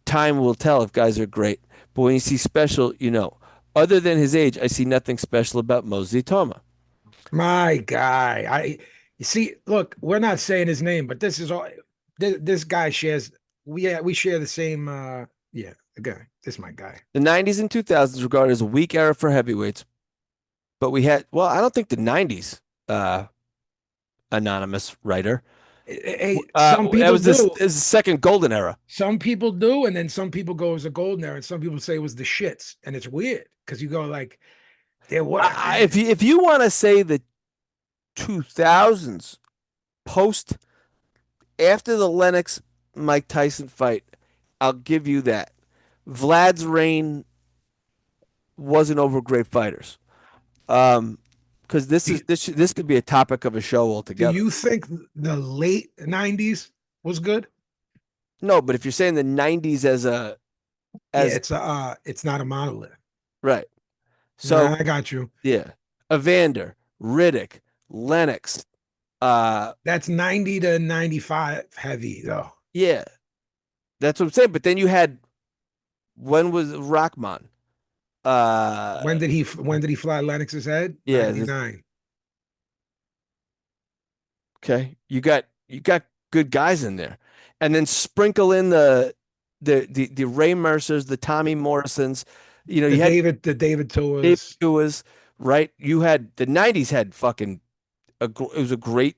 Time will tell if guys are great. But when you see special, you know. Other than his age, I see nothing special about Mosey Toma. My guy. You see, look, we're not saying his name, but this is all this guy shares we share the same yeah, again, this is my guy. The 90s and 2000s regarded as a weak era for heavyweights, but we had, well, I don't think the 90s, uh, anonymous writer, Hey, some that people was this do. is the second golden era. Some people do, and then some people go as a golden era, and some people say it was the shits. And it's weird because you go like there were If you want to say the 2000s post after the Lennox Mike Tyson fight, I'll give you that. Vlad's reign wasn't over great fighters. Because do, this could be a topic of a show do altogether. you think the late 90s was good? No, but if you're saying the 90s as a Yeah, as it's not a monolith. right, so Nah, I got you. yeah, Evander, Riddick, Lennox, uh, That's 90 to 95 heavy though. yeah, that's what I'm saying. But then you had when was Rockman? Uh, When did he fly Lennox's head? yeah, 99. okay, you got good guys in there, and then sprinkle in the Ray Mercers, the Tommy Morrisons. You know, you had The David David Tours. Tuas, right? You had the '90s had fucking it was a great.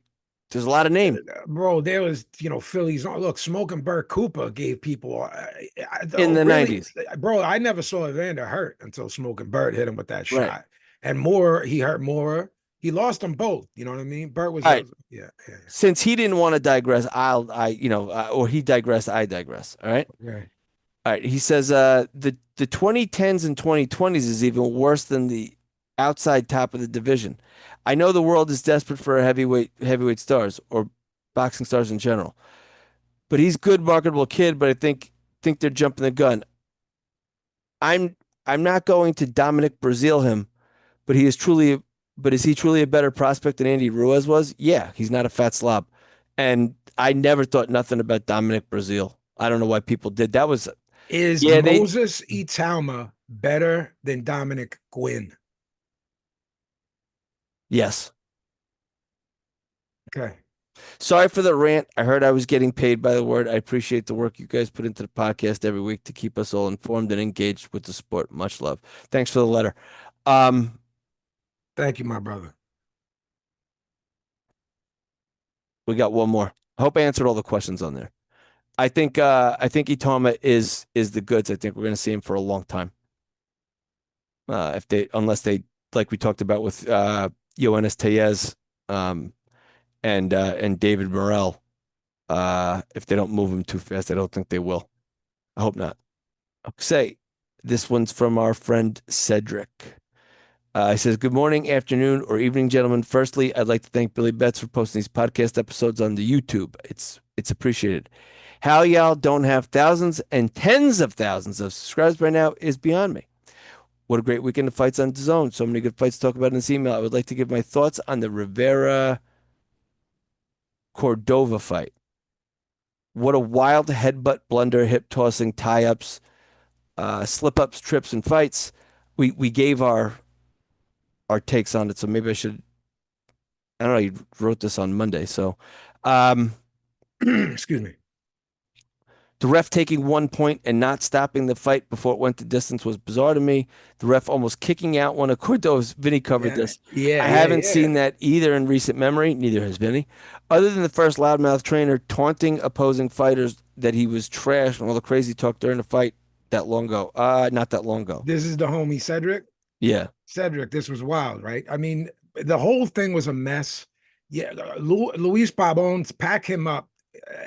There's a lot of name Bro, there was, Phillies. Look, Smoking Burt Cooper gave people, in the really, '90s, bro. I never saw Evander hurt until Smoking Burt hit him with that right? shot. And Moore, he hurt Moore. He lost them both. You know what I mean? Burt was All a, right. yeah, yeah. Since he didn't want to digress, or he digressed, I digress. All right. Okay. All right. He says the 2010s and 2020s is even worse than the outside top of the division. I know the world is desperate for heavyweight stars or boxing stars in general, but he's good, marketable kid. But I think they're jumping the gun. I'm I'm not going to Dominic Brazil him, but he is truly. But is he truly a better prospect than Andy Ruiz was? Yeah, he's not a fat slob, and I never thought nothing about Dominic Brazil. I don't know why people did. That was Is yeah, they Moses Italma better than Dominic Gwynn? yes. Okay. Sorry for the rant. I heard I was getting paid by the word. I appreciate the work you guys put into the podcast every week to keep us all informed and engaged with the sport. Much love. Thanks for the letter. Um, Thank you, my brother. we got one more. I hope I answered all the questions on there. I think Itama is the goods. I think we're gonna see him for a long time. If they unless they like we talked about with Yoenis Tellez and David Morrell. If they don't move him too fast, I don't think they will. I hope not. Say, this one's from our friend Cedric. He says, "Good morning, afternoon, or evening, gentlemen. Firstly, I'd like to thank Billy Betts for posting these podcast episodes on the YouTube. It's appreciated. How y'all don't have thousands and tens of thousands of subscribers by now is beyond me. What a great weekend of fights on DAZN. So many good fights to talk about in this email. I would like to give my thoughts on the Rivera Cordova fight. What a wild headbutt, blunder, hip tossing, tie ups, slip ups, trips, and fights. We gave our takes on it, so maybe I should. I don't know. You wrote this on Monday, so excuse me. The ref taking 1 point and not stopping the fight before it went the distance was bizarre to me. The ref almost kicking out one of Cordova's. Vinny covered this. I haven't seen that either in recent memory. Neither has Vinny. Other than the first loudmouth trainer taunting opposing fighters that he was trash and all the crazy talk during the fight that long ago. Not that long ago. This is the homie Cedric. Yeah. Cedric, this was wild, right? I mean, the whole thing was a mess. Yeah, Luis Pabon, pack him up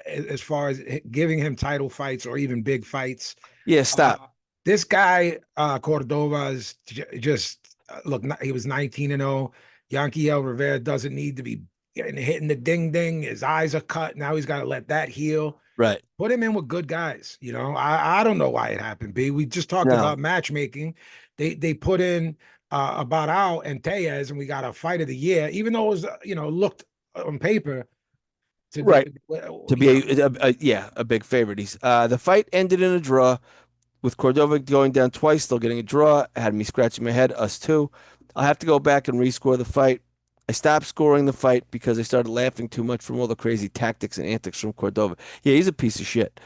as far as giving him title fights or even big fights. Yeah, stop. This guy, Cordova, is just look, he was 19-0. Yanquiel Rivera doesn't need to be hitting the ding. His eyes are cut. Now he's got to let that heal. Right. Put him in with good guys. You know, I don't know why it happened, B. We just talked about matchmaking. They put in about Al and Tellez, and we got a fight of the year, even though it was, looked on paper to be a big favorite. The fight ended in a draw with Cordova going down twice, still getting a draw. Had me scratching my head, us too. I'll have to go back and rescore the fight. I stopped scoring the fight because I started laughing too much from all the crazy tactics and antics from Cordova. Yeah, he's a piece of shit.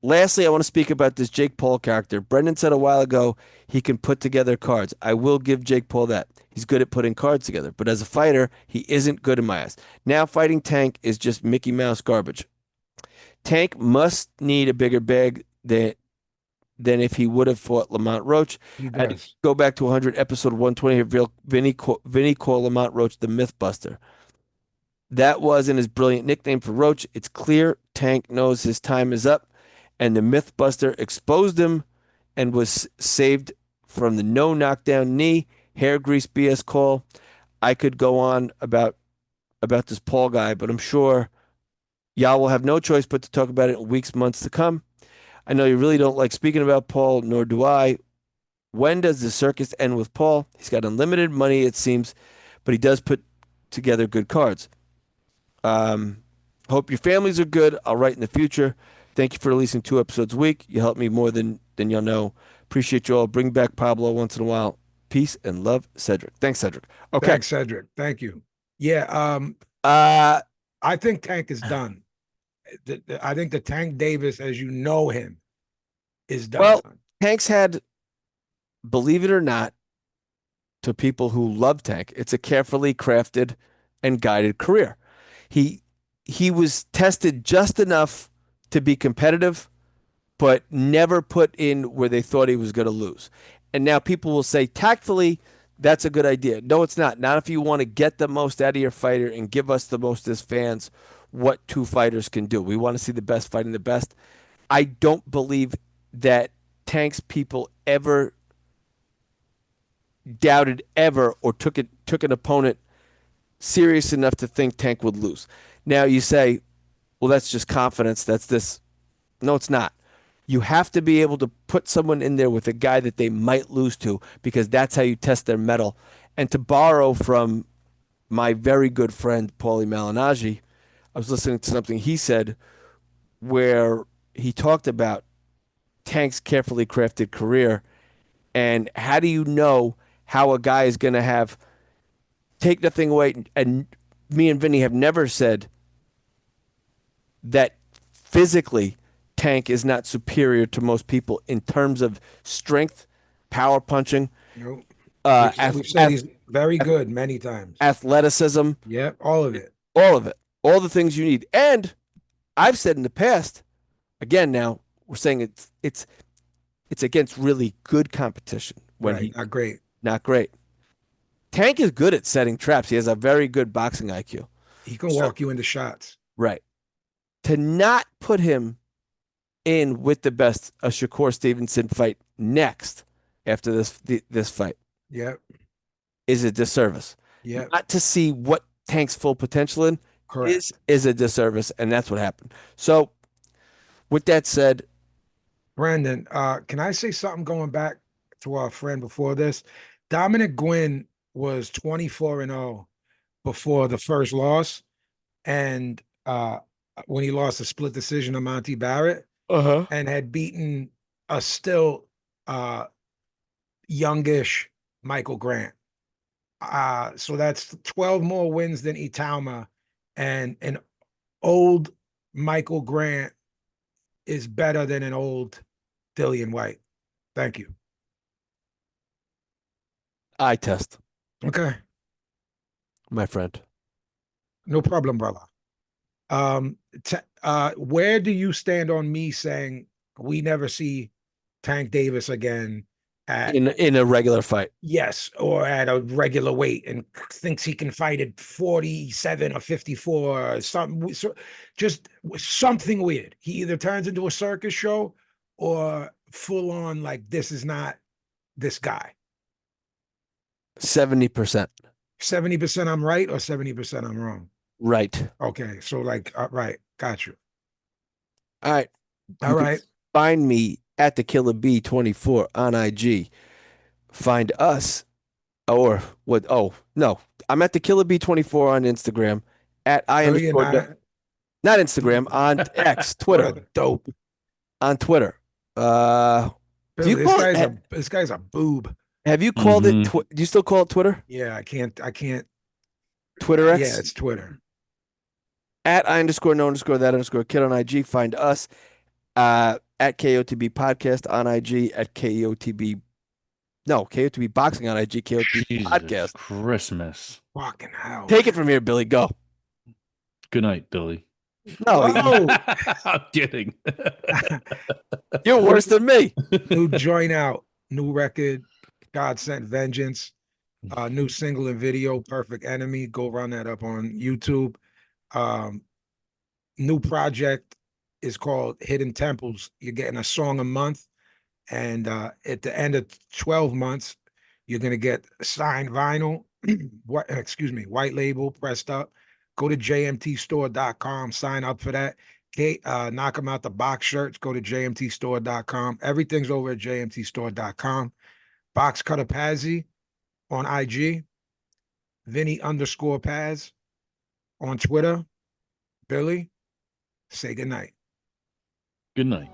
Lastly, I want to speak about this Jake Paul character. Brendan said a while ago he can put together cards. I will give Jake Paul that. He's good at putting cards together. But as a fighter, he isn't good in my eyes. Now fighting Tank is just Mickey Mouse garbage. Tank must need a bigger bag than if he would have fought Lamont Roach. Go back to 100, episode 120 here. Vinny called Lamont Roach the Mythbuster. That wasn't his brilliant nickname for Roach. It's clear Tank knows his time is up, and the Mythbuster exposed him and was saved from the no knockdown knee, hair grease BS call. I could go on about this Paul guy, but I'm sure y'all will have no choice but to talk about it in weeks, months to come. I know you really don't like speaking about Paul, nor do I. When does the circus end with Paul? He's got unlimited money, it seems, but he does put together good cards. Hope your families are good. I'll write in the future. Thank you for releasing 2 episodes a week. You help me more than you'll know. Appreciate you all. Bring back Pablo once in a while. Peace and love, Cedric. Thanks, Cedric. Okay. Thanks, Cedric. Thank you. Yeah. I think Tank is done. I think the Tank Davis, as you know him, is done. Well, Tank's had, believe it or not, to people who love Tank, it's a carefully crafted and guided career. He was tested just enough to be competitive, but never put in where they thought he was going to lose. And now people will say, tactfully, that's a good idea. No, it's not. Not if you want to get the most out of your fighter and give us the most as fans what 2 fighters can do. We want to see the best fighting the best. I don't believe that Tank's people ever doubted or took an opponent serious enough to think Tank would lose. Now you say, well, that's just confidence. That's this. No, it's not. You have to be able to put someone in there with a guy that they might lose to, because that's how you test their mettle. And to borrow from my very good friend, Paulie Malignaggi, I was listening to something he said where he talked about Tank's carefully crafted career. And how do you know how a guy is going to take nothing away? And me and Vinny have never said that physically Tank is not superior to most people in terms of strength, power punching. Nope. We've said he's very good many times. Athleticism. Yeah, all of it. All of it. All the things you need. And I've said in the past, again now, we're saying it's against really good competition. Not great. Not great. Tank is good at setting traps. He has a very good boxing IQ. He can walk you into shots. Right. To not put him in with the best, a Shakur Stevenson fight next after this fight Yep. is a disservice. Yep. Not to see what Tank's full potential in Correct. is a disservice, and that's what happened. So, with that said, Brendan, can I say something going back to our friend before this? Dominic Gwynn was 24-0 before the first loss. And when he lost a split decision to Monty Barrett uh-huh, and had beaten a still youngish Michael Grant. So that's 12 more wins than Itauma, and an old Michael Grant is better than an old Dillian White. Thank you. eye test, Okay. my friend. No problem, brother. Where do you stand on me saying we never see Tank Davis again at In a regular fight? yes, or at a regular weight and thinks he can fight at 47 or 54 or something, just something weird. He either turns into a circus show or full on like this is not this guy. 70%. 70% I'm right or 70% I'm wrong. Right. Okay, so like right, got you. All right. All You right. can find me at the Killer B24 on IG. Find us, or what? Oh, no. I'm at the Killer B24 on Instagram, at I No, you're underscore, not. not Instagram, on X, What Twitter. a dope. On Twitter. Do you Billy, call it? this guy's a boob. Have you called it? Mhm. Do you still call it Twitter? Yeah, I can't. Twitter Yeah, X? it's Twitter. At I underscore no underscore that underscore kid on IG. Find us at KOTB podcast on IG, at KOTB boxing on IG, KOTB Jesus podcast. Christmas. Fucking hell. Take it from here, Billy. Go. Good night, Billy. No, Whoa. I'm kidding. you're worse than me. New joint out, new record, God Sent Vengeance, new single and video, Perfect Enemy. Go run that up on YouTube. New project is called Hidden Temples. You're getting a song a month. And at the end of 12 months, you're going to get signed vinyl, white label pressed up. Go to jmtstore.com, sign up for that. Knock them out the box shirts. Go to jmtstore.com. Everything's over at jmtstore.com. Box Cutter Pazzi on IG. Vinnie_Paz on Twitter. Billy, say goodnight. Good night,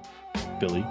Billy.